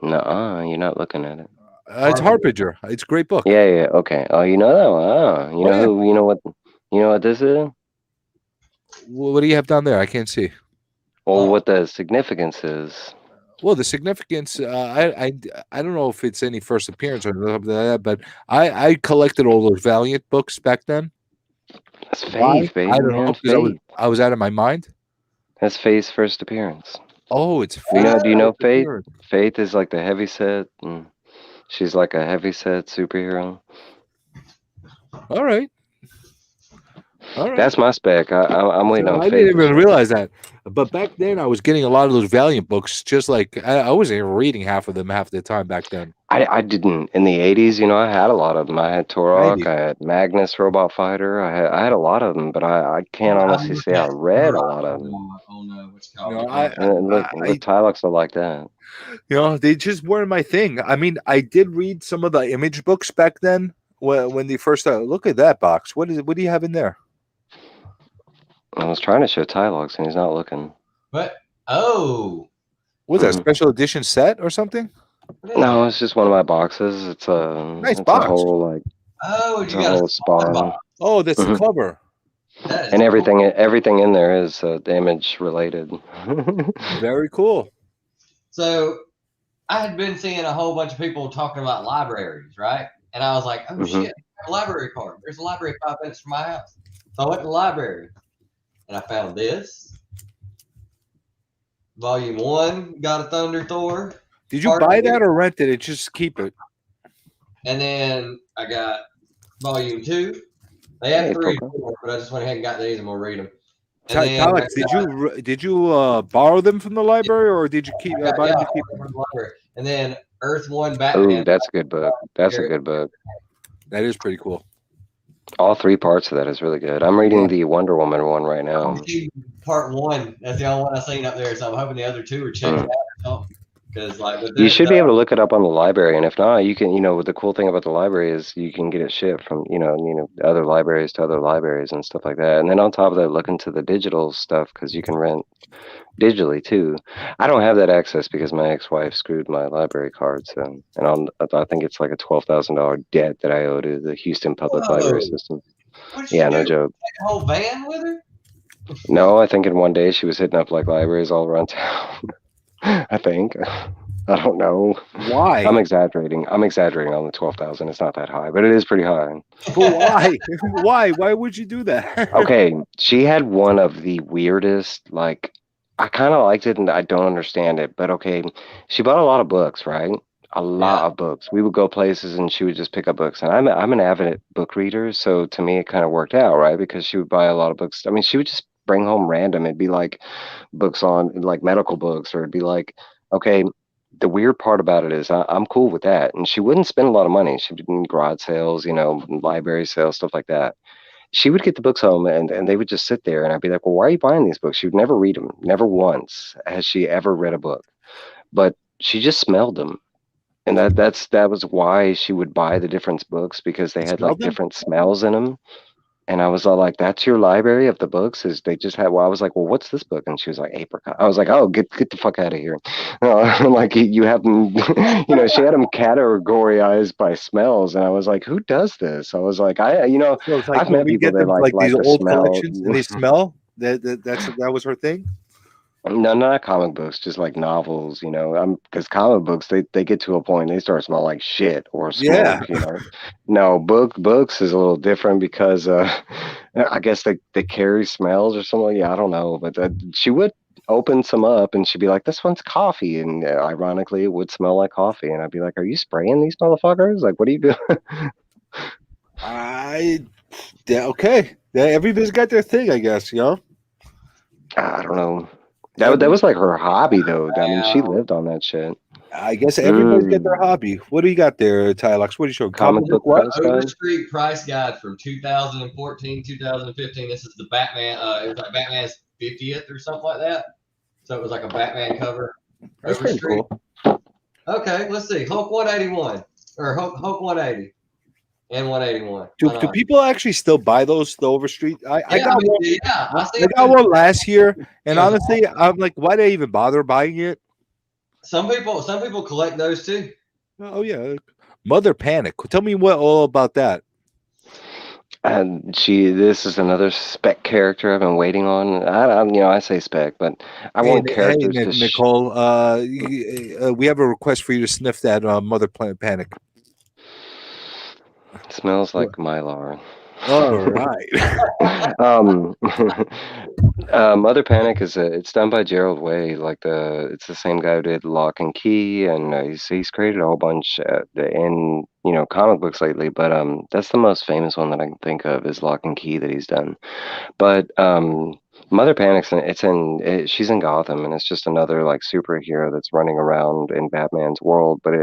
Speaker 2: Nuh-uh, you're not looking at it.
Speaker 1: It's Harbinger. It's a great book.
Speaker 2: Yeah, okay. Oh, you know that one. Oh, you know
Speaker 1: yeah.
Speaker 2: who? You know what this is?
Speaker 1: What do you have down there? I can't see.
Speaker 2: Well, what the significance is?
Speaker 1: Well, the significance, I don't know if it's any first appearance or something like that, but I collected all those Valiant books back then.
Speaker 2: That's
Speaker 1: Why?
Speaker 2: Faith, baby,
Speaker 1: I don't know,
Speaker 2: man.
Speaker 1: because
Speaker 2: Faith.
Speaker 1: I was out of my mind.
Speaker 2: That's Faith's first appearance.
Speaker 1: Oh, it's
Speaker 2: Do you know Faith?
Speaker 1: appearance.
Speaker 2: Faith is like the heavyset, and she's like a heavyset superhero.
Speaker 1: All right.
Speaker 2: That's my spec. I'm waiting on
Speaker 1: I
Speaker 2: Faith.
Speaker 1: didn't even realize that. But back then, I was getting a lot of those Valiant books. Just like I wasn't even reading half of them half the time back then.
Speaker 2: I didn't in the 80s. You know, I had a lot of them. I had Turok. I had Magnus Robot Fighter. I had a lot of them, but I can't honestly say I read a lot of them.
Speaker 3: Oh no, what's called?
Speaker 2: Look, Tylox are like that.
Speaker 1: You know, they just weren't my thing. I mean, I did read some of the Image books back then when they first started. Look at that box. What is it? What do you have in there?
Speaker 2: I was trying to show Tylox and he's not looking.
Speaker 3: What? Oh.
Speaker 1: Was that a special edition set or something?
Speaker 2: No, it's just one of my boxes. It's a
Speaker 1: nice
Speaker 2: it's
Speaker 1: box.
Speaker 2: A whole like
Speaker 3: you got a whole
Speaker 2: spawn.
Speaker 1: Oh, that's the cover.
Speaker 2: And everything in there is Image related.
Speaker 1: Very cool.
Speaker 3: So I had been seeing a whole bunch of people talking about libraries, right? And I was like, oh shit, I have a library card. There's a library 5 minutes from my house. So I went to the library and I found this. Volume 1, got a Thunder Thor.
Speaker 1: Did you buy that or rent it? Just keep it.
Speaker 3: And then I got Volume 2. They had 3 and 4, but I just went ahead and got these and we'll read them.
Speaker 1: Tylox, did you borrow them from the library or did you keep buy them to keep them?
Speaker 3: From the library? And then Earth 1 Batman.
Speaker 2: Ooh, that's a good book. That's a good book.
Speaker 1: That is pretty cool.
Speaker 2: All 3 parts of that is really good. I'm reading the Wonder Woman one right now.
Speaker 3: Part 1. That's the only one I've seen up there, so I'm hoping the other 2 are checked out or something. Because
Speaker 2: you should be able to look it up on the library, and if not, you can. The cool thing about the library is you can get it shipped from other libraries to other libraries and stuff like that. And then on top of that, look into the digital stuff because you can rent digitally too. I don't have that access because my ex-wife screwed my library card, so I think it's like a $12,000 debt that I owe to the Houston Public Library System. Yeah, no joke.
Speaker 3: Take a whole van with her?
Speaker 2: No, I think in one day she was hitting up like libraries all around town. I think. I don't know.
Speaker 1: Why?
Speaker 2: I'm exaggerating. I'm exaggerating on the 12,000. It's not that high, but it is pretty high.
Speaker 1: But why? Why would you do that?
Speaker 2: Okay, she had one of the weirdest, like, I kind of liked it and I don't understand it, but okay, she bought a lot of books, right? A lot of books. We would go places and she would just pick up books. And I'm an avid book reader, so to me it kind of worked out, right? Because she would buy a lot of books. I mean, she would just bring home random. It'd be like books on like medical books, or it'd be like, okay, the weird part about it is I'm cool with that. And she wouldn't spend a lot of money. She did garage sales, library sales, stuff like that. She would get the books home and they would just sit there and I'd be like, well, why are you buying these books? She would never read them. Never once has she ever read a book, but she just smelled them. And that was why she would buy the different books, because they had
Speaker 1: Smell
Speaker 2: like
Speaker 1: them?
Speaker 2: different smells in them. And I was all like, "That's your library of the books?" Is they just had? Well, I was like, "Well, what's this book?" And she was like, "Apricot." I was like, "Oh, get the fuck out of here!" Like you have them, she had them categorized by smells, and I was like, "Who does this?" I was like,
Speaker 1: So it's like
Speaker 2: I've
Speaker 1: when
Speaker 2: met
Speaker 1: we
Speaker 2: people
Speaker 1: get
Speaker 2: that
Speaker 1: them like these
Speaker 2: like the
Speaker 1: old
Speaker 2: smell.
Speaker 1: collections and they smell. That was her thing.
Speaker 2: No, not comic books, just like novels, because comic books they get to a point they start smelling like shit or
Speaker 1: Yeah.
Speaker 2: smoke. No, books is a little different because I guess they carry smells or something. Yeah, I don't know, but she would open some up and she'd be like, "This one's coffee," and ironically, it would smell like coffee, and I'd be like, "Are you spraying these motherfuckers? Like, what are you doing?"
Speaker 1: Okay. Yeah, everybody's got their thing, I guess.
Speaker 2: I don't know. That
Speaker 1: Every,
Speaker 2: was like her hobby though. I mean, she
Speaker 3: Wow.
Speaker 2: lived on that shit.
Speaker 1: I guess everybody's got their
Speaker 2: Mm.
Speaker 1: hobby. What do you got there, Tylox? What do you show?
Speaker 2: Comic
Speaker 1: Comic book
Speaker 2: book
Speaker 1: what?
Speaker 2: price guide.
Speaker 3: Overstreet price guide from 2014, 2015. This is the Batman. It was like Batman's 50th or something like that. So it was like a Batman cover.
Speaker 1: That's pretty
Speaker 3: Overstreet.
Speaker 1: cool.
Speaker 3: Okay, let's see. Hulk 181 or Hulk 180 and 181.
Speaker 1: Do
Speaker 3: Why not?
Speaker 1: people actually still buy those, the Overstreet? I
Speaker 3: Yeah,
Speaker 1: got one.
Speaker 3: yeah. I see
Speaker 1: I got
Speaker 3: them.
Speaker 1: one last year, and
Speaker 3: Yeah.
Speaker 1: honestly, I'm like, why did I even bother buying it?
Speaker 3: Some people collect those too.
Speaker 1: Oh yeah, Mother Panic. Tell me all about that.
Speaker 2: And this is another spec character I've been waiting on. I say spec, but I want characters to.
Speaker 1: Nicole. We have a request for you to sniff that Mother Panic.
Speaker 2: Smells like Mylar.
Speaker 1: All right.
Speaker 2: Mother Panic it's done by Gerald Way. It's the same guy who did Lock and Key, and he's created a whole bunch in comic books lately. But that's the most famous one that I can think of is Lock and Key that he's done. But Mother Panic's she's in Gotham, and it's just another like superhero that's running around in Batman's world. But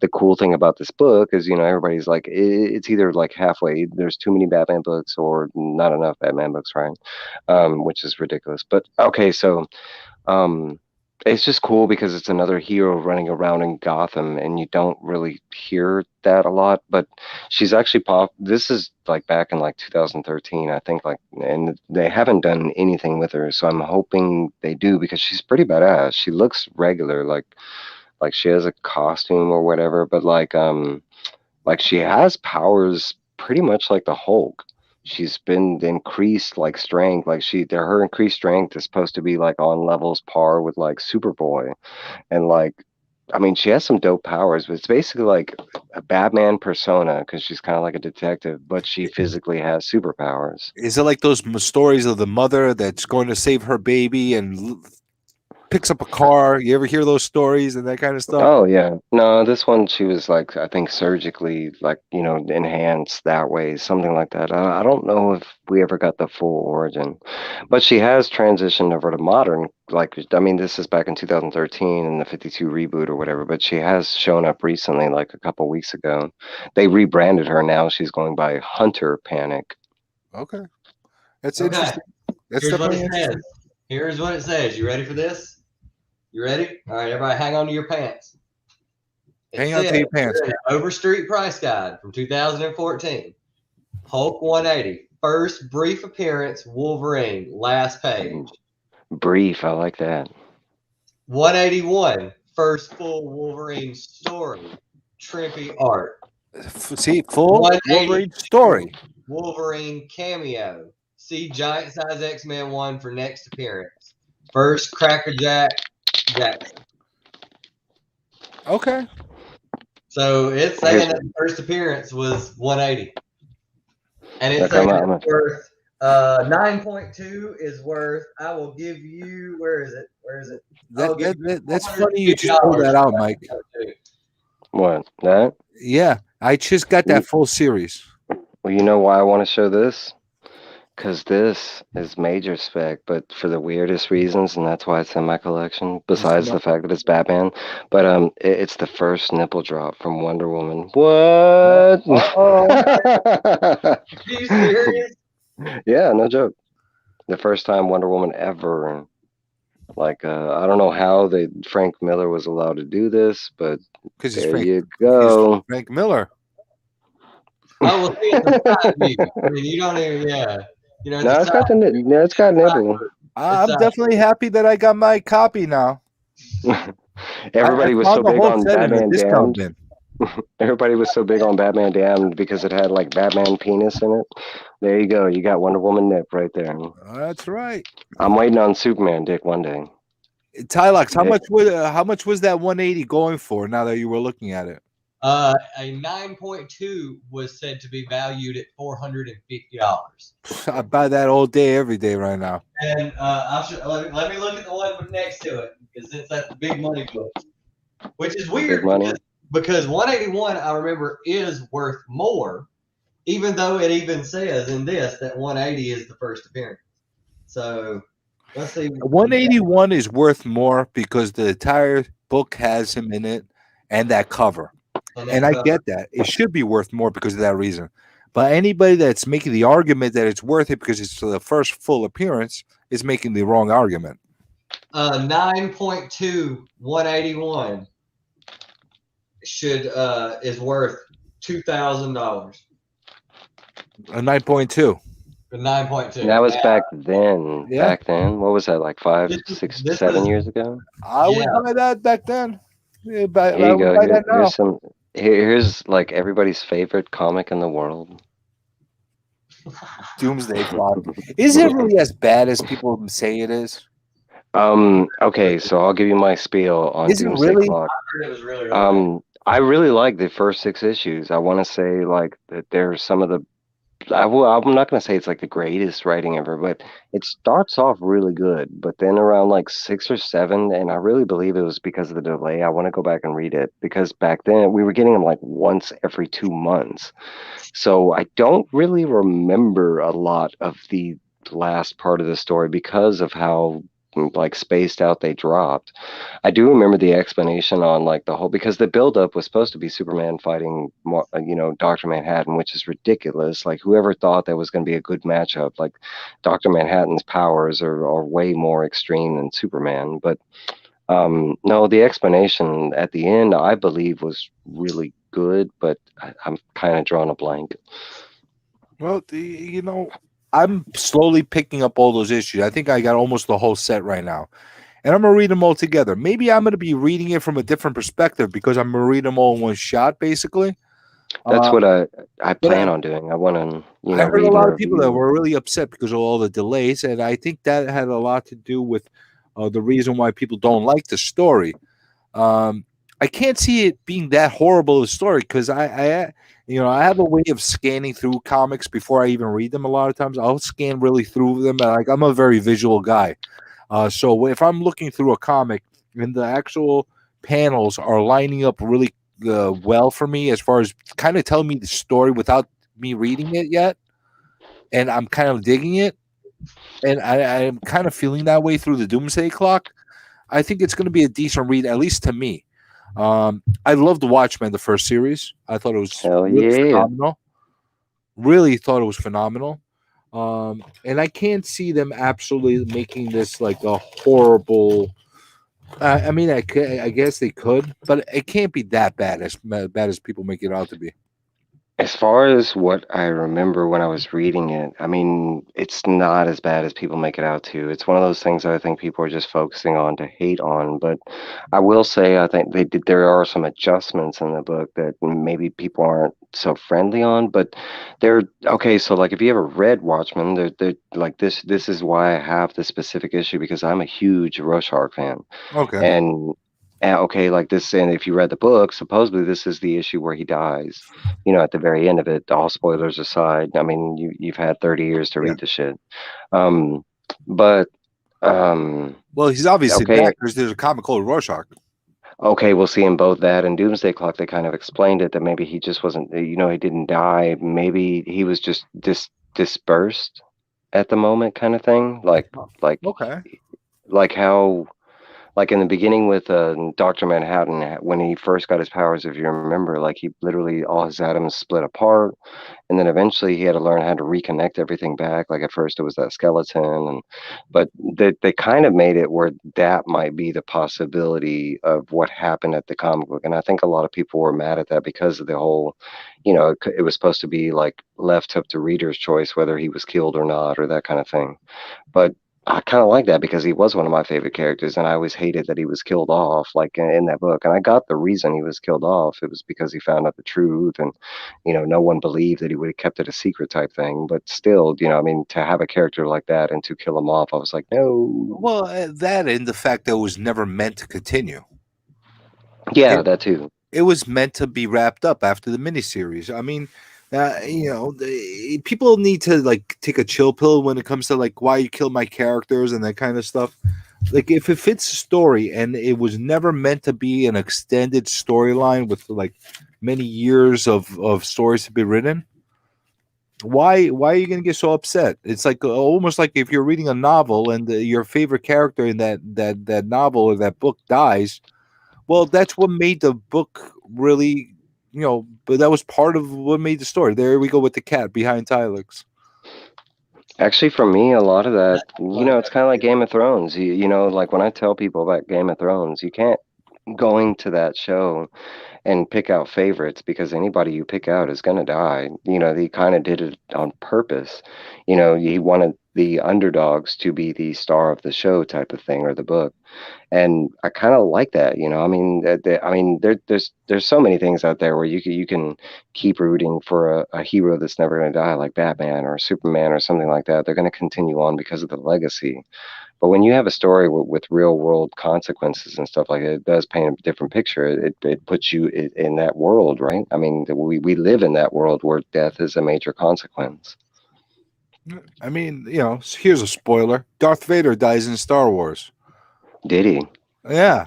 Speaker 2: the cool thing about this book is, everybody's like, it's either like halfway. There's too many Batman books or not enough Batman books, right? Which is ridiculous. But okay, so um, it's just cool because it's another hero running around in Gotham, and you don't really hear that a lot. But she's actually This is like back in like 2013, I think. And they haven't done anything with her, so I'm hoping they do because she's pretty badass. She looks regular, like she has a costume or whatever, but like she has powers pretty much like the Hulk. She's been increased like strength, her increased strength is supposed to be like on levels par with like Superboy. And I mean, she has some dope powers, but it's basically like a Batman persona because she's kind of like a detective, but she physically has superpowers.
Speaker 1: Is it like those stories of the mother that's going to save her baby and picks up a car? You ever hear those stories and that kind of stuff?
Speaker 2: Oh yeah. No, this one she was like I think surgically enhanced that way, something like that. I don't know if we ever got the full origin. But she has transitioned over to modern, I mean this is back in 2013 in the 52 reboot or whatever, but she has shown up recently like a couple weeks ago. They rebranded her now. She's going by Hunter Panic.
Speaker 1: Okay. That's
Speaker 3: Okay.
Speaker 1: interesting. That's
Speaker 3: Here's what
Speaker 1: definitely
Speaker 3: it
Speaker 1: interesting.
Speaker 3: says. Here's what it says. You ready for this? You ready? All right, everybody, hang on to your pants.
Speaker 1: Hang on to your pants.
Speaker 3: Overstreet price guide from 2014. Hulk 180. First brief appearance, Wolverine. Last page.
Speaker 2: Brief, I like that.
Speaker 3: 181. First full Wolverine story. Trippy art.
Speaker 1: See, full Wolverine story.
Speaker 3: Wolverine cameo. See Giant Size X-Men 1 for next appearance. First Cracker Jackson.
Speaker 1: Okay.
Speaker 3: So it's saying that the first appearance was 180. And it's saying it's worth 9.2 is worth, I will give you, where is it?
Speaker 1: That's funny you just pulled that out, Mike.
Speaker 2: What? That?
Speaker 1: Yeah. I just got that full series.
Speaker 2: Well, you know why I want to show this? Because this is major spec, but for the weirdest reasons, and that's why it's in my collection, besides the fact that it's Batman. But it's the first nipple drop from Wonder Woman. What?
Speaker 3: Are you serious?
Speaker 2: Yeah, no joke. The first time Wonder Woman ever Like, I don't know how Frank Miller was allowed to do this, but
Speaker 1: Because
Speaker 2: there you go.
Speaker 1: Frank Miller.
Speaker 3: Oh, well, see, it's a side view. I mean, you don't even, yeah. You know, it's
Speaker 2: No,
Speaker 3: a
Speaker 2: it's
Speaker 3: side
Speaker 2: got no, it's got nibble.
Speaker 1: I'm definitely happy that I got my copy now.
Speaker 2: Everybody was
Speaker 1: found
Speaker 2: so
Speaker 1: the
Speaker 2: big
Speaker 1: whole
Speaker 2: on
Speaker 1: set in a
Speaker 2: Batman
Speaker 1: discount
Speaker 2: Damned.
Speaker 1: bin.
Speaker 2: Everybody was so big on Batman Damned because it had like Batman penis in it. There you go. You got Wonder Woman nip right there.
Speaker 1: That's right.
Speaker 2: I'm waiting on Superman dick one day.
Speaker 1: Tylox, how much was that 180 going for? Now that you were looking at it,
Speaker 3: A 9.2 was said to be valued at $450.
Speaker 1: I buy that all day, every day, right now.
Speaker 3: And let me look at the one next to it because it's at the big money book, which is weird because 181 I remember is worth more, even though it even says in this that 180 is the first appearance. So let's see.
Speaker 1: 181 is worth more because the entire book has him in it and that cover. And I get that. It should be worth more because of that reason. But anybody that's making the argument that it's worth it because it's the first full appearance is making the wrong argument.
Speaker 3: 9.2 181 is worth $2,000.
Speaker 1: A 9.2.
Speaker 3: The 9.2.
Speaker 2: That was back then.
Speaker 1: Yeah.
Speaker 2: Back then, what was that, like 5, 6, 7 years ago?
Speaker 1: I would buy that back then. Yeah,
Speaker 2: Here you go. Here's like everybody's favorite comic in the world.
Speaker 1: Doomsday Clock. Is it really as bad as people say it is?
Speaker 2: Okay, so I'll give you my spiel on Doomsday Clock.
Speaker 3: I heard it was really
Speaker 2: I really like the first 6 issues. I want to say like that there's some of the I'm not going to say it's like the greatest writing ever, but it starts off really good. But then around like 6 or 7, and I really believe it was because of the delay. I want to go back and read it because back then we were getting them like once every 2 months. So I don't really remember a lot of the last part of the story because of how like spaced out they dropped. I do remember the explanation on like the whole because the buildup was supposed to be Superman fighting, Dr. Manhattan, which is ridiculous. Like whoever thought that was going to be a good matchup. Like Dr. Manhattan's powers are way more extreme than Superman. But no, the explanation at the end I believe was really good, but I'm kind of drawing a blank.
Speaker 1: Well, I'm slowly picking up all those issues. I think I got almost the whole set right now. And I'm going to read them all together. Maybe I'm going to be reading it from a different perspective because I'm going to read them all in one shot, basically.
Speaker 2: That's what I plan on doing. I want to,
Speaker 1: I heard a lot of people that were really upset because of all the delays, and I think that had a lot to do with the reason why people don't like the story. I can't see it being that horrible a story because I have a way of scanning through comics before I even read them. A lot of times, I'll scan really through them. Like I'm a very visual guy. So if I'm looking through a comic and the actual panels are lining up really well for me as far as kind of telling me the story without me reading it yet, and I'm kind of digging it, and I'm kind of feeling that way through the Doomsday Clock, I think it's going to be a decent read, at least to me. I loved Watchmen, the first series. I thought it was phenomenal. Really thought it was phenomenal. And I can't see them absolutely making this like a horrible. I mean, I guess they could, but it can't be that bad as people make it out to be.
Speaker 2: As far as what I remember when I was reading it, I mean, it's not as bad as people make it out to. It's one of those things that I think people are just focusing on to hate on. But I will say, I think there are some adjustments in the book that maybe people aren't so friendly on. But they're okay. So, like, if you ever read Watchmen, they're like this. This is why I have this specific issue because I'm a huge Rorschach fan.
Speaker 1: Okay.
Speaker 2: And okay, like this, and if you read the book, supposedly this is the issue where he dies. At the very end of it, all spoilers aside. I mean, you've had 30 years to read the shit. But
Speaker 1: well, he's obviously back because there's a comic called Rorschach.
Speaker 2: Okay, we'll see in both that and Doomsday Clock. They kind of explained it that maybe he just wasn't, he didn't die. Maybe he was just dispersed at the moment, kind of thing. Like
Speaker 1: okay,
Speaker 2: like how. Like in the beginning with Dr. Manhattan, when he first got his powers, if you remember, like he literally all his atoms split apart, and then eventually he had to learn how to reconnect everything back. Like at first it was that skeleton, but they kind of made it where that might be the possibility of what happened at the comic book, and I think a lot of people were mad at that because of the whole, it was supposed to be like left up to reader's choice whether he was killed or not or that kind of thing. But I kind of like that because he was one of my favorite characters, and I always hated that he was killed off, like in that book. And I got the reason he was killed off. It was because he found out the truth, and no one believed that he would have kept it a secret type thing. But still, I mean, to have a character like that and to kill him off, I was like, no.
Speaker 1: Well, that and the fact that it was never meant to continue.
Speaker 2: Yeah, that too.
Speaker 1: It was meant to be wrapped up after the miniseries. I mean, people need to like take a chill pill when it comes to like why you kill my characters and that kind of stuff. Like if it fits the story and it was never meant to be an extended storyline with like many years of stories to be written, why are you going to get so upset? It's like almost like if you're reading a novel and your favorite character in that novel or that book dies. Well, that's what made the book really, but that was part of what made the story. There we go with the cat behind Tylox.
Speaker 2: Actually, for me, a lot of that, it's kind of like Game of Thrones. Like when I tell people about Game of Thrones, you can't going to that show and pick out favorites because anybody you pick out is going to die. He kind of did it on purpose. He wanted the underdogs to be the star of the show type of thing or the book. And I kind of like that, I mean, there's so many things out there where you can keep rooting for a hero that's never going to die, like Batman or Superman or something like that. They're going to continue on because of the legacy. But when you have a story with real world consequences and stuff like that, it does paint a different picture. It puts you in that world, right? I mean, we live in that world where death is a major consequence.
Speaker 1: I mean, here's a spoiler: Darth Vader dies in Star Wars.
Speaker 2: Did he?
Speaker 1: Yeah.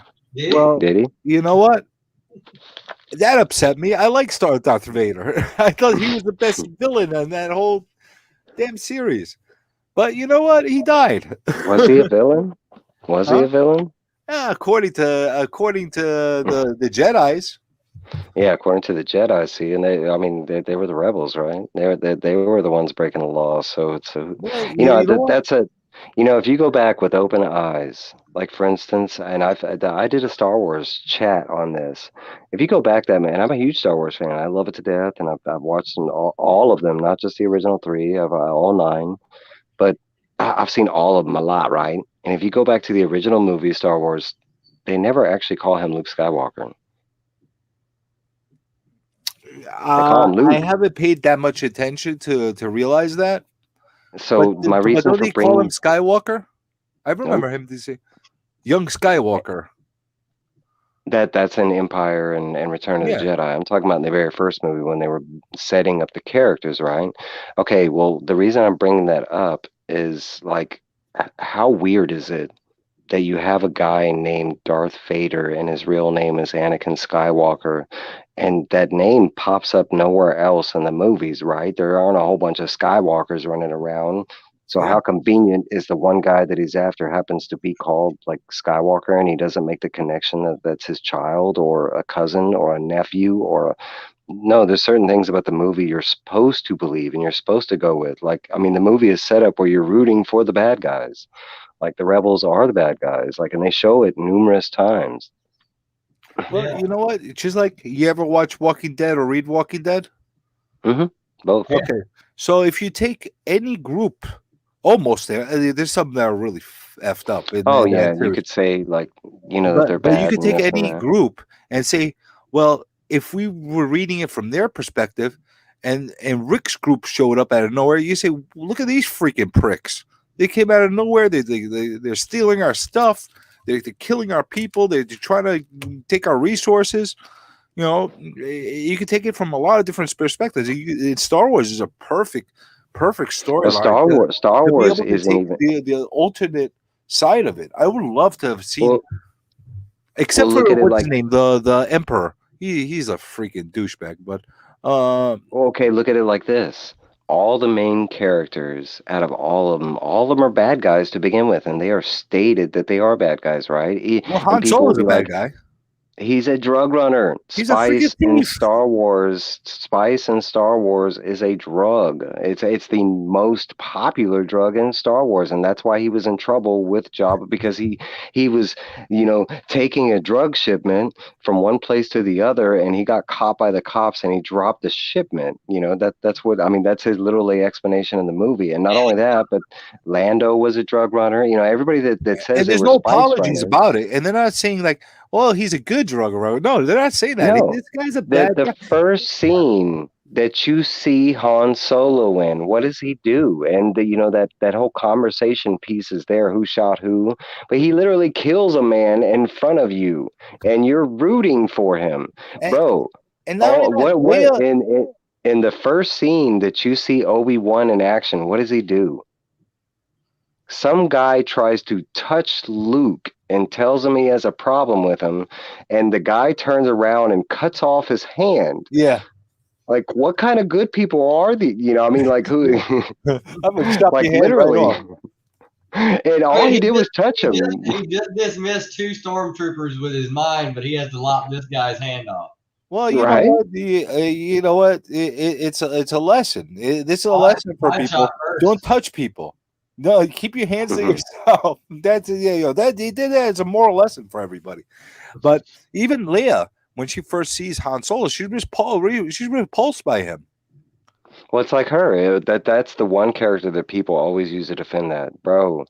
Speaker 3: Well,
Speaker 2: did he?
Speaker 1: You know what? That upset me. I like Darth Vader. I thought he was the best villain in that whole damn series. But you know what? He died.
Speaker 2: Was he a villain? Was he a villain?
Speaker 1: Yeah, according to the Jedis.
Speaker 2: Yeah, according to the Jedi, see, and they were the rebels, right? They were the ones breaking the law. So it's that's a if you go back with open eyes, like for instance, and I did a Star Wars chat on this. If you go back that, man, I'm a huge Star Wars fan. I love it to death, and I've watched them, all of them, not just the original 3, of all 9, but I've seen all of them a lot, right? And if you go back to the original movie Star Wars, they never actually call him Luke Skywalker.
Speaker 1: I haven't paid that much attention to realize that.
Speaker 2: So my reason
Speaker 1: don't
Speaker 2: for
Speaker 1: they call him Skywalker? I remember him to say young Skywalker.
Speaker 2: That's in Empire and Return of the Jedi. I'm talking about in the very first movie when they were setting up the characters, right? Okay, well, the reason I'm bringing that up is like, how weird is it that you have a guy named Darth Vader and his real name is Anakin Skywalker, and that name pops up nowhere else in the movies, right? There aren't a whole bunch of Skywalkers running around. So how convenient is the one guy that he's after happens to be called like Skywalker, and he doesn't make the connection that that's his child or a cousin or a nephew no, there's certain things about the movie you're supposed to believe and you're supposed to go with. Like, I mean, the movie is set up where you're rooting for the bad guys. Like the rebels are the bad guys, like, and they show it numerous times.
Speaker 1: Well, you know what? It's just like, you ever watch Walking Dead or read Walking Dead?
Speaker 2: Mm-hmm. Both.
Speaker 1: Okay. So if you take any group, almost there's some that are really effed up.
Speaker 2: You could say like, that they're bad.
Speaker 1: But you could take any group and say, well, if we were reading it from their perspective, and Rick's group showed up out of nowhere, you say, look at these freaking pricks. They came out of nowhere. They're stealing our stuff. They're killing our people. They're trying to take our resources. You can take it from a lot of different perspectives. Star Wars is a perfect storyline.
Speaker 2: Star Wars isn't even
Speaker 1: the alternate side of it. I would love to have seen, except for what's his name, the Emperor. He's a freaking douchebag. But
Speaker 2: okay, look at it like this. all the main characters, out of all of them are bad guys to begin with, and they are stated that they are bad guys, right?
Speaker 1: Well,
Speaker 2: And
Speaker 1: Han
Speaker 2: people will
Speaker 1: Solo's a
Speaker 2: be
Speaker 1: bad
Speaker 2: like,
Speaker 1: guy.
Speaker 2: he's a drug runner.
Speaker 1: He's a freaking thief.
Speaker 2: Spice in Star Wars is a drug. It's the most popular drug in Star Wars, and that's why he was in trouble with Jabba, because he was, taking a drug shipment from one place to the other, and he got caught by the cops, and he dropped the shipment. That's what I mean. That's his literally explanation in the movie. And not only that, but Lando was a drug runner. Everybody that says
Speaker 1: And
Speaker 2: they
Speaker 1: there's
Speaker 2: were
Speaker 1: no
Speaker 2: spice
Speaker 1: apologies
Speaker 2: runners.
Speaker 1: about it. And they're not saying like, well, he's a good drug runner. No, they're not saying that.
Speaker 2: No,
Speaker 1: This guy's a bad guy.
Speaker 2: the first scene that you see Han Solo in, what does he do? And that whole conversation piece is there, who shot who, but he literally kills a man in front of you, and you're rooting for him,
Speaker 1: And,
Speaker 2: bro.
Speaker 1: and not only that,
Speaker 2: What in the first scene that you see Obi-Wan in action, what does he do? Some guy tries to touch Luke and tells him he has a problem with him, and the guy turns around and cuts off his hand.
Speaker 1: yeah.
Speaker 2: Like, what kind of good people are these? I mean, like, who?
Speaker 1: I'm gonna chop
Speaker 2: Like,
Speaker 1: your hand
Speaker 2: literally.
Speaker 1: right off.
Speaker 2: And all he did was touch him.
Speaker 3: He just dismissed 2 stormtroopers with his mind, but he has to lop this guy's hand off.
Speaker 1: Well, you
Speaker 2: Right?
Speaker 1: know what? You know what? It's a lesson. This is a lesson for people. Don't touch people. No, keep your hands to yourself. That's that's a moral lesson for everybody. But even Leia, when she first sees Han Solo, she's repulsed by him.
Speaker 2: Well, it's like her. That's the one character that people always use to defend that. Bro,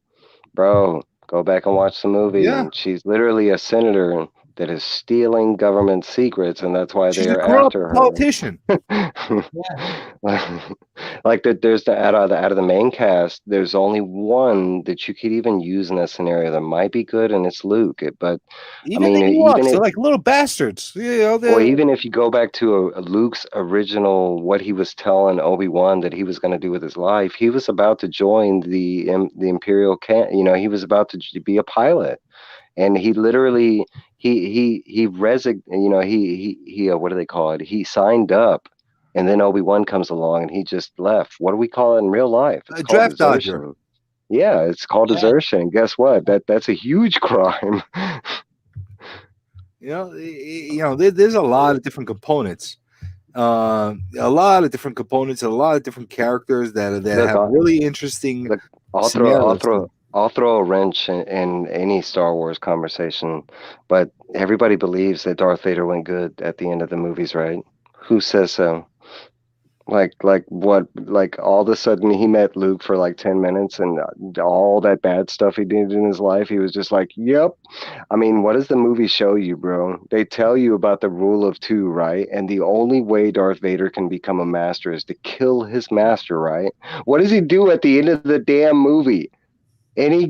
Speaker 2: go back and watch the movie.
Speaker 1: Yeah.
Speaker 2: And she's literally a senator that is stealing government secrets, and that's why
Speaker 1: She's
Speaker 2: they
Speaker 1: a
Speaker 2: are
Speaker 1: corrupt
Speaker 2: after her.
Speaker 1: politician.
Speaker 2: Like there's out of the main cast, there's only one that you could even use in that scenario that might be good, and it's Luke. But
Speaker 1: Even
Speaker 2: I mean,
Speaker 1: the Ewoks, they're like little bastards.
Speaker 2: well, even if you go back to Luke's original, what he was telling Obi-Wan that he was going to do with his life, he was about to join the Imperial camp. He was about to be a pilot, and he literally he what do they call it? He signed up, and then Obi-Wan comes along and he just left. What do we call it in real life? It's
Speaker 1: a
Speaker 2: called
Speaker 1: draft
Speaker 2: desertion.
Speaker 1: dodger.
Speaker 2: Yeah, it's called desertion. Guess what? That's a huge crime.
Speaker 1: There's a lot of different components. A lot of different components, and a lot of different characters that have really interesting.
Speaker 2: I'll throw a wrench in any Star Wars conversation, but everybody believes that Darth Vader went good at the end of the movies, right? Who says so? Like what? Like all of a sudden he met Luke for like 10 minutes, and all that bad stuff he did in his life, he was just like, yep. I mean, what does the movie show you, bro? They tell you about the rule of 2, right? And the only way Darth Vader can become a master is to kill his master, right? What does he do at the end of the damn movie? And he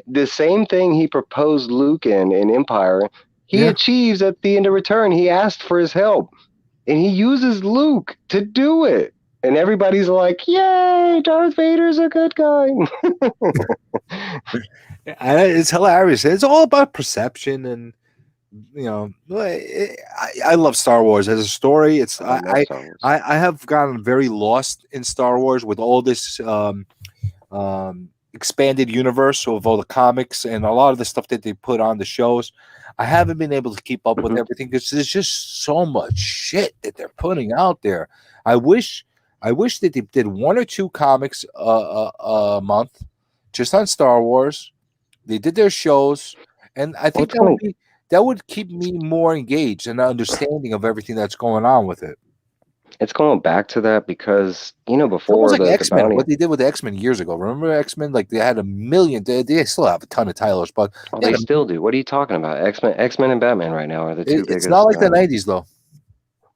Speaker 2: the same thing he proposed Luke in Empire, he achieves at the end of Return. He asked for his help, and he uses Luke to do it. And everybody's like, yay, Darth Vader's a good guy.
Speaker 1: It's hilarious. It's all about perception, and I love Star Wars as a story. I have gotten very lost in Star Wars with all this expanded universe of all the comics and a lot of the stuff that they put on the shows. I haven't been able to keep up with everything because there's just so much shit that they're putting out there. I wish that they did 1 or 2 comics a month just on Star Wars. They did their shows, and I think that would keep me more engaged and understanding of everything that's going on with it.
Speaker 2: It's going back to that because before
Speaker 1: like X-Men, what they did with the X-Men years ago. Remember X-Men? Like they had a million. They still have a ton of Tylox, but
Speaker 2: they still do. What are you talking about? X-Men and Batman right now are the 2 biggest.
Speaker 1: It's not like the 90s though.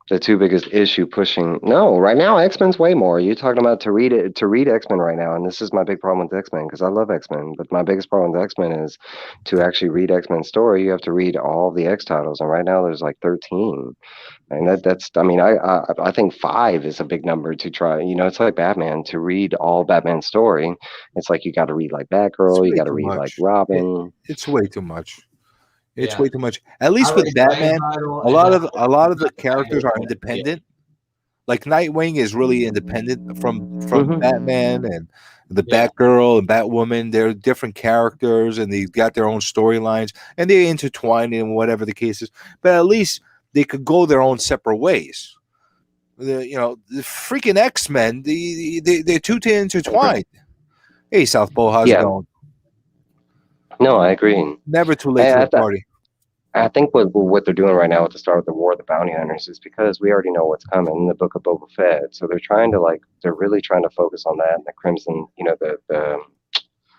Speaker 2: The 2 biggest issue pushing. No, right now X-Men's way more. You're talking about to read X-Men right now, and this is my big problem with X-Men because I love X-Men, but my biggest problem with X-Men is to actually read X-Men's story. You have to read all the X titles, and right now there's like 13. And that's I mean, I think 5 is a big number to try. It's like Batman, to read all Batman's story. It's like you got to read like Batgirl, you got to read like Robin.
Speaker 1: It's way too much. It's way too much. At least with Batman, a lot of the characters are independent. Like Nightwing is really independent from Batman and the
Speaker 3: Yeah.
Speaker 1: Batgirl and Batwoman. They're different characters and they've got their own storylines and they intertwine in whatever the case is. But at least they could go their own separate ways. The freaking X-Men, they're too intertwined. Hey, Southpaw, how's it going?
Speaker 2: No, I agree.
Speaker 1: Never too late to the party.
Speaker 2: I think what they're doing right now with the start of the War of the Bounty Hunters is because we already know what's coming in the Book of Boba Fett. So they're really trying to focus on that and the Crimson, the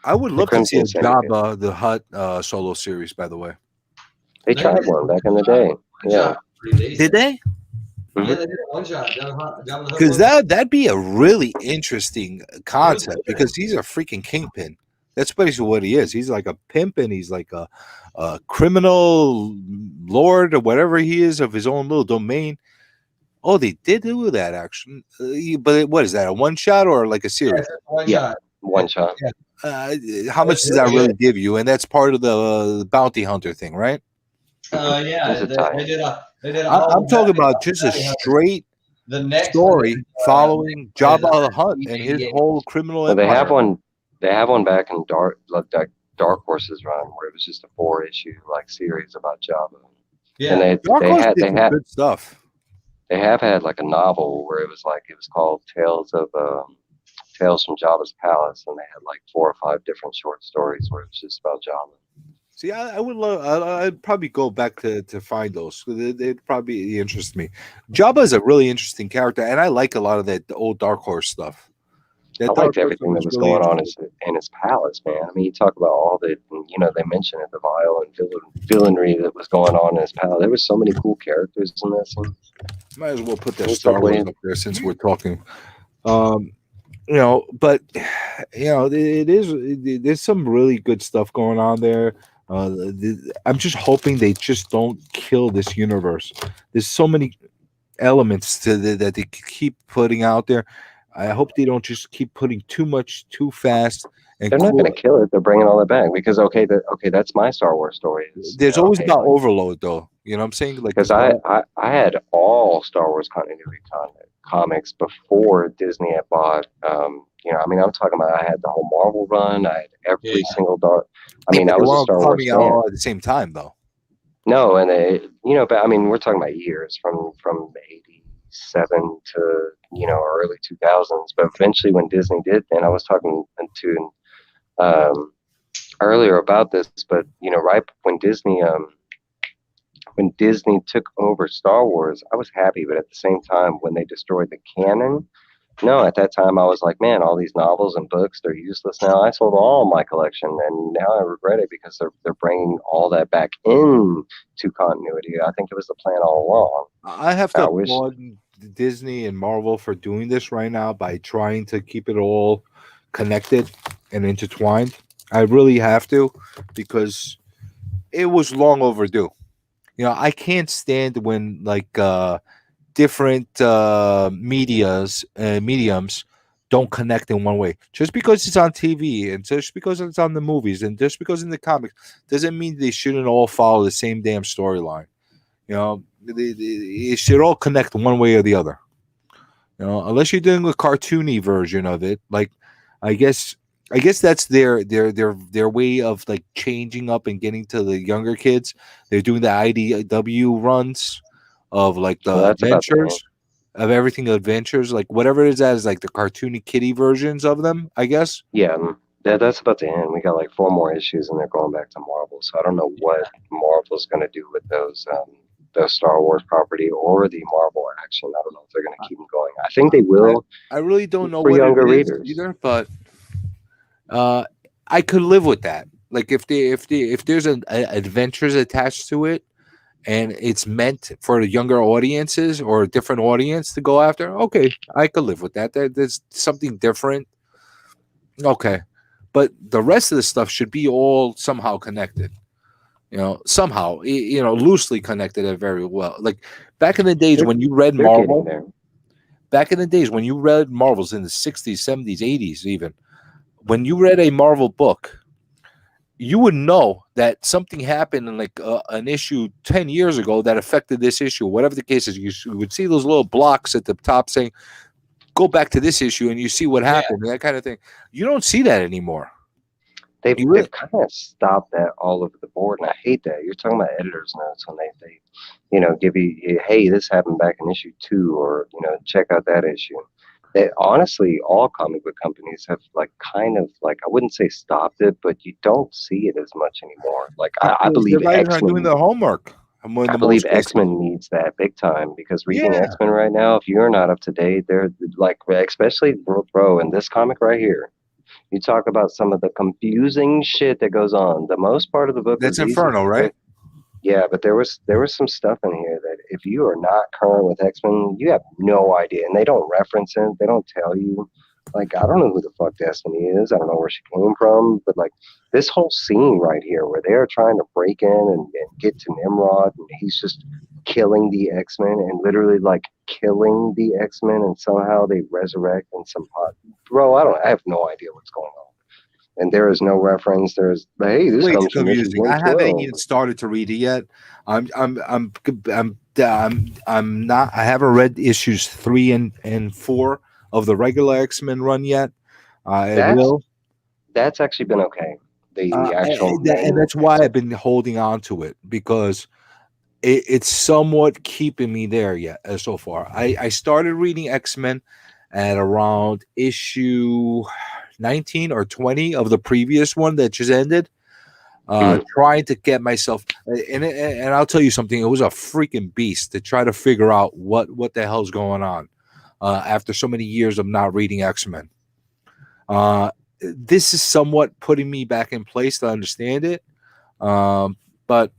Speaker 1: I would love to see a Jabba the Hutt solo series, by the way.
Speaker 2: They tried one back in the day. Yeah.
Speaker 1: Did they?
Speaker 3: Yeah, they did one shot.
Speaker 1: Because that'd be a really interesting concept because he's a freaking kingpin. That's basically what he is. He's like a pimp and he's like a criminal lord or whatever he is of his own little domain. Oh, they did do that actually. But what is that? A one shot or like a series?
Speaker 2: One shot.
Speaker 1: How much does that really give you? And that's part of the bounty hunter thing, right?
Speaker 3: Yeah. They did
Speaker 1: I'm talking about just a straight story following Jabba the Hutt and his whole criminal empire.
Speaker 2: They have one back in Dark Horse's run where it was just a 4-issue series about Jabba.
Speaker 1: Yeah,
Speaker 2: and
Speaker 1: they had good stuff.
Speaker 2: They have had like a novel where it was called Tales from Jabba's Palace, and they had like 4 or 5 different short stories where it was just about Jabba.
Speaker 1: See, I would love. I'd probably go back to find those. They'd probably interest me. Jabba is a really interesting character, and I like a lot of the old Dark Horse stuff.
Speaker 2: I liked everything that was really going on in his palace, man. I mean, you talk about all the, they mentioned it, the vile and villainry that was going on in his palace. There were so many cool characters in this.
Speaker 1: Might as well put that Star Wars up there since we're talking. But it is. There's some really good stuff going on there. I'm just hoping they just don't kill this universe. There's so many elements to that they keep putting out there. I hope they don't just keep putting too much too fast. And
Speaker 2: they're not going to kill it. They're bringing all that back because that's my Star Wars story.
Speaker 1: There's always about overload, though. You know what I'm saying?
Speaker 2: Because I had all Star Wars continuity comics before Disney had bought. I'm talking about I had the whole Marvel run. I had every single Dark. I was a Star Wars fan.
Speaker 1: All at the same time, though.
Speaker 2: No, and but we're talking about years from '87 to early 2000s. But eventually, when Disney did, and I was talking to earlier about this, but right when Disney took over Star Wars, I was happy, but at the same time, when they destroyed the canon. No, at that time I was like, man, all these novels and books, they're useless now. I sold all my collection, and now I regret it because they're bringing all that back into continuity. I think it was the plan all along.
Speaker 1: I have to applaud Disney and Marvel for doing this right now by trying to keep it all connected and intertwined. I really have to because it was long overdue. I can't stand when different mediums don't connect in one way. Just because it's on TV and just because it's on the movies and just because in the comics doesn't mean they shouldn't all follow the same damn storyline. It should all connect one way or the other. Unless you're doing a cartoony version of it, I guess that's their way of changing up and getting to the younger kids. They're doing the IDW runs of the adventures of everything adventures, whatever it is as the cartoony kitty versions of them, I guess.
Speaker 2: Yeah, that's about to end. We got 4 more issues and they're going back to Marvel. So I don't know what Marvel's going to do with those Star Wars property or the Marvel action. I don't know if they're going to keep them going. I think they will.
Speaker 1: I really don't know
Speaker 2: for
Speaker 1: what
Speaker 2: younger
Speaker 1: it is
Speaker 2: readers
Speaker 1: either, but I could live with that. If there's an adventures attached to it, and it's meant for the younger audiences or a different audience to go after, okay, I could live with that. There's something different. Okay. But the rest of the stuff should be all somehow connected. Somehow, loosely connected very well. Back in the days when you read Marvel, back in the days when you read Marvels in the 60s, 70s, 80s even, when you read a Marvel book, you would know that something happened in like an issue 10 years ago that affected this issue. Whatever the case is, you would see those little blocks at the top saying, "Go back to this issue," and you see what happened, that kind of thing. You don't see that anymore.
Speaker 2: They've kind of stopped that all over the board, and I hate that. You're talking about editor's notes when they give you, hey, this happened back in issue 2, or check out that issue. That honestly, all comic book companies have like kind of like, I wouldn't say stopped it, but you don't see it as much anymore. Like I believe
Speaker 1: X-Men are doing their homework.
Speaker 2: I believe X-Men needs that big time, because reading X-Men right now, if you're not up to date, they're like, especially bro, in this comic right here. You talk about some of the confusing shit that goes on. The most part of the book
Speaker 1: that's Inferno, right?
Speaker 2: Yeah, but there was some stuff in here that if you are not current with X-Men, you have no idea, and they don't reference it. They don't tell you. Like, I don't know who the fuck Destiny is. I don't know where she came from, but like this whole scene right here where they're trying to break in and get to Nimrod, and he's just killing the X-Men and literally like killing the X-Men, and somehow they resurrect in some pot. Bro, I have no idea what's going on. And there is no reference. There's, hey, this comes from
Speaker 1: confusing. I haven't even started to read it yet. I'm not. I haven't read issues 3 and 4 of the regular X-Men run yet. I will.
Speaker 2: That's actually been okay. The actual,
Speaker 1: and that's why I've been holding on to it, because it's somewhat keeping me there yet so far. I started reading X-Men at around issue 19 or 20 of the previous one that just ended, trying to get myself, and I'll tell you something, it was a freaking beast to try to figure out what the hell's going on after so many years of not reading X-Men. This is somewhat putting me back in place to understand it, but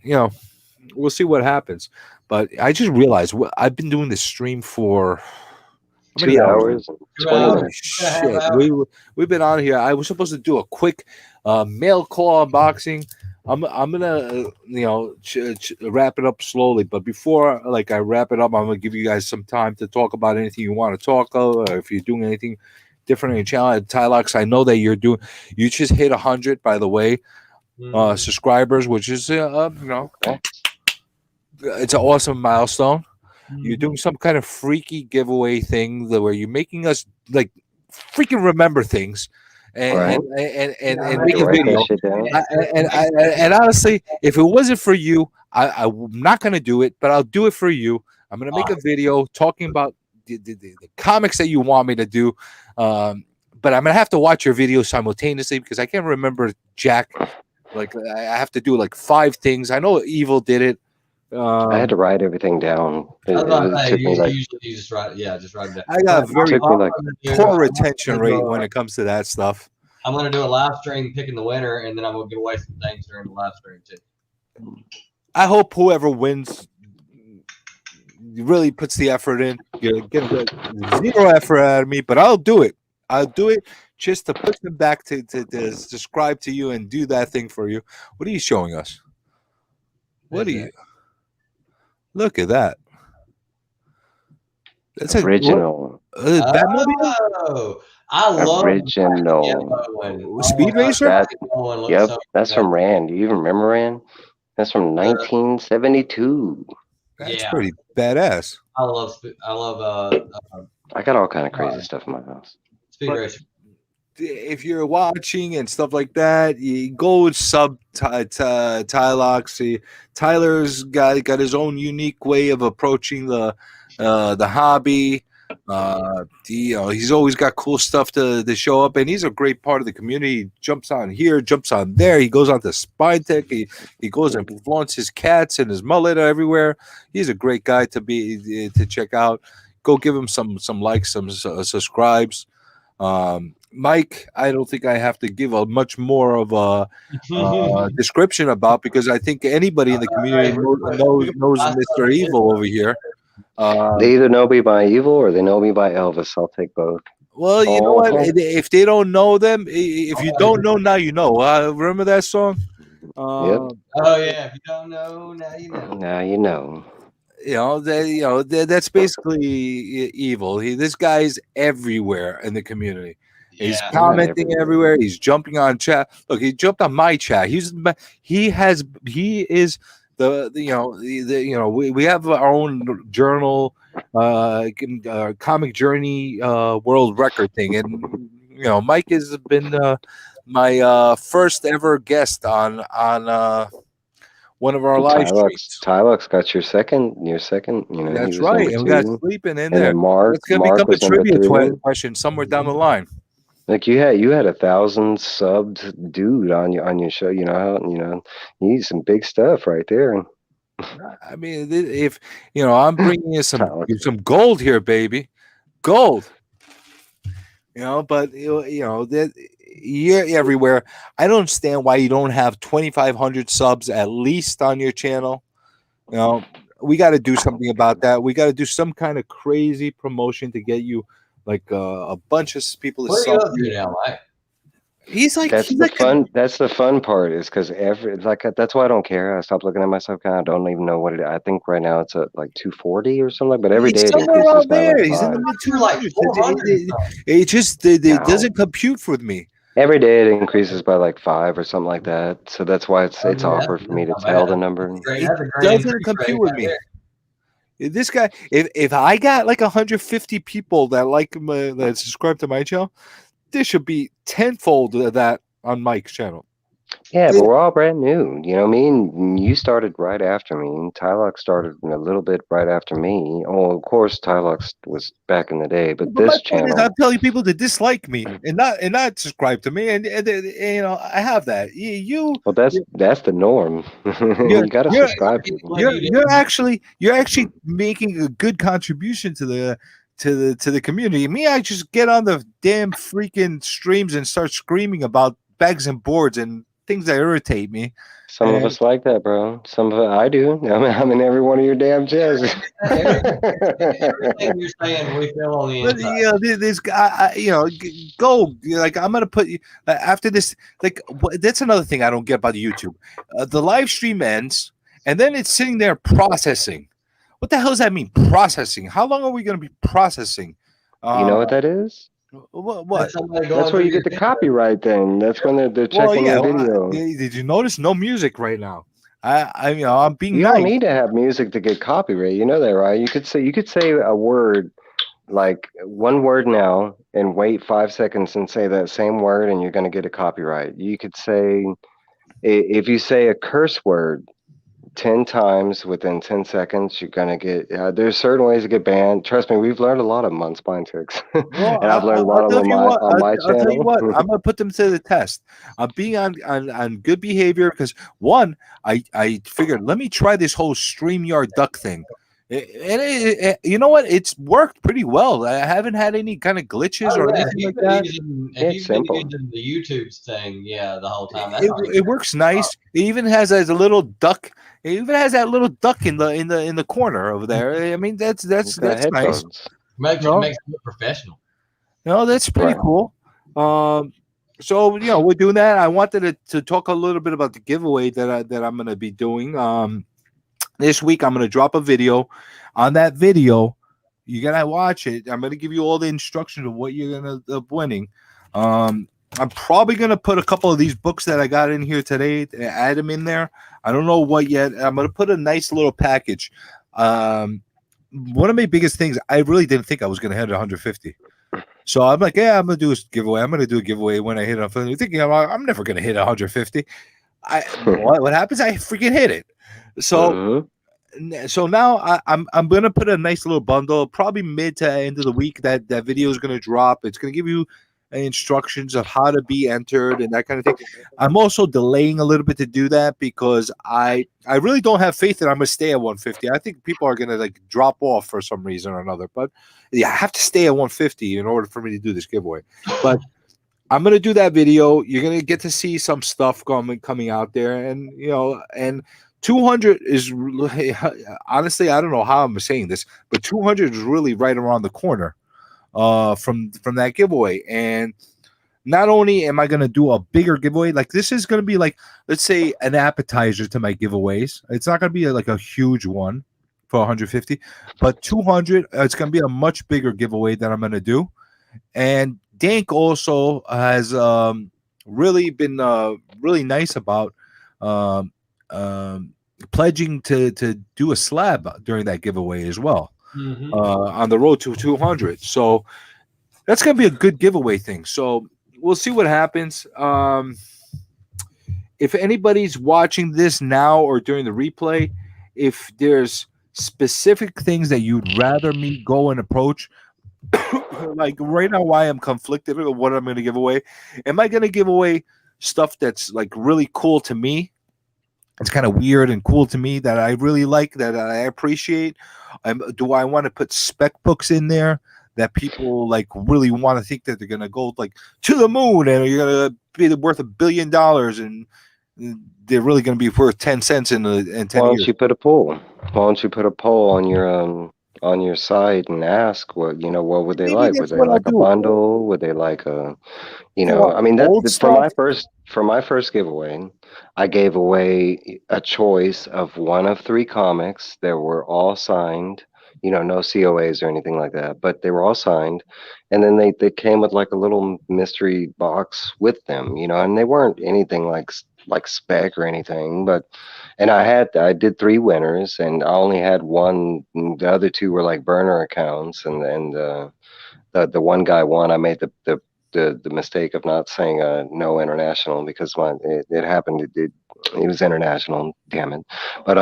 Speaker 1: we'll see what happens. But I just realized I've been doing this stream for
Speaker 2: 2 hours.
Speaker 1: Holy shit. We've been on here. I was supposed to do a quick mail call unboxing. I'm gonna wrap it up slowly, but before I wrap it up, I'm gonna give you guys some time to talk about anything you want to talk of, or if you're doing anything different in your channel. Tylox, I know that you just hit 100, by the way, subscribers, which is it's an awesome milestone. You're doing some kind of freaky giveaway thing where you're making us like freaking remember things and make a video. And honestly, if it wasn't for you, I'm not gonna do it, but I'll do it for you. I'm gonna make a video talking about the comics that you want me to do. But I'm gonna have to watch your video simultaneously because I can't remember jack. Like I have to do like 5 things. I know Evil did it.
Speaker 2: I had to write everything down.
Speaker 3: You just write, just write it down.
Speaker 1: I got very poor retention rate when it comes to that stuff.
Speaker 3: I'm gonna do a live stream picking the winner, and then I'm gonna give away some things during the live stream too.
Speaker 1: I hope whoever wins really puts the effort in. Get 0 effort out of me, but I'll do it. I'll do it just to put them back to subscribe to you and do that thing for you. What are you showing us? What are you? Look at that. That's
Speaker 2: original.
Speaker 3: Oh, I love
Speaker 2: original.
Speaker 1: Speed Racer?
Speaker 2: Yep, that's from Rand. Do you even remember Rand? That's from 1972.
Speaker 1: That's pretty badass.
Speaker 3: I love.
Speaker 2: I got all kind of crazy stuff in my house.
Speaker 3: Speed Racer.
Speaker 1: If you're watching and stuff like that, you go sub Tylox. Tyler's got his own unique way of approaching the hobby. He's always got cool stuff to show up, and he's a great part of the community. He jumps on here, jumps on there. He goes on to Spine Tech. He goes and flaunts his cats and his mullet everywhere. He's a great guy to check out. Go give him some likes, some subscribes. Mike, I don't think I have to give a much more of a description about, because I think anybody in the community knows Mr. Evil over here.
Speaker 2: They either know me by Evil or they know me by Elvis. I'll take both.
Speaker 1: Well, you know what? If they don't know them, if you don't know, now you know. Remember that song?
Speaker 2: Yep.
Speaker 3: Oh yeah. If you don't know, now you know.
Speaker 2: Now you know.
Speaker 1: That's basically Evil. This guy's everywhere in the community. He's
Speaker 3: Yeah.
Speaker 1: commenting everywhere. He's jumping on chat. Look, he jumped on my chat. He is we have our own journal, comic journey, world record thing, and Mike has been my first ever guest on one of our live streams.
Speaker 2: Tylox got your second.
Speaker 1: That's
Speaker 2: he was
Speaker 1: right,
Speaker 2: number
Speaker 1: and we
Speaker 2: 2.
Speaker 1: got Sleepyn in
Speaker 2: And
Speaker 1: there.
Speaker 2: then Mark
Speaker 1: It's gonna become a
Speaker 2: was number
Speaker 1: trivia
Speaker 2: 3.
Speaker 1: question somewhere down the line.
Speaker 2: Like you had 1,000 subbed dude on your show. You need some big stuff right there.
Speaker 1: I mean, if I'm bringing you some gold here, baby, gold. But that you're everywhere. I don't understand why you don't have 2,500 subs at least on your channel. We got to do something about that. We got to do some kind of crazy promotion to get you like a bunch of people to sub. He's like
Speaker 2: that's the fun part is because that's why I don't care. I stopped looking at myself. I don't even know what it is. I think right now it's at like 240 or something. But every day it increases
Speaker 1: out
Speaker 2: by
Speaker 1: there.
Speaker 2: like
Speaker 1: He's in the
Speaker 2: 5.
Speaker 1: mid 200s. It just doesn't compute with me.
Speaker 2: Every day it increases by like 5 or something like that. So that's why it's awkward for me to tell the number.
Speaker 1: It doesn't compute with me. This guy, if I got like 150 people that subscribe to my channel, there should be tenfold of that on Mike's channel.
Speaker 2: Yeah, but we're all brand new. Me and you started right after me. And Tylox started a little bit right after me. Oh, of course, Tylox was back in the day, but this
Speaker 1: my
Speaker 2: channel.
Speaker 1: Point is, I'm telling people to dislike me and not subscribe to me, and I have that.
Speaker 2: Well, that's the norm. You got to subscribe.
Speaker 1: You're actually making a good contribution to the community. Me, I just get on the damn freaking streams and start screaming about bags and boards and things that irritate me.
Speaker 2: Some of us like that, bro. Some of it I do. I'm in every one of your damn chats.
Speaker 3: Everything you're saying, we feel on the inside.
Speaker 1: This guy, go. Like, I'm gonna put you after this. Like, that's another thing I don't get about YouTube. The live stream ends, and then it's sitting there processing. What the hell does that mean? Processing? How long are we gonna be processing?
Speaker 2: You know what that is?
Speaker 1: What?
Speaker 2: That's where you get the copyright thing. That's when they're checking the video.
Speaker 1: Did you notice no music right now? I'm being
Speaker 2: You
Speaker 1: nice.
Speaker 2: don't need to have music to get copyright. You know that, right? You could say a word, like one word now, and wait 5 seconds and say that same word, and you're going to get a copyright. You could say, if you say a curse word 10 times within 10 seconds, you're going to get, there's certain ways to get banned. Trust me, we've learned a lot of them on Spine Tricks.
Speaker 1: Well,
Speaker 2: and I've learned a lot of them on my channel.
Speaker 1: I'll tell you what, I'm going to put them to the test. I'm being on good behavior because, one, I figured, let me try this whole StreamYard duck thing. And you know what? It's worked pretty well. I haven't had any kind of glitches or anything like that.
Speaker 3: If you've been using the YouTube thing, the whole time.
Speaker 1: It works nice. It even has a little duck. It even has that little duck in the corner over there. I mean, that's nice.
Speaker 3: Makes it look professional.
Speaker 1: No, that's pretty cool. So we're doing that. I wanted to talk a little bit about the giveaway that I'm going to be doing. This week, I'm going to drop a video. On that video, you're going to watch it. I'm going to give you all the instructions of what you're going to end up winning. I'm probably going to put a couple of these books that I got in here today, add them in there. I don't know what yet. I'm going to put a nice little package. One of my biggest things, I really didn't think I was going to hit 150. So I'm like, yeah, I'm going to do a giveaway. I'm going to do a giveaway when I hit 150. Thinking I'm never going to hit 150. What happens? I freaking hit it. So now I'm gonna put a nice little bundle, probably mid to end of the week. That video is gonna drop. It's gonna give you instructions of how to be entered and that kind of thing. I'm also delaying a little bit to do that because I really don't have faith that I'm gonna stay at 150. I think people are gonna like drop off for some reason or another. But yeah, I have to stay at 150 in order for me to do this giveaway. But I'm gonna do that video. You're gonna get to see some stuff coming out there, and 200 is honestly, I don't know how I'm saying this, but 200 is really right around the corner from that giveaway. And not only am I going to do a bigger giveaway, like this is going to be like, let's say, an appetizer to my giveaways. It's not going to be like a huge one for 150, but 200, it's going to be a much bigger giveaway that I'm going to do. And Dank also has really been really nice about um, pledging to do a slab during that giveaway as well on the road to 200. So that's gonna be a good giveaway thing. So we'll see what happens. If anybody's watching this now or during the replay, if there's specific things that you'd rather me go and approach, like right now, why I'm conflicted with what I'm going to give away. Am I going to give away stuff that's like really cool to me? It's kind of weird and cool to me that I really like, that I appreciate. Do I want to put spec books in there that people like really want to think that they're going to go like to the moon and you're going to be worth $1 billion and they're really going to be worth 10 cents in 10 years?
Speaker 2: Why don't you put a poll? Why don't you put a poll on your site and ask what would they
Speaker 1: Maybe
Speaker 2: like?
Speaker 1: that's
Speaker 2: Would they
Speaker 1: what I'll
Speaker 2: like a
Speaker 1: do.
Speaker 2: bundle? Would they like a I mean that's for my first giveaway, I gave away a choice of one of 3 comics that were all signed, no COAs or anything like that, but they were all signed, and then they came with like a little mystery box with them, and they weren't anything like spec or anything, but and I did 3 winners, and I only had one. The other 2 were like burner accounts, and the one guy won. I made the mistake of not saying no international because it happened. It was international. Damn it! But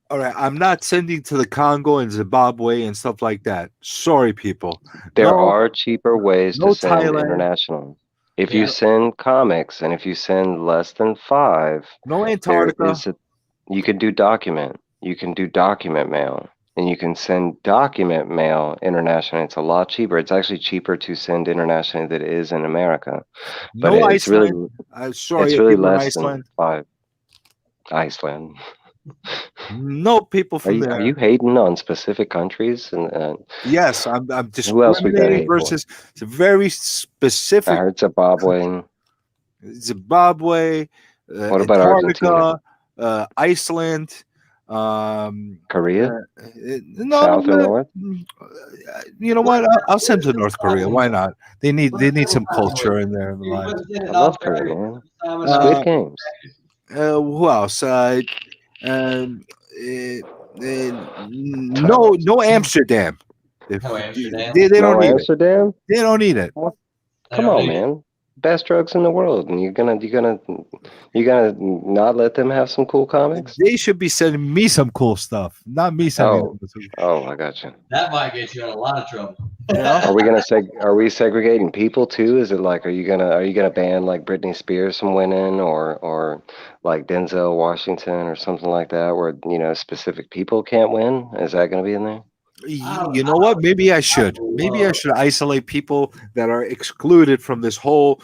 Speaker 1: All right, I'm not sending to the Congo and Zimbabwe and stuff like that. Sorry, people.
Speaker 2: There are cheaper ways to send
Speaker 1: Thailand.
Speaker 2: International. If you send comics and if you send less than 5,
Speaker 1: no Antarctica.
Speaker 2: You can do document. You can do document mail. And you can send document mail internationally. It's a lot cheaper. It's actually cheaper to send internationally than it is in America. But
Speaker 1: no
Speaker 2: it's
Speaker 1: Iceland.
Speaker 2: Sorry, it's really less than 5. Iceland.
Speaker 1: No people from there.
Speaker 2: Are you hating on specific countries? And
Speaker 1: yes, I'm just
Speaker 2: who else we got hate
Speaker 1: versus it's a very specific.
Speaker 2: I heard Zimbabwe.
Speaker 1: What
Speaker 2: about
Speaker 1: Antarctica, Iceland,
Speaker 2: Korea,
Speaker 1: no,
Speaker 2: South or North.
Speaker 1: You know what? I'll send to North Korea. Why not? They need some culture in their lives.
Speaker 2: I love Korea, man. Squid Games.
Speaker 1: Who else? No Amsterdam.
Speaker 3: No Amsterdam.
Speaker 1: They don't need
Speaker 2: Amsterdam.
Speaker 1: They don't need it.
Speaker 2: Come on, man. Best drugs in the world, and you're gonna not let them have some cool comics?
Speaker 1: They should be sending me some cool stuff, not me sending.
Speaker 2: Oh, I got you.
Speaker 3: That might get you in a lot of trouble.
Speaker 2: Are we segregating people too? Is it like are you gonna ban like Britney Spears from winning or like Denzel Washington or something like that, where specific people can't win? Is that gonna be in there?
Speaker 1: You know what? Maybe I should. Maybe I should isolate people that are excluded from this whole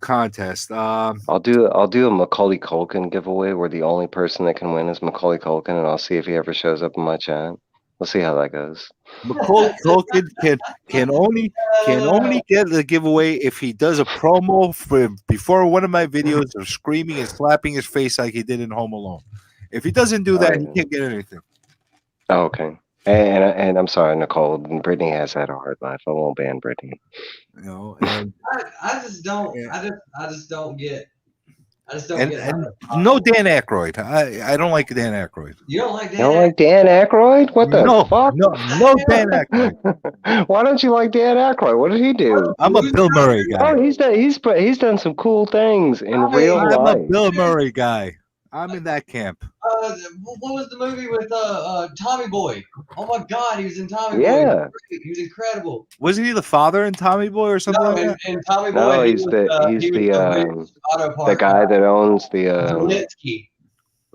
Speaker 1: contest.
Speaker 2: I'll do a Macaulay Culkin giveaway where the only person that can win is Macaulay Culkin, and I'll see if he ever shows up in my chat. We'll see how that goes.
Speaker 1: Macaulay Culkin can only get the giveaway if he does a promo before one of my videos of screaming and slapping his face like he did in Home Alone. If he doesn't do that, he can't get anything.
Speaker 2: Oh, okay. And I'm sorry, Nicole. Brittany has had a hard life. I won't ban Brittany.
Speaker 1: And
Speaker 3: I just don't. I just don't get.
Speaker 1: And no Dan Aykroyd. I don't like Dan Aykroyd.
Speaker 3: You don't like Dan?
Speaker 2: You don't like Dan Aykroyd? What the fuck?
Speaker 1: No Dan Aykroyd.
Speaker 2: Why don't you like Dan Aykroyd? What did he do?
Speaker 1: I'm a Bill Murray guy.
Speaker 2: Oh, he's done some cool things in real life.
Speaker 1: I'm a Bill Murray guy. I'm in that camp.
Speaker 3: What was the movie with Tommy Boy? Oh my God, he was in Tommy Boy.
Speaker 2: Yeah,
Speaker 3: he was incredible.
Speaker 1: Wasn't he the father in Tommy Boy or something like that?
Speaker 3: In Tommy Boy,
Speaker 2: no, he's the guy that owns the.
Speaker 3: Zelensky.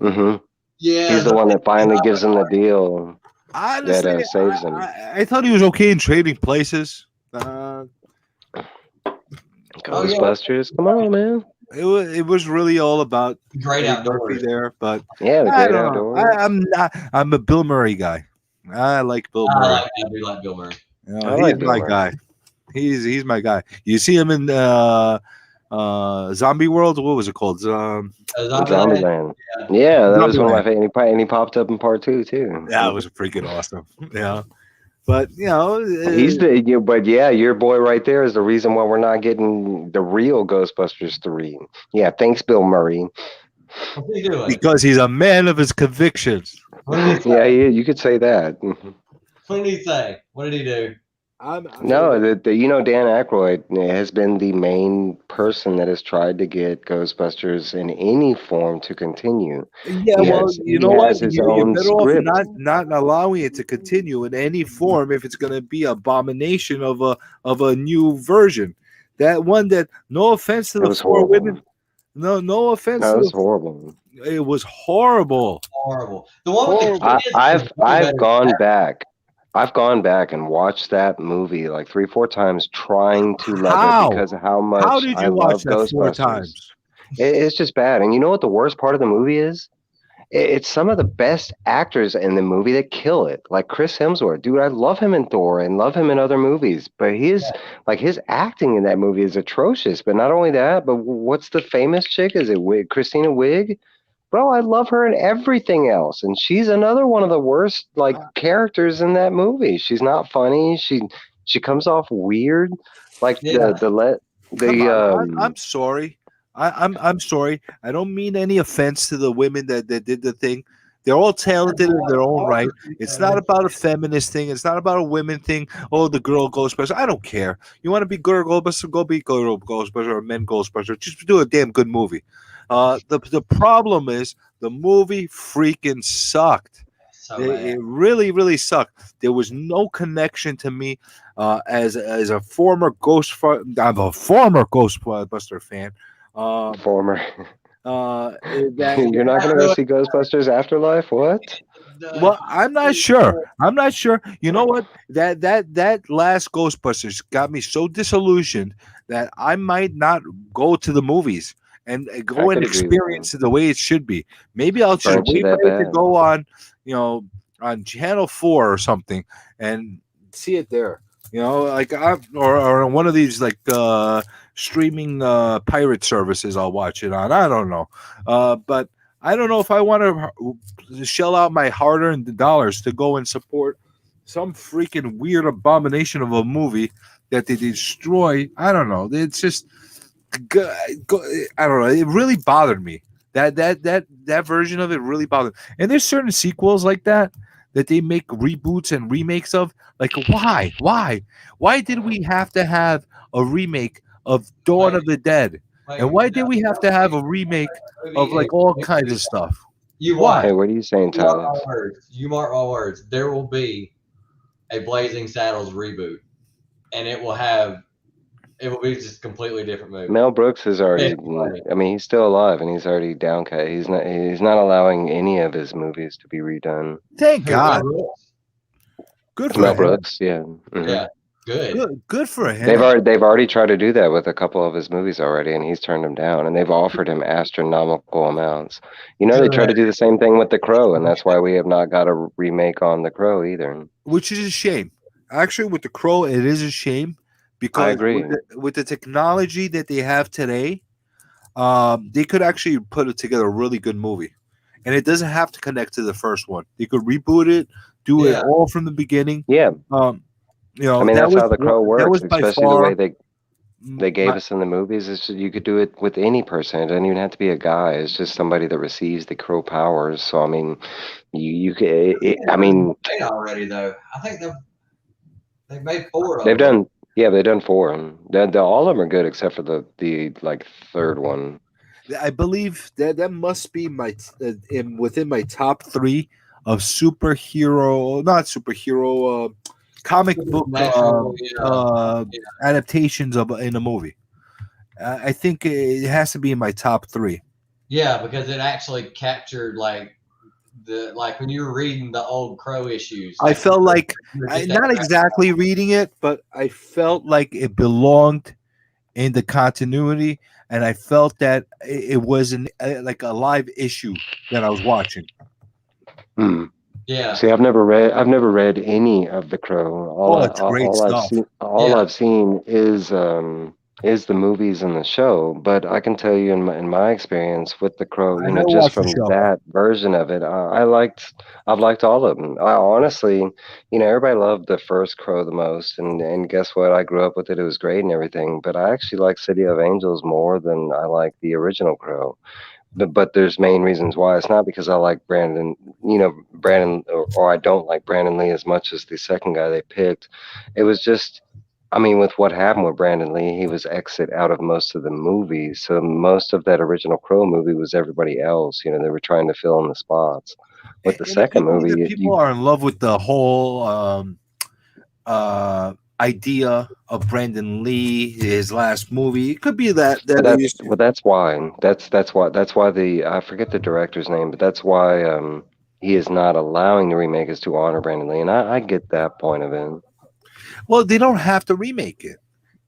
Speaker 2: Mm-hmm.
Speaker 3: Yeah,
Speaker 2: he's the one that finally gives him the deal.
Speaker 1: Honestly,
Speaker 2: that saves him.
Speaker 1: I thought he was okay in Trading Places.
Speaker 2: Ghostbusters, come on, man.
Speaker 1: It was really all about
Speaker 3: Great Outdoors
Speaker 1: there, but
Speaker 2: yeah, the Great Outdoors.
Speaker 1: I'm a Bill Murray guy. I like Bill Murray.
Speaker 3: I do like Bill Murray.
Speaker 1: He's my guy. He's my guy. You see him in Zombie World. What was it called?
Speaker 2: Zombieland. Yeah, that was one of my favorite. And he popped up in part 2 too.
Speaker 1: Yeah, it was freaking awesome. Yeah. But
Speaker 2: He's but yeah, your boy right there is the reason why we're not getting the real Ghostbusters 3. Yeah, thanks, Bill Murray.
Speaker 3: What's he doing?
Speaker 1: because he's a man of his convictions.
Speaker 3: What did he say?
Speaker 2: Yeah, you could say that.
Speaker 3: What did he say? What did he do?
Speaker 2: No, Dan Aykroyd has been the main person that has tried to get Ghostbusters in any form to continue.
Speaker 1: Yeah,
Speaker 2: He
Speaker 1: know what?
Speaker 2: has his
Speaker 1: You're
Speaker 2: own
Speaker 1: better off
Speaker 2: script.
Speaker 1: not allowing it to continue in any form if it's going to be abomination of a new version. That one that no offense to
Speaker 2: It
Speaker 1: the
Speaker 2: was
Speaker 1: four
Speaker 2: horrible.
Speaker 1: women. No offense
Speaker 2: No,
Speaker 1: to
Speaker 2: it was
Speaker 1: the.
Speaker 2: horrible.
Speaker 1: It was horrible.
Speaker 3: Horrible. The one with the
Speaker 2: I,
Speaker 3: kids
Speaker 2: I've
Speaker 3: was way
Speaker 2: I've
Speaker 3: better.
Speaker 2: gone back. I've gone back and watched that movie like 3-4 times, trying to love it because of how much
Speaker 1: How did
Speaker 2: I
Speaker 1: you watch
Speaker 2: love
Speaker 1: that 4
Speaker 2: Ghostbusters.
Speaker 1: times?
Speaker 2: It's just bad. And you know what the worst part of the movie is? It's some of the best actors in the movie that kill it. Like Chris Hemsworth, dude, I love him in Thor and love him in other movies, but his acting in that movie is atrocious. But not only that, but what's the famous chick? Is it Christina Wig? Bro, I love her in everything else, and she's another one of the worst characters in that movie. She's not funny. She comes off weird, like
Speaker 1: I'm sorry. I'm sorry. I don't mean any offense to the women that did the thing. They're all talented in their own right. It's not about a feminist thing. It's not about a women thing. Oh, the girl Ghostbuster. I don't care. You want to be girl Ghostbuster? Go be girl Ghostbuster or men Ghostbuster. Just do a damn good movie. The problem is the movie freaking sucked. It really, really sucked. There was no connection to me as a former I'm a former Ghostbuster fan.
Speaker 2: Former. You're not going to go see Ghostbusters Afterlife? What?
Speaker 1: Well, I'm not sure. You know what? That last Ghostbusters got me so disillusioned that I might not go to the movies and go and experience it the way it should be. Maybe I'll just wait for it to go on, on Channel 4 or something and see it there. Like or on one of these like streaming pirate services I'll watch it on. I don't know. But I don't know if I want to shell out my hard-earned dollars to go and support some freaking weird abomination of a movie that they destroy. I don't know. It's just I don't know. It really bothered me. That version of it really bothered me. And there's certain sequels like that they make reboots and remakes of. Like, why did we have to have a remake of Dawn of the Dead? And why did we have to have a remake of like all kinds of stuff?
Speaker 3: Why?
Speaker 2: Hey, what are you saying, Tyler?
Speaker 3: You mark my words. There will be a Blazing Saddles reboot, and it will be just a completely different movie.
Speaker 2: Mel Brooks is already. I mean, he's still alive, and he's already downcast. He's not allowing any of his movies to be redone.
Speaker 1: Thank God. Good for
Speaker 2: Mel
Speaker 1: him.
Speaker 2: Brooks. Yeah. Mm-hmm.
Speaker 3: Yeah.
Speaker 1: Good for him.
Speaker 2: They've already tried to do that with a couple of his movies already, and he's turned them down. And they've offered him astronomical amounts. They try to do the same thing with The Crow, and that's why we have not got a remake on The Crow either.
Speaker 1: Which is a shame. Actually, with The Crow, it is a shame because
Speaker 2: I agree.
Speaker 1: With the technology that they have today, they could actually put together a really good movie, and it doesn't have to connect to the first one. They could reboot it, do it all from the beginning.
Speaker 2: Yeah. I mean, that's how The Crow works, especially the way they gave us in the movies. Is you could do it with any person. It doesn't even have to be a guy. It's just somebody that receives the Crow powers. So I mean, you could. I mean,
Speaker 3: already though. I think they've made 4 of them.
Speaker 2: They've done. Yeah, they've done 4. All of them are good except for the like third one.
Speaker 1: I believe that must be within my top 3 of superhero, not superhero. Comic book adaptations in a movie. I think it has to be in my top 3.
Speaker 3: Yeah, because it actually captured like when you were reading the old Crow issues.
Speaker 1: I felt like not exactly reading it, but I felt like it belonged in the continuity, and I felt that it was like a live issue that I was watching.
Speaker 3: Yeah.
Speaker 2: See, I've never read any of The Crow.
Speaker 1: It's great stuff.
Speaker 2: I've seen is is the movies and the show. But I can tell you in my experience with the Crow,
Speaker 1: I
Speaker 2: you know,
Speaker 1: never
Speaker 2: just
Speaker 1: watched the
Speaker 2: from
Speaker 1: show.
Speaker 2: that version of it, I've liked all of them. I honestly, you know, everybody loved the first Crow the most, and guess what? I grew up with it. It was great and everything. But I actually like City of Angels more than I like the original Crow. But there's main reasons why. It's not because I like Brandon, you know, Brandon, or I don't like Brandon Lee as much as the second guy they picked. It was just, I mean, with what happened with Brandon Lee, he was exit out of most of the movies. So most of that original Crow movie was everybody else. You know, they were trying to fill in the spots. With the
Speaker 1: And it
Speaker 2: second
Speaker 1: could be
Speaker 2: movie,
Speaker 1: that people are in love with the whole idea of Brandon Lee, his last movie. It could be that
Speaker 2: but
Speaker 1: they used
Speaker 2: that's why that's why the I forget the director's name, but that's why he is not allowing the remake is to honor Brandon Lee, and I get that point of it.
Speaker 1: well, they don't have to remake it.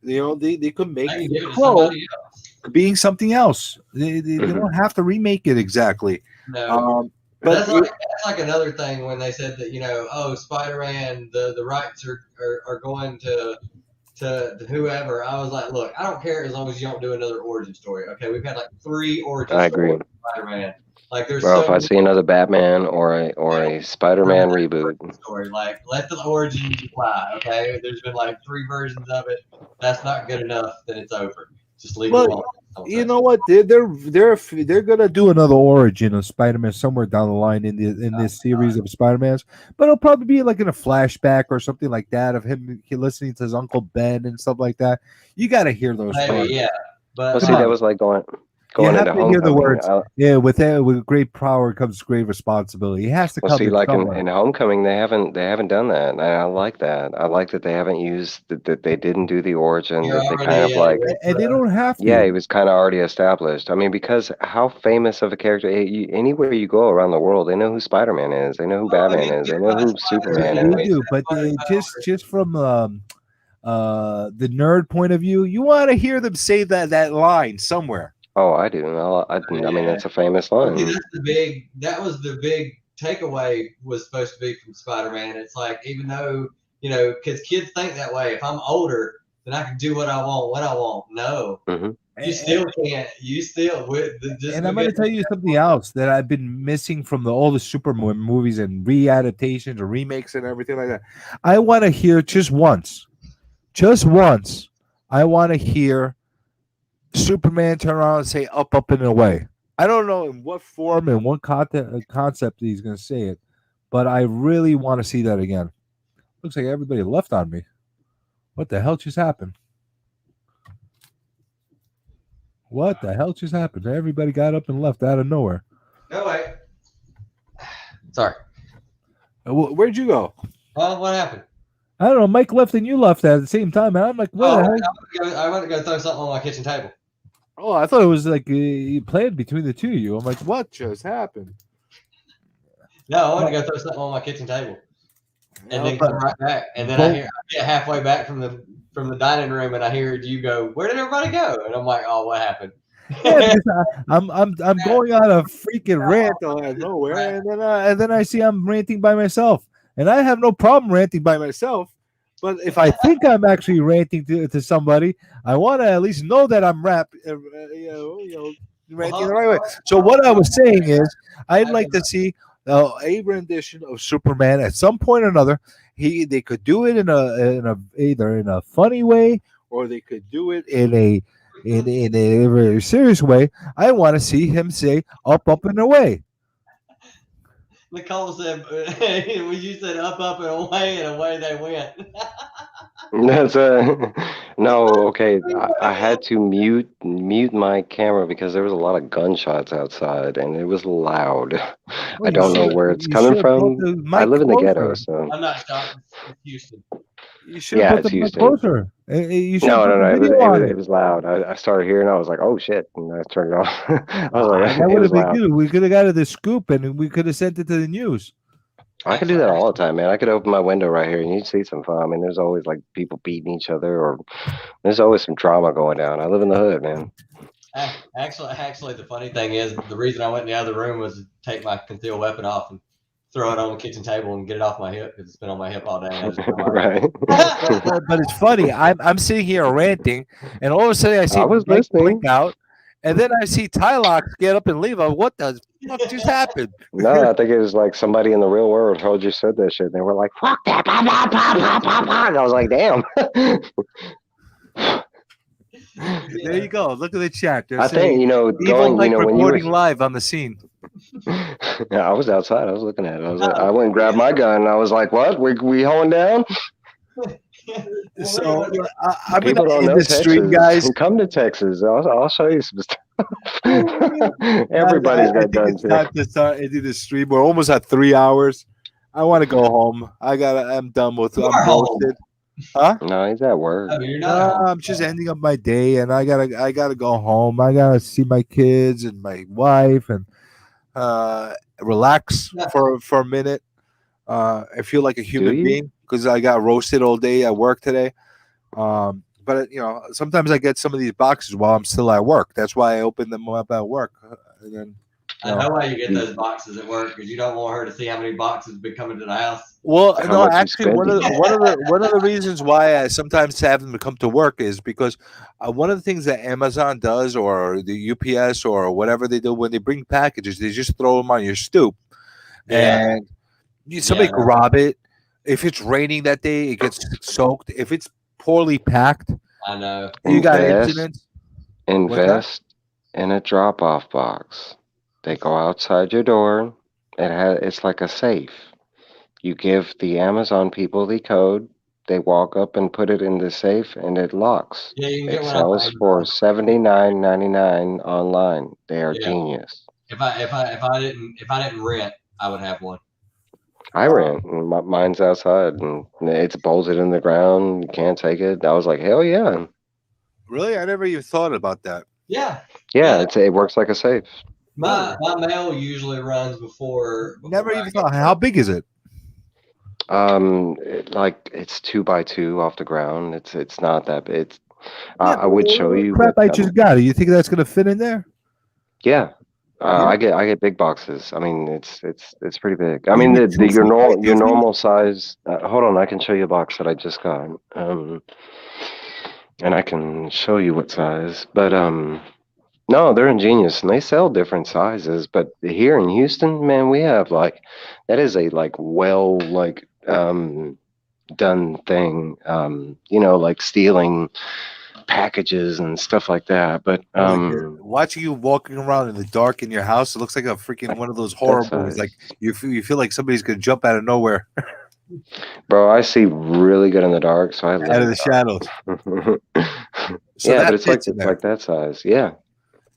Speaker 1: You know, they could make
Speaker 3: I can
Speaker 1: the
Speaker 3: give it to
Speaker 1: Crow
Speaker 3: somebody else.
Speaker 1: being something else. They
Speaker 2: Mhm.
Speaker 1: don't have to remake it exactly.
Speaker 3: No.
Speaker 1: But
Speaker 3: That's like another thing when they said that, you know, oh, Spider-Man, the rights are going to whoever. I was like, look, I don't care as long as you don't do another origin story. Okay, we've had like 3 origin
Speaker 2: I agree.
Speaker 3: stories of Spider-Man. Like there's
Speaker 2: Bro,
Speaker 3: so
Speaker 2: if I
Speaker 3: many
Speaker 2: see another Batman or a Spider-Man reboot,
Speaker 3: story. Like let the origins fly. Okay, there's been like 3 versions of it. That's not good enough. Then it's over. Just leave it
Speaker 1: well,
Speaker 3: alone. Don't
Speaker 1: you
Speaker 3: touch
Speaker 1: know
Speaker 3: it.
Speaker 1: what? They're gonna do another origin of Spider-Man somewhere down the line in this series of Spider-Mans, but it'll probably be like in a flashback or something like that of him listening to his Uncle Ben and stuff like that. You got to hear those
Speaker 3: Maybe,
Speaker 1: stories.
Speaker 3: yeah.
Speaker 2: well,
Speaker 3: But
Speaker 1: Come
Speaker 2: see, that
Speaker 1: on,
Speaker 3: like,
Speaker 2: was like
Speaker 1: you
Speaker 2: going
Speaker 1: have
Speaker 2: into
Speaker 1: to hear the
Speaker 2: Homecoming.
Speaker 1: words. Yeah, with great power comes great responsibility. It has to
Speaker 2: Well,
Speaker 1: come
Speaker 2: see,
Speaker 1: in
Speaker 2: like
Speaker 1: somewhere.
Speaker 2: in Homecoming, they haven't done that, and I like that. I like that they haven't used that they didn't do the origin.
Speaker 3: you're
Speaker 2: That they kind
Speaker 3: already
Speaker 2: of like,
Speaker 1: And they don't have
Speaker 2: yeah,
Speaker 1: to.
Speaker 2: he was kind of already established. I mean, because how famous of a character? Anywhere you go around the world, they know who Spider-Man is. They know who
Speaker 3: oh,
Speaker 2: Batman
Speaker 3: he's
Speaker 2: is. They know
Speaker 3: got
Speaker 2: who
Speaker 3: spider
Speaker 2: Superman
Speaker 3: and
Speaker 1: They
Speaker 2: is.
Speaker 1: do, but just from the nerd point of view, you want to hear them say that line somewhere.
Speaker 2: Oh, I do. I mean,
Speaker 3: Yeah.
Speaker 2: that's a famous
Speaker 3: Well, see,
Speaker 2: line.
Speaker 3: that was the big takeaway was supposed to be from Spider-Man. It's like, even though, you know, because kids think that way, if I'm older, then I can do what I want when I want. No,
Speaker 2: Hmm.
Speaker 3: you still can't. You still, just
Speaker 1: And I'm going to
Speaker 3: because.
Speaker 1: tell you something else that I've been missing from all the Superman movies and readaptations or remakes and everything like that. I want to hear just once, I want to hear Superman turn around and say up and away. I don't know in what form and what concept he's going to say it, but I really want to see that again. Looks like everybody left on me. What the hell just happened? What the hell just happened? Everybody got up and left out of nowhere.
Speaker 3: No, wait. Sorry.
Speaker 1: Where'd you go?
Speaker 3: Well, what happened?
Speaker 1: I don't know. Mike left and you left at the same time, and I'm like, what the hell?
Speaker 3: I went to go throw something on my kitchen table.
Speaker 1: Oh, I thought it was like you planned between the two of you. I'm like, what just happened?
Speaker 3: No, I went to go throw something on my kitchen table, and then
Speaker 1: but-
Speaker 3: come right back. And then
Speaker 1: Both-
Speaker 3: I get halfway back from the dining room, and I hear you go, "Where did everybody go?" And I'm like, "Oh, what happened?"
Speaker 1: Yeah, because I'm going on a freaking rant out of nowhere, and then I see I'm ranting by myself, and I have no problem ranting by myself. But if I think I'm actually ranting to somebody, I want to at least know that I'm ranting the right way. So what I was saying is, I'd like to see a rendition of Superman at some point or another. They could do it in a either in a funny way or they could do it in a very serious way. I want to see him say up and away.
Speaker 3: Nicole said, when you said up and away they went.
Speaker 2: That's no, okay. I had to mute my camera because there was a lot of gunshots outside and it was loud. I don't know where it's coming from. I live in the ghetto, so
Speaker 3: I'm not shocked. It's Houston.
Speaker 1: You should
Speaker 2: yeah,
Speaker 1: have put
Speaker 2: it's
Speaker 1: the mic
Speaker 2: Houston.
Speaker 1: closer. You should
Speaker 2: No,
Speaker 1: put
Speaker 2: no,
Speaker 1: the
Speaker 2: no.
Speaker 1: video on
Speaker 2: It was loud. I started hearing. I was like, "Oh shit!" And I turned it off. I was like,
Speaker 1: that
Speaker 2: "It
Speaker 1: would have
Speaker 2: was
Speaker 1: been
Speaker 2: loud."
Speaker 1: good. We could have got the scoop and we could have sent it to the news.
Speaker 2: I could do that all the time, man. I could open my window right here and you'd see some fun. I mean, there's always like people beating each other, or there's always some drama going down. I live in the hood, man.
Speaker 3: Actually, the funny thing is, the reason I went in the other room was to take my concealed weapon off and throw it on the kitchen table and get it off my hip because it's been on my hip all day. And I just
Speaker 2: Right.
Speaker 1: But it's funny. I'm sitting here ranting, and all of a sudden I see
Speaker 2: I was
Speaker 1: Mike
Speaker 2: listening.
Speaker 1: blink out, and then I see Tylox get up and leave. What the fuck just happened?
Speaker 2: No, I think it was like somebody in the real world heard you said that shit. And they were like, "Fuck that!" Blah, blah, blah, blah, blah, blah. And I was like, "Damn."
Speaker 1: There you go. Look at the chat. They're
Speaker 2: I
Speaker 1: saying,
Speaker 2: think
Speaker 1: Evil
Speaker 2: going.
Speaker 1: Mike
Speaker 2: When you were,
Speaker 1: reporting live on the scene.
Speaker 2: yeah, I was outside. I was looking at it. I went and grabbed my gun. And I was like, "What? We holding down?"
Speaker 1: So I'm
Speaker 2: People
Speaker 1: gonna
Speaker 2: don't
Speaker 1: end
Speaker 2: know
Speaker 1: the stream, guys.
Speaker 2: Come to Texas. I'll show you some stuff.
Speaker 1: Guys,
Speaker 2: Everybody's
Speaker 1: I
Speaker 2: got
Speaker 1: think
Speaker 2: guns
Speaker 1: it's time to start ending the stream. We're almost at 3 hours. I want to go home. I'm done with.
Speaker 3: You
Speaker 1: I'm
Speaker 3: are home.
Speaker 1: roasted. Huh?
Speaker 2: No, he's at work.
Speaker 3: Oh, you're not.
Speaker 1: I'm just ending up my day, and I gotta go home. I gotta see my kids and my wife, and relax for a minute. I feel like a human
Speaker 2: you?
Speaker 1: being because I got roasted all day at work today. But sometimes I get some of these boxes while I'm still at work. That's why I open them up at work. And then,
Speaker 3: I know why you get those boxes at work because you don't want her to see how many boxes have been coming to the house.
Speaker 1: well,
Speaker 2: How
Speaker 1: no,
Speaker 2: much you
Speaker 1: actually, one of the reasons why I sometimes have them come to work is because one of the things that Amazon does, or the UPS, or whatever they do when they bring packages, they just throw them on your stoop, and somebody can rob it. If it's raining that day, it gets soaked. If it's poorly packed,
Speaker 3: I know.
Speaker 1: you got incidents.
Speaker 2: Invest in a drop-off box. They go outside your door. It's like a safe. You give the Amazon people the code. They walk up and put it in the safe, and it locks.
Speaker 3: Yeah, you can get
Speaker 2: It
Speaker 3: one
Speaker 2: sells for $79.99 online. They are genius.
Speaker 3: If I didn't rent, I would have one.
Speaker 2: I rent. Mine's outside, and it's bolted in the ground. You can't take it. I was like, hell yeah.
Speaker 1: Really, I never even thought about that.
Speaker 3: Yeah.
Speaker 2: Yeah, it works like a safe.
Speaker 3: My mail usually runs before
Speaker 1: Never even thought. How big is it?
Speaker 2: It's 2x2 off the ground. It's not that big. I would show you.
Speaker 1: Crap, I just got it. You think that's gonna fit in there?
Speaker 2: Yeah. I get big boxes. I mean, it's pretty big. I mean, your normal size. Hold on, I can show you a box that I just got. And I can show you what size. But no, they're ingenious, and they sell different sizes. But here in Houston, man, we have that is a done thing. Like stealing packages and stuff like that. But
Speaker 1: watching you walking around in the dark in your house, it looks like a freaking one of those horror movies. Like you feel like somebody's gonna jump out of nowhere.
Speaker 2: Bro, I see really good in the dark, so I live
Speaker 1: out of the shadows.
Speaker 2: Yeah, but it's like that size. Yeah.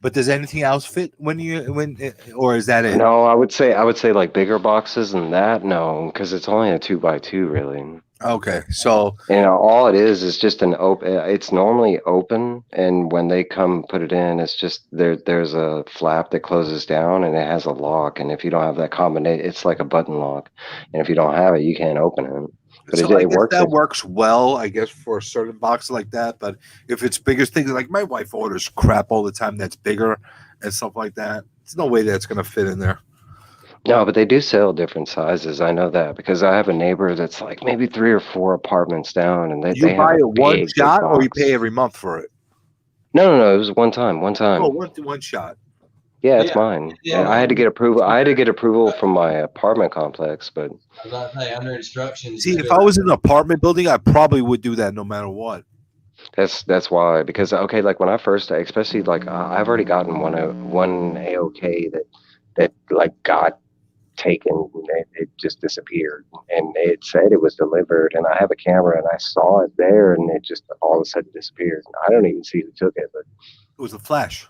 Speaker 1: But does anything else fit or is that it?
Speaker 2: No, I would say like bigger boxes than that. No, because it's only a 2x2 really.
Speaker 1: Okay, so
Speaker 2: all it is just an open. It's normally open, and when they come put it in, it's just there's a flap that closes down, and it has a lock. And if you don't have that combination, it's like a button lock. And if you don't have it, you can't open it. But
Speaker 1: so
Speaker 2: it works.
Speaker 1: That works well, I guess, for a certain box like that. But if it's bigger things, like my wife orders crap all the time that's bigger and stuff like that, there's no way that's going to fit in there.
Speaker 2: No, but they do sell different sizes. I know that because I have a neighbor that's like maybe 3 or 4 apartments down, and they
Speaker 1: buy
Speaker 2: have
Speaker 1: it one shot, or you pay every month for it.
Speaker 2: No, it was one time.
Speaker 1: Oh, one shot.
Speaker 2: Yeah, it's mine. Yeah, I had to get approval. I had to get approval from my apartment complex, but
Speaker 3: I was about to say under instructions.
Speaker 1: See, if I was in an apartment building, I probably would do that no matter what.
Speaker 2: That's why. Because like when I first, especially I've already gotten one AOK that got taken. It just disappeared, and it said it was delivered, and I have a camera and I saw it there, and it just all of a sudden disappeared. I don't even see who took it, but
Speaker 1: it was a flash.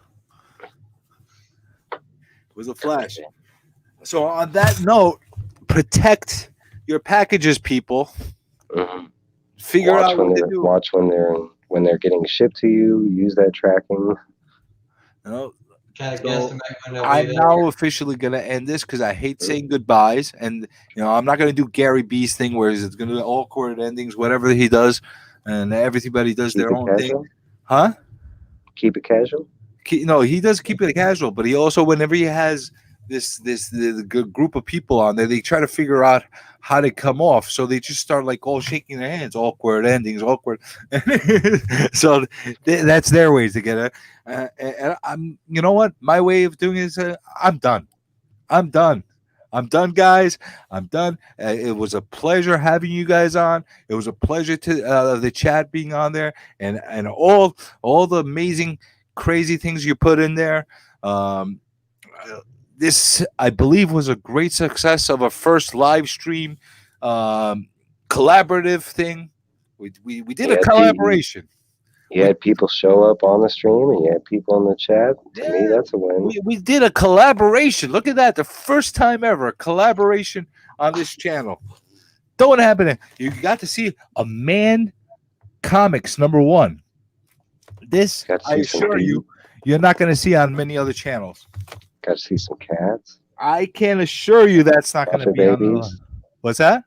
Speaker 1: So on that note, protect your packages, people.
Speaker 2: Mm-hmm.
Speaker 1: Figure out what to do.
Speaker 2: Watch when they're getting shipped to you. Use that tracking.
Speaker 1: I'm now officially going to end this because I hate saying goodbyes, and I'm not going to do Gary B's thing where it's going to be awkward endings, whatever he does, and everybody does their own thing. Huh?
Speaker 2: Keep it casual.
Speaker 1: No, he does keep it casual, but he also, whenever he has the group of people on there. They try to figure out how to come off, so they just start like all shaking their hands, awkward endings, awkward. So that's their ways to get it. And I'm, you know what, my way of doing it is I'm done. I'm done, guys. I'm done. It was a pleasure having you guys on. It was a pleasure to the chat being on there, and all the amazing, crazy things you put in there. This, I believe, was a great success of a first live stream collaborative thing. We did a collaboration.
Speaker 2: You had people show up on the stream, and you had people in the chat. To me, that's a win.
Speaker 1: We did a collaboration. Look at that. The first time ever, a collaboration on this channel. Don't happen. You got to see a man comics #1. This, I assure you, you're not going to see on many other channels.
Speaker 2: Got to see some cats.
Speaker 1: I can assure you that's not going to be on the... What's that?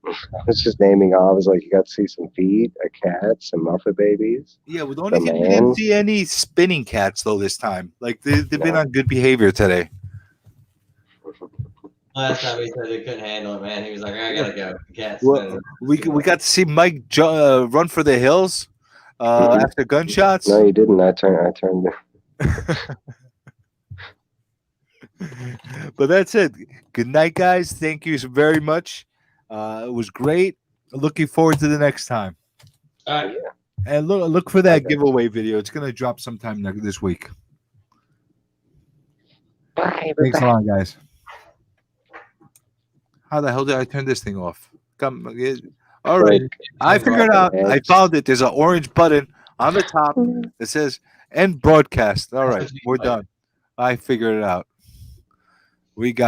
Speaker 2: I was just naming off. I was like, you got to see some feet, a cat, some Muffet babies.
Speaker 1: Yeah, well, the only thing we didn't see any spinning cats though this time. Like they've been on good behavior today.
Speaker 3: Last time he said he couldn't handle it, man. He was like, I gotta go. Cats.
Speaker 1: Well, we got to see Mike run for the hills after gunshots.
Speaker 2: No, you didn't. I turned.
Speaker 1: But that's it. Good night, guys. Thank you very much. It was great. Looking forward to the next time.
Speaker 3: All right.
Speaker 1: And look for that giveaway video. It's gonna drop sometime this week.
Speaker 2: Bye.
Speaker 1: Thanks a lot, guys. How the hell did I turn this thing off? Come. All right. I figured it out. I found it. There's an orange button on the top that says end broadcast. All right. We're done. I figured it out. We got